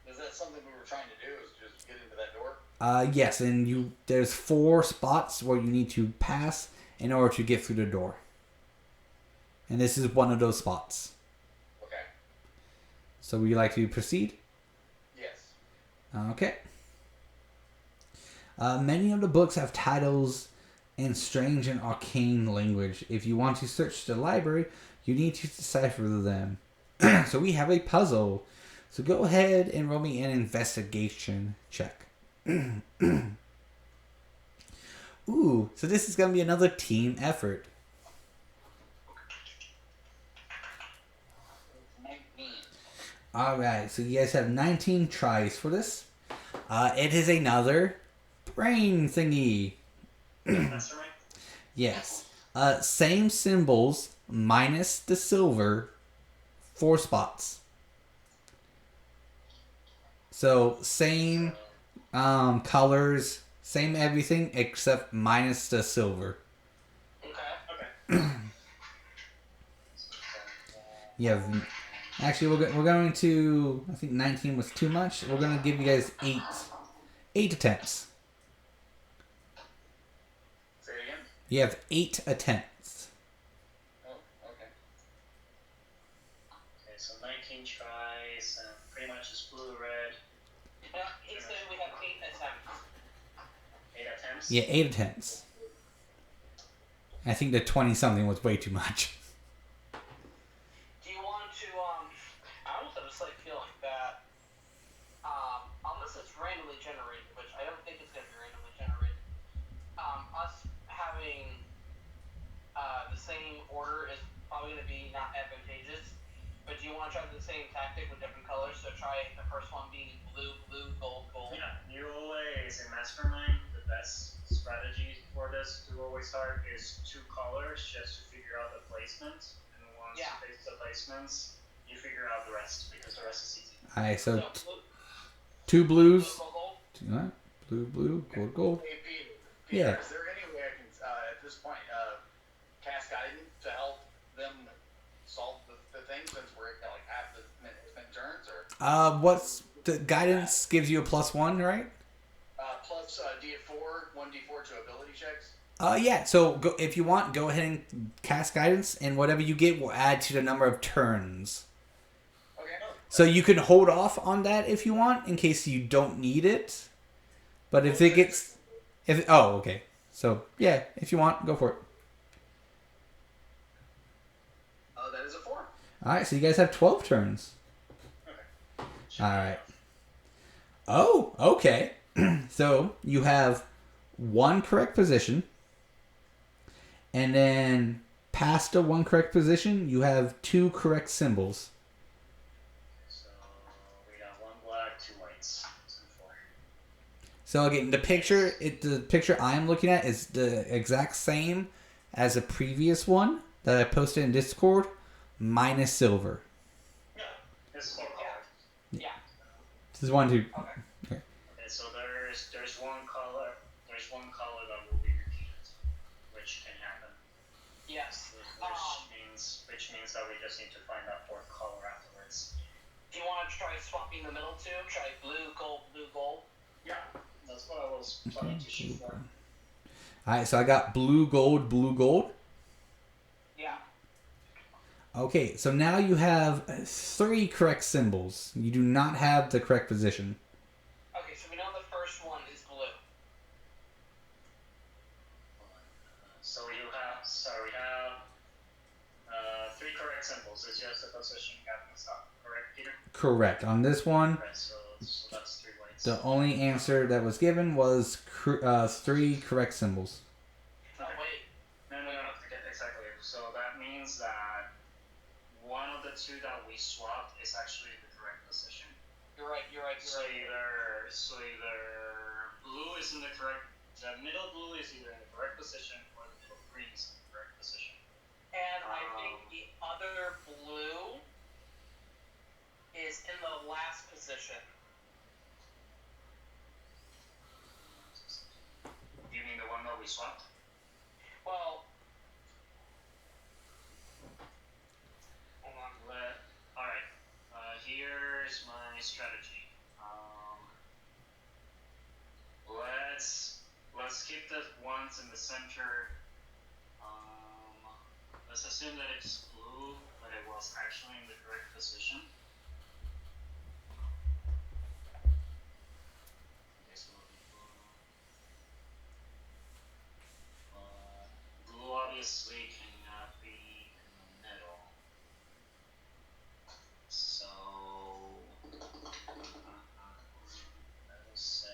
Is that something we were trying to do? Is just get into that door? Yes, and there's 4 spots where you need to pass in order to get through the door. And this is one of those spots. Okay. So would you like to proceed? Yes. Okay. Many of the books have titles in strange and arcane language. If you want to search the library, you need to decipher them. So we have a puzzle. So go ahead and roll me an investigation check. Ooh, so this is going to be another team effort. 19. Alright, so you guys have 19 tries for this. It is another brain thingy. Mastermind? Yes. Same symbols minus the silver, 4 spots. So same colors, same everything except minus the silver. Okay. Okay. Yeah. Actually, we're going to. I think 19 was too much. We're going to give you guys 8 attempts. Say it again? You have 8 attempts. Oh, okay. Okay, so 19 tries, and pretty much is blue, red. Yeah, he said we have 8 attempts. 8 attempts? Yeah, 8 attempts. I think the 20 something was way too much. Do you want to, I almost have a slight feeling that, unless it's randomly generated, which I don't think it's going to be randomly generated, us having, the same order is probably going to be not advantageous. But do you want to try the same tactic with different colors? So try the first one being blue, blue, gold, gold. Yeah, you always, in Mastermind, the best strategy for this to always start is 2 colors just to figure out the placement. And once Yeah. you fix the placements, you figure out the rest because the rest is easy. Alright, so blue, 2 blue, blues. gold, gold. Blue, gold, gold. Hey, Peter, Yeah. is there any way I can, at this point, cast guidance to help them solve the thing since we're like half the minute turns, or What's the guidance gives you a +1, right? plus D4, 1d4 to ability checks? Yeah. So if you want, go ahead and cast guidance, and whatever you get will add to the number of turns. Okay. So you can hold off on that if you want, in case you don't need it. But if it gets, okay. So yeah, if you want, go for it. That is a 4. All right. So you guys have 12 turns. All right. Oh, okay. So you have 1 correct position, and then past the 1 correct position, you have 2 correct symbols. So we got 1 black, 2 whites, so 4. So again, the picture I am looking at is the exact same as the previous one that I posted in Discord, minus silver. Yeah, this is 4 colors. Yeah. This is 1, 2. Okay, so there's one color that will be repeated, which can happen. Yes. Which means that we just need to find that 4th color afterwards. Do you want to try swapping the middle two? Try blue, gold, blue, gold. Yeah, that's what I was planning to shoot for. All right. So I got blue, gold, blue, gold. Yeah. Okay. So now you have 3 correct symbols. You do not have the correct position. Okay, so we know the first one is blue. So we have 3 correct symbols. It's just the position you have messed up. Correct, Peter? Correct. On this one, Okay, so that's 3 whites. the only answer that was given was 3 correct symbols. No, wait. No, exactly. So that means that one of the 2 that that we swapped is actually the correct position. You're right. So either blue is in the middle blue is either in the correct position or the middle green is in the correct position. And I think the other blue is in the last position. You mean the one that we swapped? Well, hold on. Alright, here's my strategy. Let's keep the ones in the center. Let's assume that it's blue, but it was actually in the correct position. Okay, so blue obviously cannot be in the middle. So let's say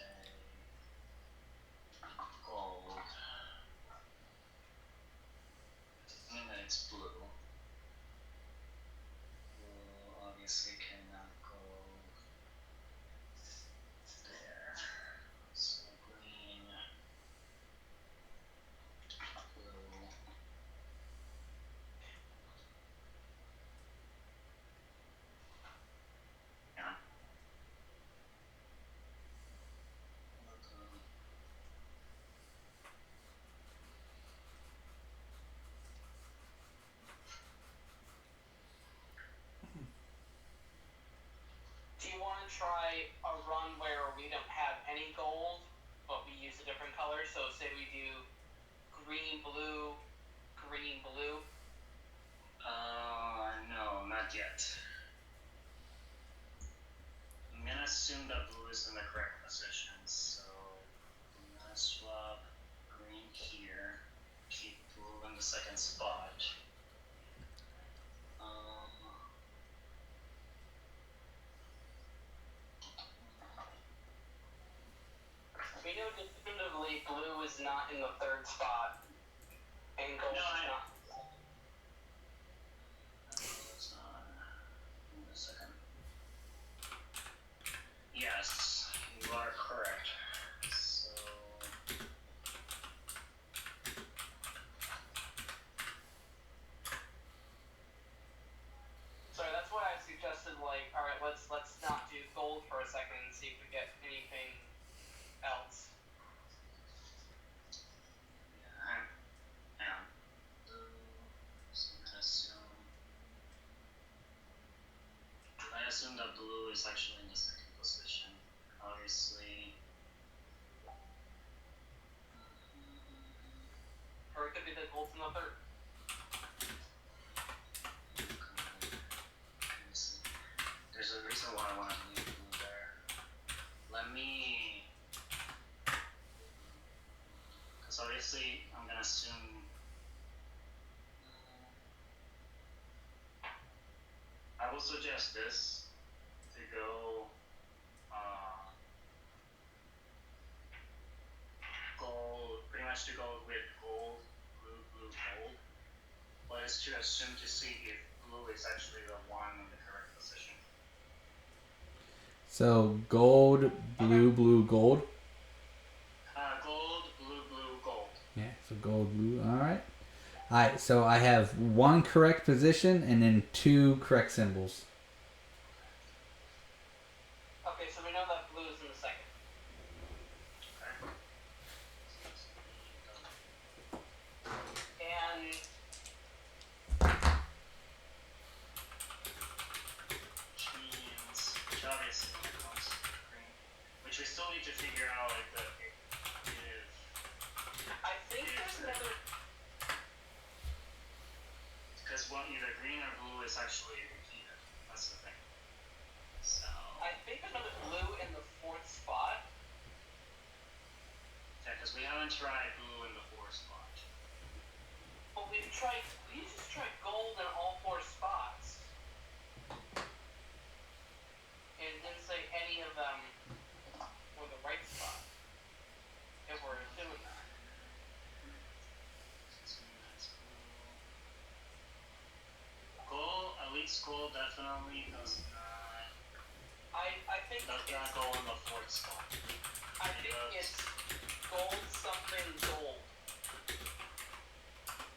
gold. Assuming that it's blue. Blue obviously cannot go there. So green, blue. Yeah. Do you want to try a run where we don't have any gold, but we use a different color? So say we do green, blue, green, blue. No, not yet. I'm gonna assume that blue is in the correct position, so I'm gonna swap green here, keep blue in the second spot. We know definitively blue is not in the third spot, and gold is not. It's not in the second. Yes, you are correct. So Sorry, that's why I suggested all right, let's not do gold for a second and see if we get anything else. yeah. So I assume that blue is actually in the second position. Obviously. Or it could be that gold's in the third. There's a reason why I want to leave blue there. Let me. Because obviously, I'm going to assume. I will suggest this to go gold, pretty much to go with gold, blue, blue, gold. But it's to assume to see if blue is actually the one in the correct position. So gold, blue, blue, gold. Gold, blue, blue, gold. Yeah, so gold, blue. All right. All right. So I have one correct position and then two correct symbols. Okay, so we know that blue is in the second. And Jeans, which obviously comes green, which we still need to figure out if I think there's another. because one either green or blue is actually repeated. That's the thing. So I think there's another blue in the fourth spot. yeah, because we haven't tried blue in the fourth spot. But we just tried gold in all four spots. And it didn't say any of them were the right spot. If we're doing that. Gold, at least gold definitely does not. I think Does not go in the fourth spot. I think it's gold something gold.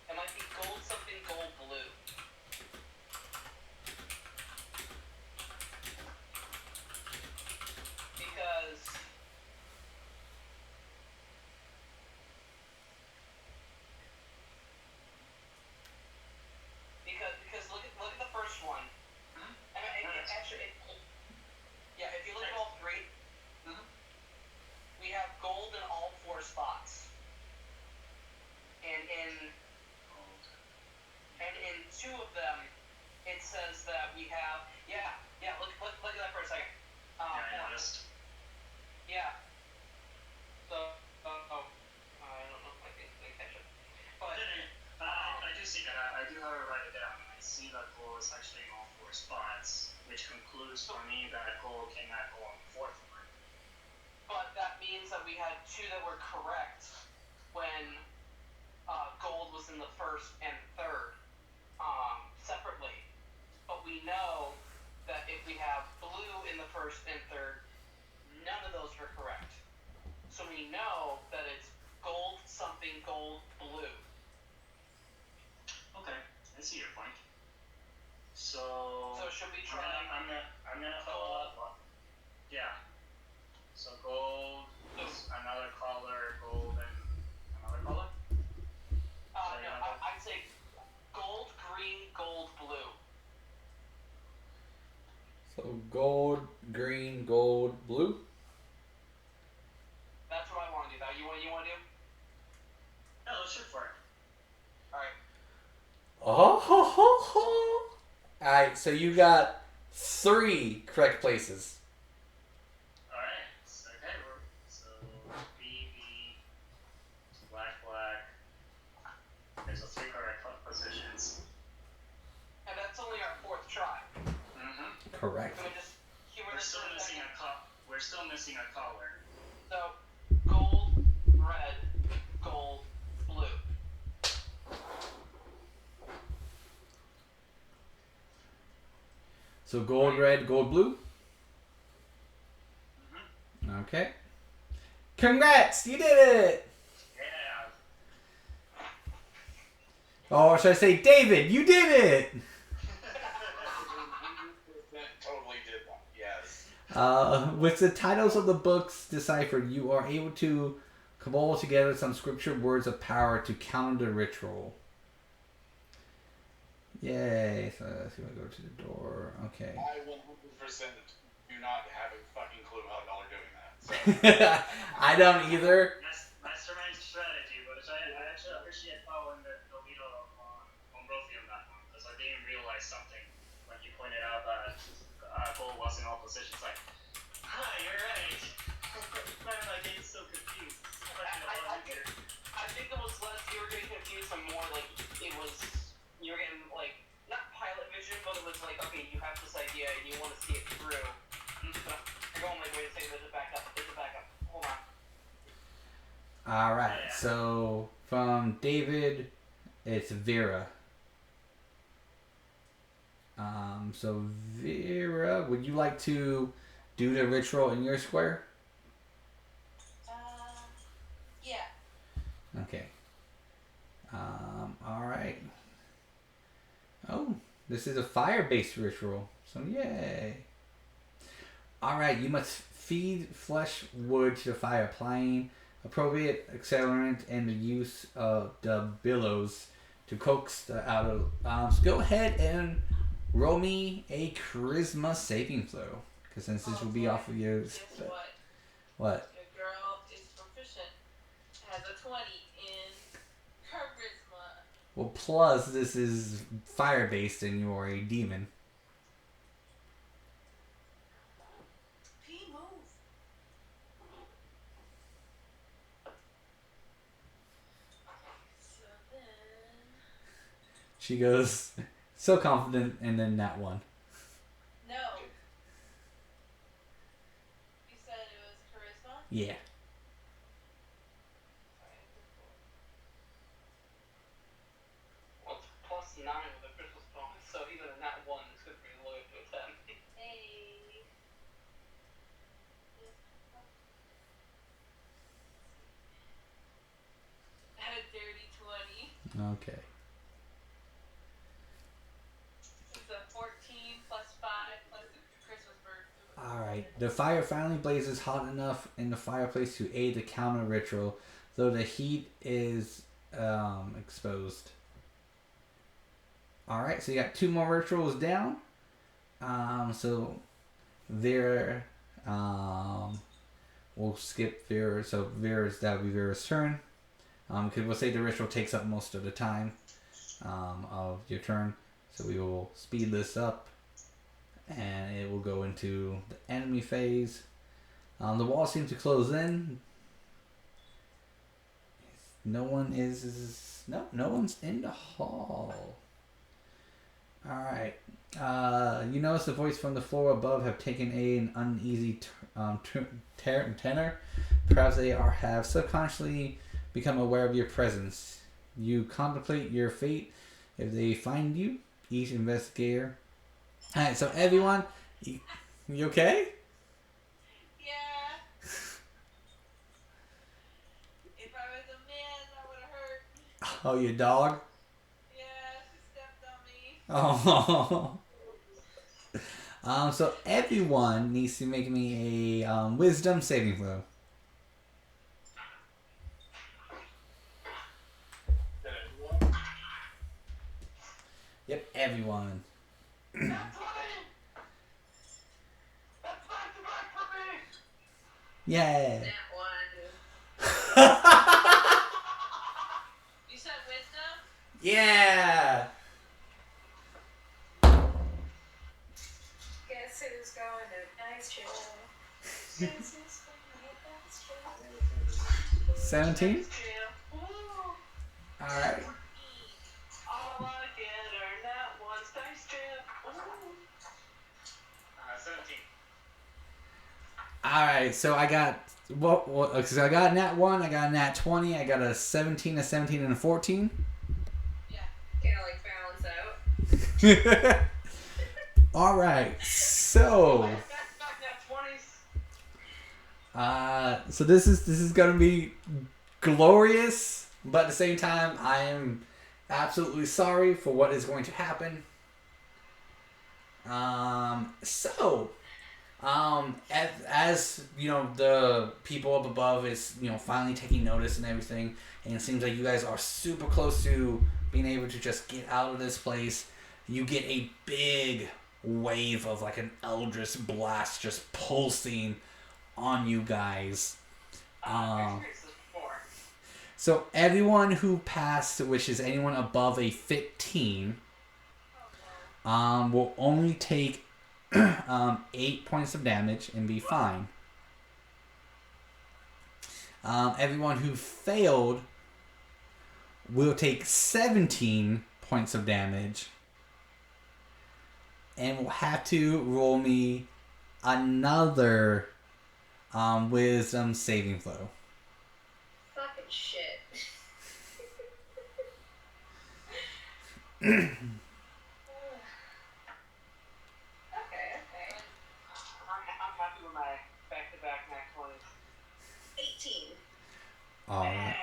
It might be gold something gold blue. Because look at the first one. Actually, yeah, if you look at all three, we have gold in all four spots. And in two of them, it says that we have look at that for a second. I noticed. Yeah. So I don't know if I can catch it, but I do see that. I do have it write it down. I see that gold is actually in all four spots, which concludes for me that gold cannot go on the fourth one. but that means that we had two that were correct when gold was in the first and third separately. But we know that if we have blue in the first and third, none of those were correct. So we know that it's gold something gold blue. Okay, I see your point. So should we try? I'm gonna follow up. Yeah. So gold, another color, gold, and another color. No, I'd say gold, green, gold, blue. So gold, green, gold, blue. That's what I want to do. That you want to do? No, let's shoot for it. All right. Oh. Alright, so you got 3 correct places. Alright, so BB, black. There's a 3 correct positions. And that's only our 4th try. Correct. So we just humor We're this still for a missing second. we're still missing a color. So gold, red, gold, blue. So gold, red, gold, blue. Okay. Congrats! You did it! Yeah. Or should I say, David, you did it! Totally did that. Yes. With the titles of the books deciphered, you are able to cobble together some scripture words of power to counter the ritual. Yay. So let's go to the door. Okay. I 100% do not have a fucking clue how y'all are doing that. So. I don't either. Mastermind strategy, but I actually appreciate following the lead on Rofi on that one, because I didn't realize something when you pointed out that gold was in all positions. Like, you're right. Man, I get so confused. I think it was less you were getting confused and more like it was you were getting like not pilot vision, but it was like, okay, you have this idea and you want to see it through. But you're going like, wait a second, there's a backup. Hold on. Alright, so from David, it's Vera. So Vera, would you like to do the ritual in your square? Yeah. Okay. Alright. Oh, this is a fire-based ritual. So yay. Alright, you must feed flesh wood to the fire, applying appropriate accelerant and the use of the billows to coax the out of. So go ahead and roll me a charisma saving throw, because since this will be off of your. Guess what? What? Your girl is proficient. Has a 20 in charisma. Well, plus this is fire based and you're a demon. P move. So then. She goes so confident, and then that one. No. You said it was charisma? Yeah. Well, it's +9 with the Christmas bonus, so even in that one, it's good for you to look at. Okay. It's a 14 plus 5 plus the Christmas bird. Alright. The fire finally blazes hot enough in the fireplace to aid the counter ritual, though the heat is exposed. Alright, so you got 2 more rituals down. So Vera, we'll skip Vera. So that'll be Vera's turn. Because we'll say the ritual takes up most of the time of your turn. So we will speed this up. And it will go into the enemy phase. The wall seems to close in. No one is... No one's in the hall. Alright. You notice the voice from the floor above have taken an uneasy tenor. Perhaps they have subconsciously become aware of your presence. You contemplate your fate. If they find you, each investigator... Alright, so everyone... You okay? Yeah. If I was a man, that would have hurt. Oh, your dog? Yeah, she stepped on me. Oh. So everyone needs to make me a wisdom saving throw. Yep, everyone. Yeah. That one. You said wisdom? Yeah. Guess who's going to nice chill? Guess who's going to nice chill? 17. Ooh, All right. all I get are that one's dice chip. Ooh. 17. All right. So I got so I got a nat 1. I got a nat 20. I got a 17, a 17, and a 14. Yeah. Kind of like balance out. All right. So. Back nat 20s. So this is gonna be glorious, but at the same time, I am absolutely sorry for what is going to happen. As you know, the people up above is finally taking notice and everything, and it seems like you guys are super close to being able to just get out of this place. You get a big wave of like an eldritch blast just pulsing on you guys. I've experienced this before. So everyone who passed, which is anyone above a 15, will only take 8 points of damage and be fine. Everyone who failed will take 17 points of damage and will have to roll me another wisdom saving throw. Fucking shit. Okay. I'm happy with my back-to-back nat 20s. 18. Alright.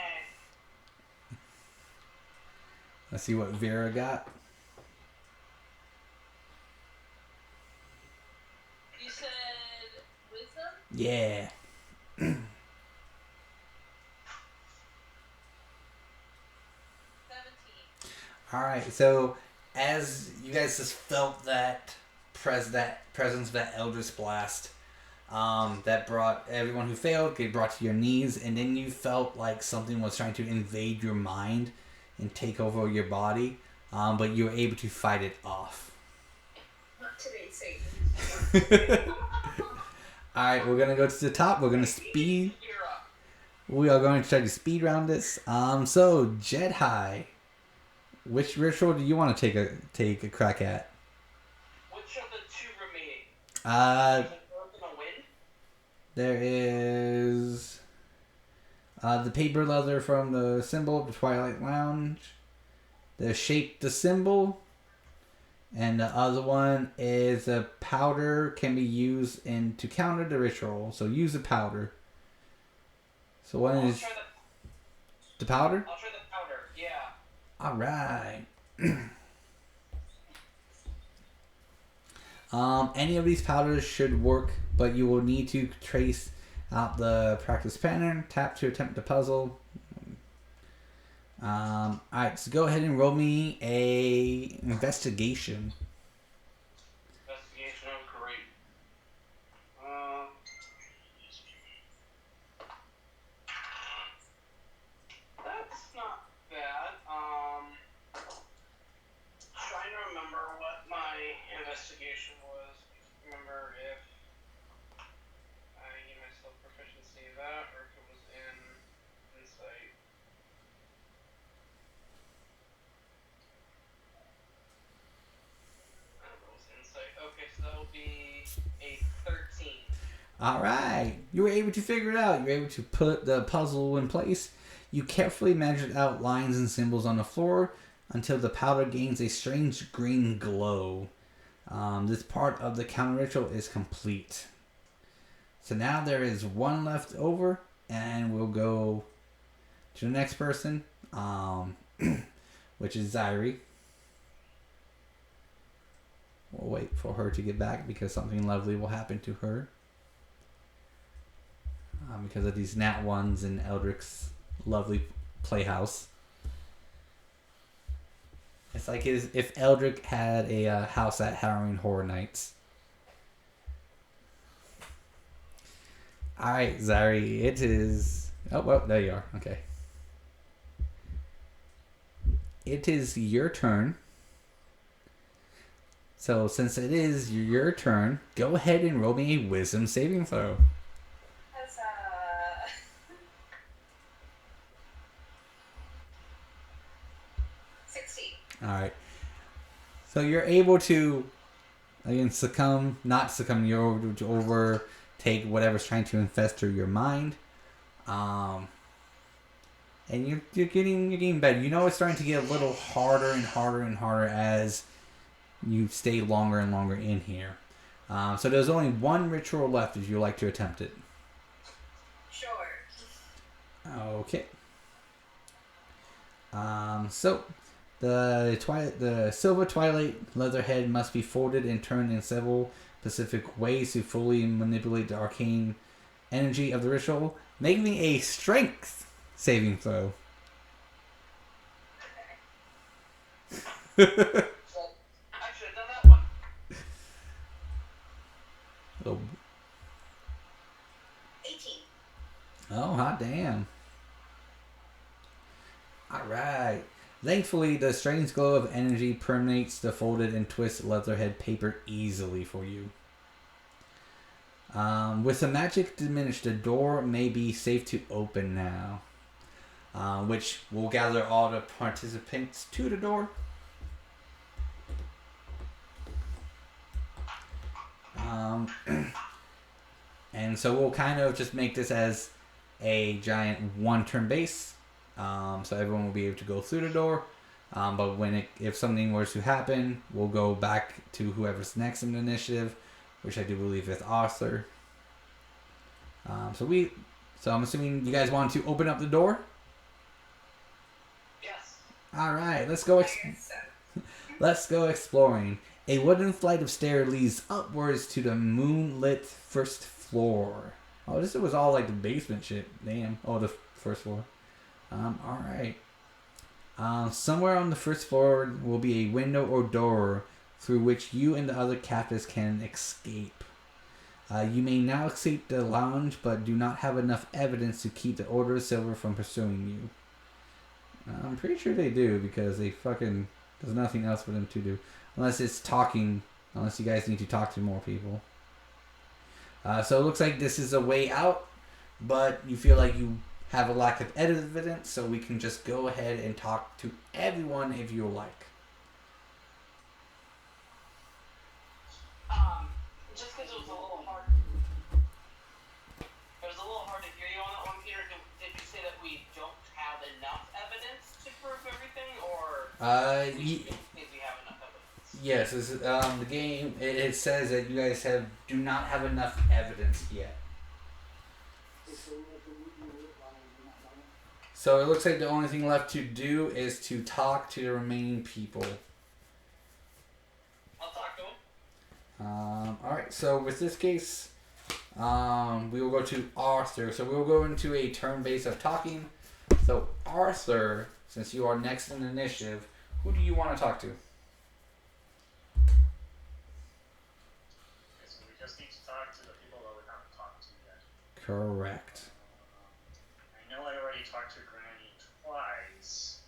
Let's see what Vera got. You said wisdom? Yeah. 17. Alright, so as you guys just felt that presence of that Eldritch Blast, that brought everyone who failed get brought to your knees, and then you felt like something was trying to invade your mind and take over your body, but you were able to fight it off. Not today, Satan. Alright, we're gonna go to the top. We're gonna speed. You're up. We are going to try to speed round this. So Jedi, which ritual do you want to take a crack at? Which of the two remaining? Uh, Is it both gonna win? there is the paper leather from the symbol of the Twilight Lounge. The shape the symbol. And the other one is a powder can be used to counter the ritual. So use the powder. So one I'll is try the powder? I'll try the powder. Yeah. All right. Any of these powders should work, but you will need to trace out the practice pattern. Tap to attempt the puzzle. Alright, so go ahead and roll me a investigation. Investigation, oh great. That's not bad. Trying to remember what my investigation was. Remember if I gave myself proficiency in that, or if it was in insight. I don't know, it was insight. Okay, so that'll be a 13. Alright, you were able to figure it out. You were able to put the puzzle in place. You carefully measured out lines and symbols on the floor until the powder gains a strange green glow. This part of the counter ritual is complete. So now there is one left over, and we'll go to the next person, which is Zyrie. We'll wait for her to get back because something lovely will happen to her. Because of these nat ones in Eldrick's lovely playhouse. It's like if Eldrick had a house at Halloween Horror Nights. Alright, Zyrie, it is... Oh, well, there you are. Okay. It is your turn. So, since it is your turn, go ahead and roll me a wisdom saving throw. That's 16. Alright. So you're able to, again, not succumb, you're able to overtake whatever's trying to infest your mind. And you're getting better. You know it's starting to get a little harder and harder and harder as you stay longer and longer in here. So there's only one ritual left if you like to attempt it. Sure. Okay. So the silver twilight leatherhead must be folded and turned in several specific ways to fully manipulate the arcane energy of the ritual. Make me a strength saving throw. I should have done that one. Oh, 18. oh, hot damn. Alright. Thankfully, the strange glow of energy permeates the folded and twisted leatherhead paper easily for you. With the magic diminished, the door may be safe to open now. Which will gather all the participants to the door. And so we'll kind of just make this as a giant one-turn base. So everyone will be able to go through the door. But if something were to happen, we'll go back to whoever's next in the initiative, which I do believe is Arthur. So I'm assuming you guys want to open up the door. Yes. All right, let's go. Let's go exploring. A wooden flight of stairs leads upwards to the moonlit first floor. Oh, this was all like the basement shit. Damn. Oh, the first floor. All right. Somewhere on the first floor will be a window or door through which you and the other captives can escape. You may now escape the lounge, but do not have enough evidence to keep the Order of Silver from pursuing you. I'm pretty sure they do, because there's nothing else for them to do. Unless it's talking, unless you guys need to talk to more people. So it looks like this is a way out, but you feel like you have a lack of evidence, so we can just go ahead and talk to everyone if you like. Just because it was a little hard. It was a little hard to hear you on that one, Peter. Did you say that we don't have enough evidence to prove everything, or do you think we have enough evidence? Yes, the game, it says that you guys do not have enough evidence yet. So it looks like the only thing left to do is to talk to the remaining people. I'll talk to him. Alright, so with this case, we will go to Arthur. So we will go into a turn base of talking. So Arthur, since you are next in the initiative, who do you want to talk to? Okay, so we just need to talk to the people that we haven't talked to yet. Correct. I know I already talked to Granny twice.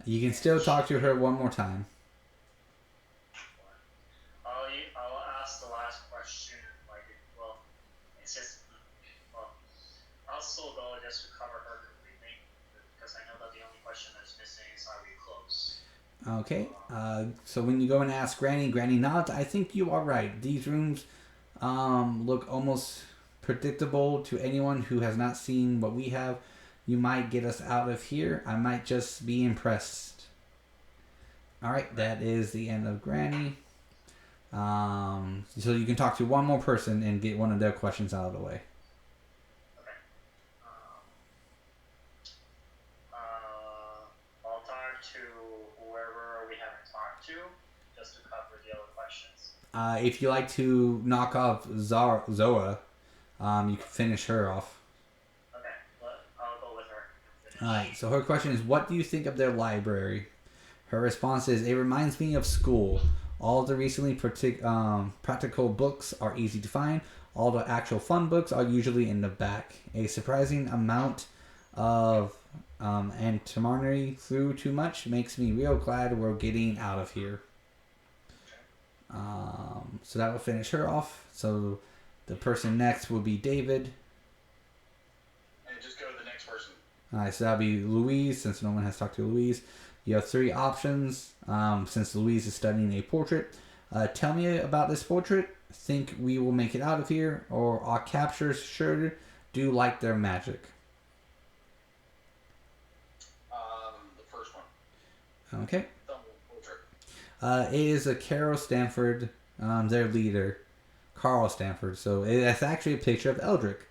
You can still talk to her one more time. I'll ask the last question. Well, it's just, well, I'll still go just to cover her completely because I know that the only question that's missing is are we close. Okay. So when you go and ask Granny nods. I think you are right. These rooms look almost predictable to anyone who has not seen what we have. You might get us out of here. I might just be impressed. Alright, that is the end of Granny. So you can talk to one more person and get one of their questions out of the way. Okay. I'll talk to whoever we haven't talked to just to cover the other questions. If you like to knock off Zoa, you can finish her off. Okay, I'll go with her. Alright, so her question is, what do you think of their library? Her response is, it reminds me of school. All of the recently practical books are easy to find. All the actual fun books are usually in the back. A surprising amount of antimonary through too much makes me real glad we're getting out of here. So that will finish her off. So the person next will be David. And just go to the next person. Alright, so that'll be Louise, since no one has talked to Louise. You have 3 options, since Louise is studying a portrait. Tell me about this portrait. Think we will make it out of here, or our captures sure do like their magic. The first one. Okay. Portrait. It is a Carol Stanford, their leader, Carl Stanford. So it's actually a picture of Eldrick.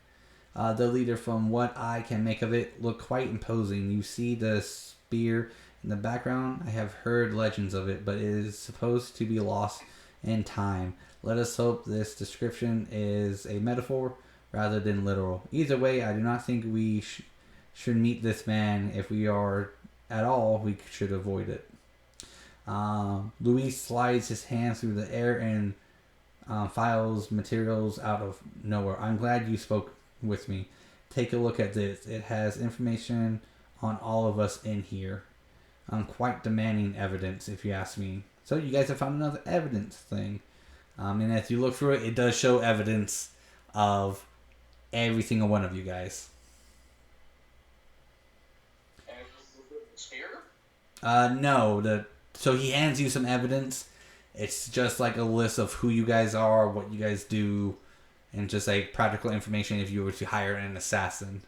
The leader, from what I can make of it, look quite imposing. You see the spear in the background. I have heard legends of it, but it is supposed to be lost in time. Let us hope this description is a metaphor rather than literal. Either way, I do not think we should meet this man. If we are at all, we should avoid it. Luis slides his hands through the air and files materials out of nowhere. I'm glad you spoke with me. Take a look at this. It has information on all of us in here. Quite demanding evidence, if you ask me. So you guys have found another evidence thing. And as you look through it, it does show evidence of every single one of you guys. And the spear? No. So he hands you some evidence. It's just like a list of who you guys are, what you guys do, and just like practical information if you were to hire an assassin.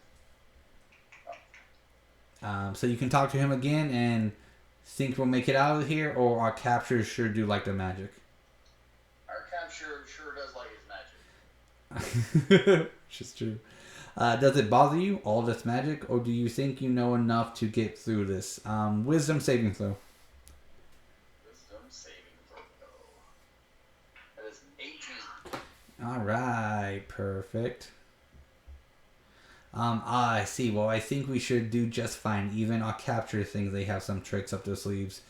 So you can talk to him again and think we'll make it out of here, or our captures sure do like the magic. Our capture sure does like his magic. Which is true. Does it bother you, all this magic, or do you think you know enough to get through this? Wisdom saving throw. Wisdom saving throw. That is an 18. Alright, perfect. I see. Well, I think we should do just fine. Even our capture things, they have some tricks up their sleeves.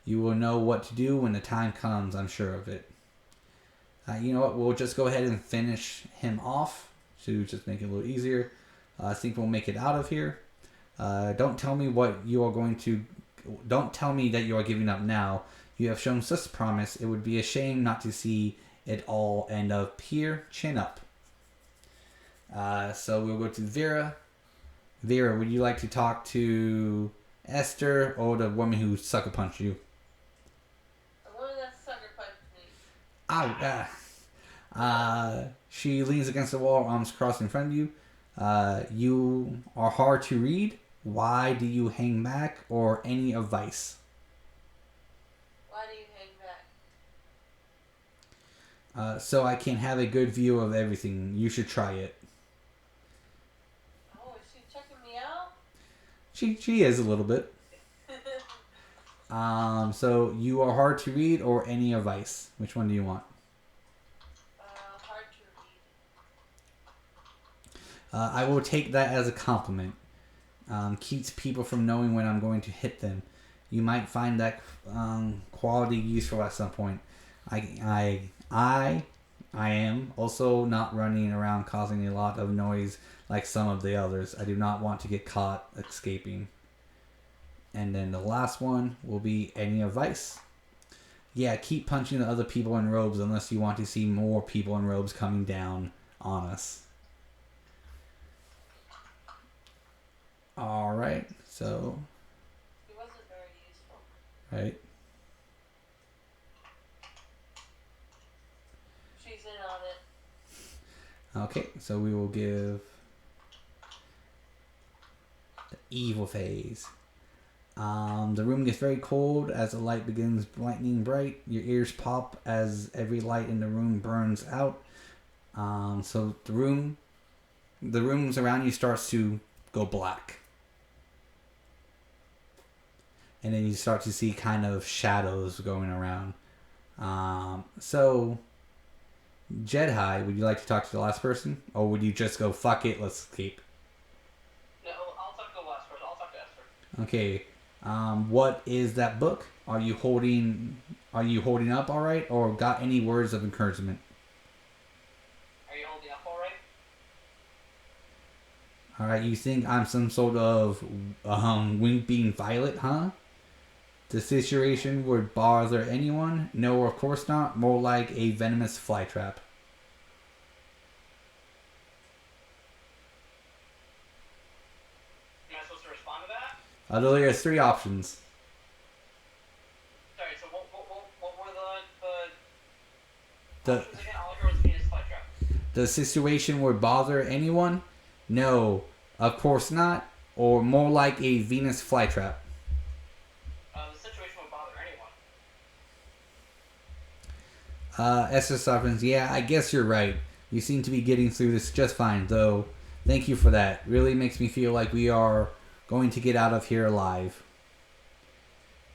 You will know what to do when the time comes, I'm sure of it. You know what? We'll just go ahead and finish him off to just make it a little easier. I think we'll make it out of here. Don't tell me what you are going to... Don't tell me that you are giving up now. You have shown such promise. It would be a shame not to see it all end up here. Chin up. So we'll go to Vera. Vera, would you like to talk to Esther or the woman who sucker punched you? The woman that sucker punched me. Ow! She leans against the wall, arms crossed in front of you. You are hard to read. Why do you hang back, or any advice? Why do you hang back? So I can have a good view of everything. You should try it. Oh, is she checking me out? She is a little bit. So you are hard to read or any advice? Which one do you want? Hard to read. I will take that as a compliment. Keeps people from knowing when I'm going to hit them. You might find that quality useful at some point. I am also not running around causing a lot of noise like some of the others. I do not want to get caught escaping. And then the last one will be any advice. Yeah, keep punching the other people in robes unless you want to see more people in robes coming down on us. Alright, so... He wasn't very useful. Right. She's in on it. Okay, so we will give the evil phase. The room gets very cold as the light begins lightning bright. Your ears pop as every light in the room burns out. So the rooms around you starts to go black. And then you start to see kind of shadows going around. So Jedi, would you like to talk to the last person? Or would you just go, fuck it, let's escape? No, I'll talk to the last person. I'll talk to Esther. Okay. What is that book? Are you holding up all right? Or got any words of encouragement? Are you holding up alright? Alright, you think I'm some sort of wink-being violet, huh? The situation would bother anyone? No, of course not. More like a venomous flytrap. Am I supposed to respond to that? There's 3 options. Sorry, so what were The options again? All I heard was Venus flytrap. the situation would bother anyone? No, of course not. Or more like a Venus flytrap. The situation would bother anyone. Esther softens, yeah, I guess you're right. You seem to be getting through this just fine, though. Thank you for that. Really makes me feel like we are going to get out of here alive.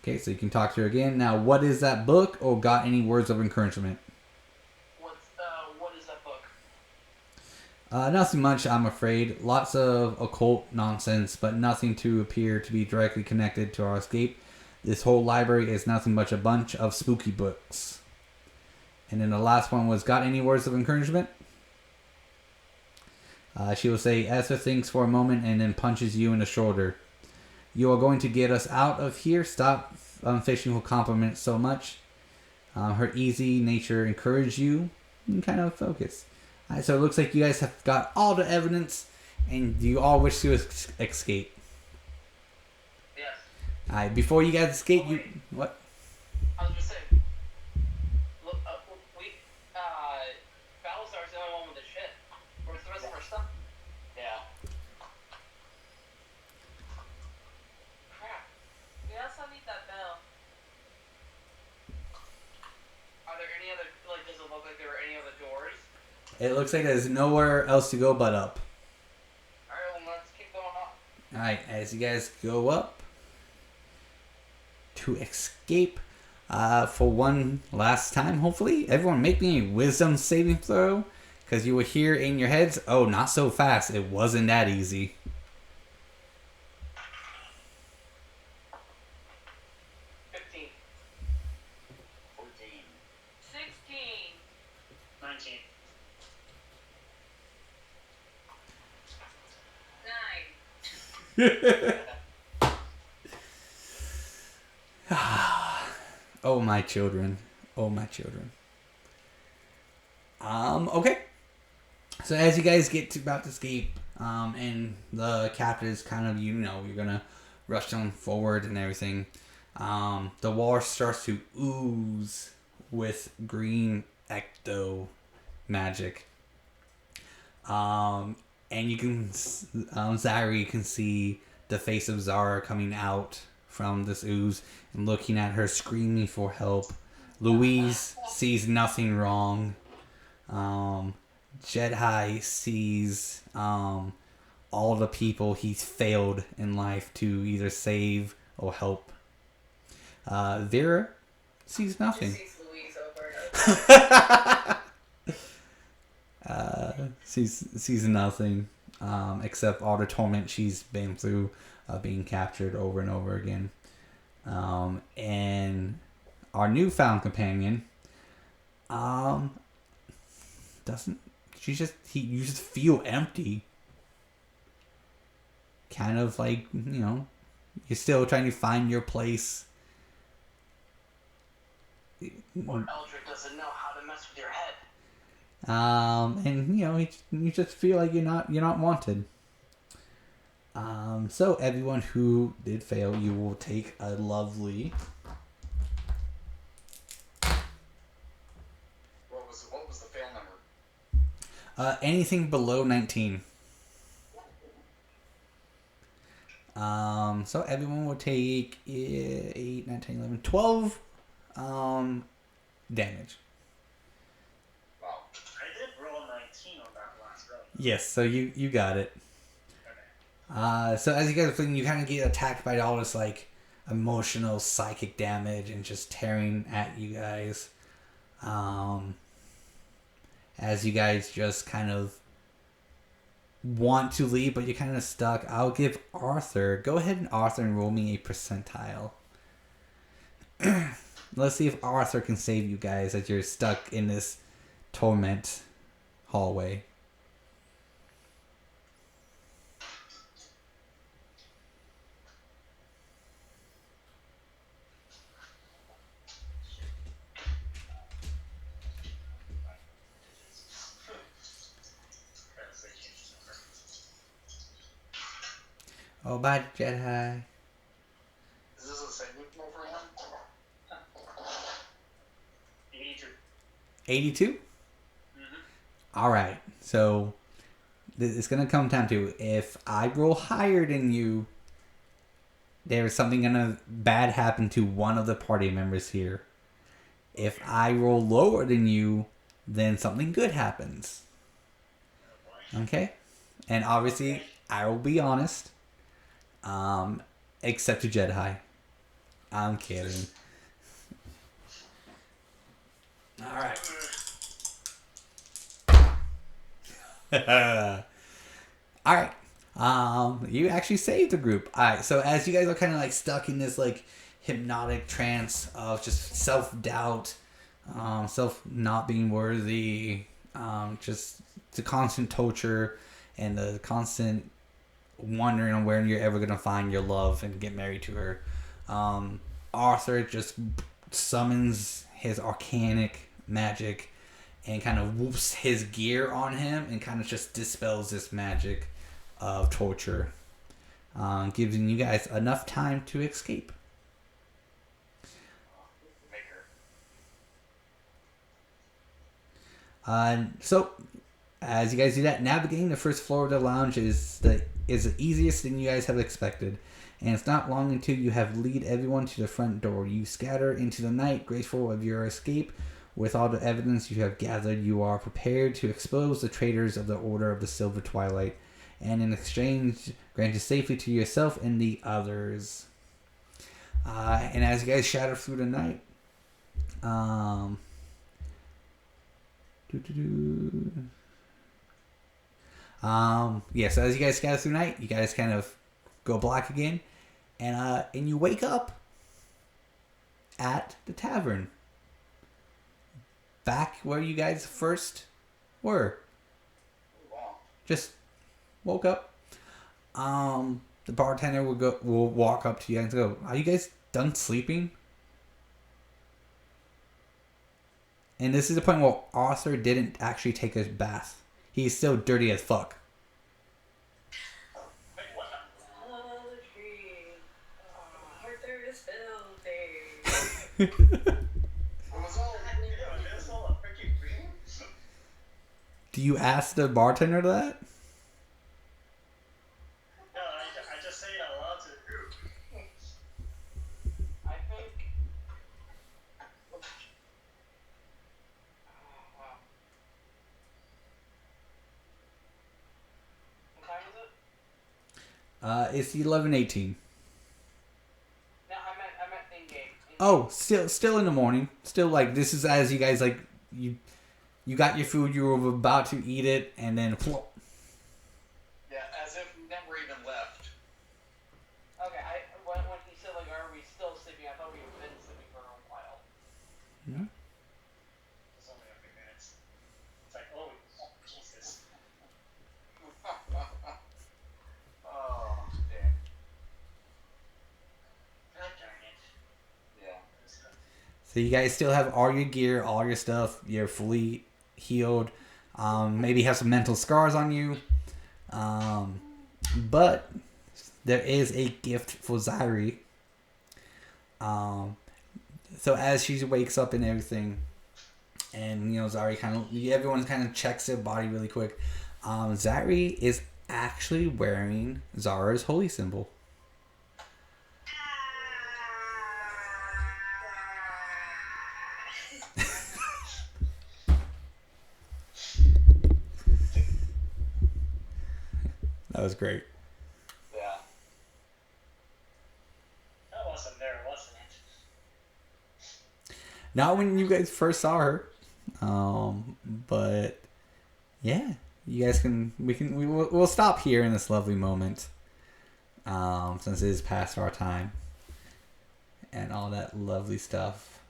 Okay, so you can talk to her again. Now, what is that book, or got any words of encouragement? What is that book? Nothing much, I'm afraid. Lots of occult nonsense, but nothing to appear to be directly connected to our escape. This whole library is nothing but a bunch of spooky books. And then the last one was, got any words of encouragement? She will say, Esther thinks for a moment and then punches you in the shoulder. You are going to get us out of here. Stop fishing for compliments so much. Her easy nature encouraged you and kind of focus. So it looks like you guys have got all the evidence and you all wish to escape. Yes. Alright, before you guys escape, you... What? I was just saying. Look, Battlestar's the only one with the shit. Where's the rest of our stuff? Yeah. Crap. We also need that bell. Are there any other, does it look like there are any other doors? It looks like there's nowhere else to go but up. Alright, well, let's keep going up. Alright, as you guys go up to escape for one last time, hopefully, everyone make me a wisdom saving throw. Because you will hear in your heads, oh, not so fast. It wasn't that easy. 15. 14. 16. 19. 9. Oh, my children. Oh, my children. Okay. So as you guys get to about to escape, and the captain is kind of, you're gonna rush them forward and everything. The wall starts to ooze with green ecto magic. And you can, Zari can see the face of Zara coming out from this ooze and looking at her, screaming for help. Louise sees nothing wrong. Jedi sees all all the people he's failed in life to either save or help. Vera sees nothing. Just sees Louise over and over. Sees nothing except all the torment she's been through, being captured over and over again. And our newfound companion, doesn't. You just feel empty. Kind of like, you're still trying to find your place. Or Eldrick doesn't know how to mess with your head. And you just feel like you're not wanted. So everyone who did fail, you will take a lovely. What was the fail number? Anything below 19. So everyone will take 8, 9, 10, 11, 12 damage. Wow. I did roll 19 on that last roll. Yes, so you got it. So as you guys are playing, you kind of get attacked by all this like emotional psychic damage and just tearing at you guys. As you guys just kind of want to leave, but you're kind of stuck. I'll give Arthur. Go ahead and Arthur and roll me a percentile. Let's see if Arthur can save you guys as you're stuck in this torment hallway. Oh, bye, Jedi. Is this a saving throw for him? 82. 82? Mm-hmm. Alright, so it's going to come down to if I roll higher than you, there's something gonna bad happen to one of the party members here. If I roll lower than you, then something good happens. Okay? And obviously, I will be honest. Except to Jedi. I'm kidding. Alright. Alright. You actually saved the group. Alright, so as you guys are kind of like stuck in this like hypnotic trance of just self-doubt, self not being worthy, just the constant torture and the constant wondering on where you're ever gonna find your love and get married to her. Arthur just summons his arcanic magic and kind of whoops his gear on him and kind of just dispels this magic of torture, giving you guys enough time to escape. So as you guys do that, navigating the first floor of the lounge is the easiest than you guys have expected, and it's not long until you have lead everyone to the front door. You scatter into the night, grateful of your escape. With all the evidence you have gathered, you are prepared to expose the traitors of the Order of the Silver Twilight, and in exchange, grant safety to yourself and the others. And as you guys shatter through the night, so as you guys scatter through the night, you guys kind of go black again, and you wake up at the tavern, back where you guys first were. Just woke up. The bartender will walk up to you and go, "Are you guys done sleeping?" And this is the point where Arthur didn't actually take a bath. He's still dirty as fuck. Arthur is filthy. Do you ask the bartender that? No, I just say it out loud to the group. I think. What time is it? It's 11:18. No, I meant in game. Oh, still in the morning. Still like this is as you guys like you got your food. You were about to eat it, and then. Yeah, as if we never even left. Okay, when he said like, are we still sleeping? I thought we had been sleeping for a while. Yeah. It's only a few minutes. It's like, oh, Jesus. Oh, damn. God darn it. Yeah. So you guys still have all your gear, all your stuff. You're fully healed. Maybe have some mental scars on you. But there is a gift for Zairi. So as she wakes up and everything, and Zairi everyone kind of checks their body really quick. Zairi is actually wearing Zara's holy symbol. That was great. Yeah. That wasn't there, wasn't it? Not when you guys first saw her. But yeah, you guys we'll stop here in this lovely moment. Since it is past our time and all that lovely stuff.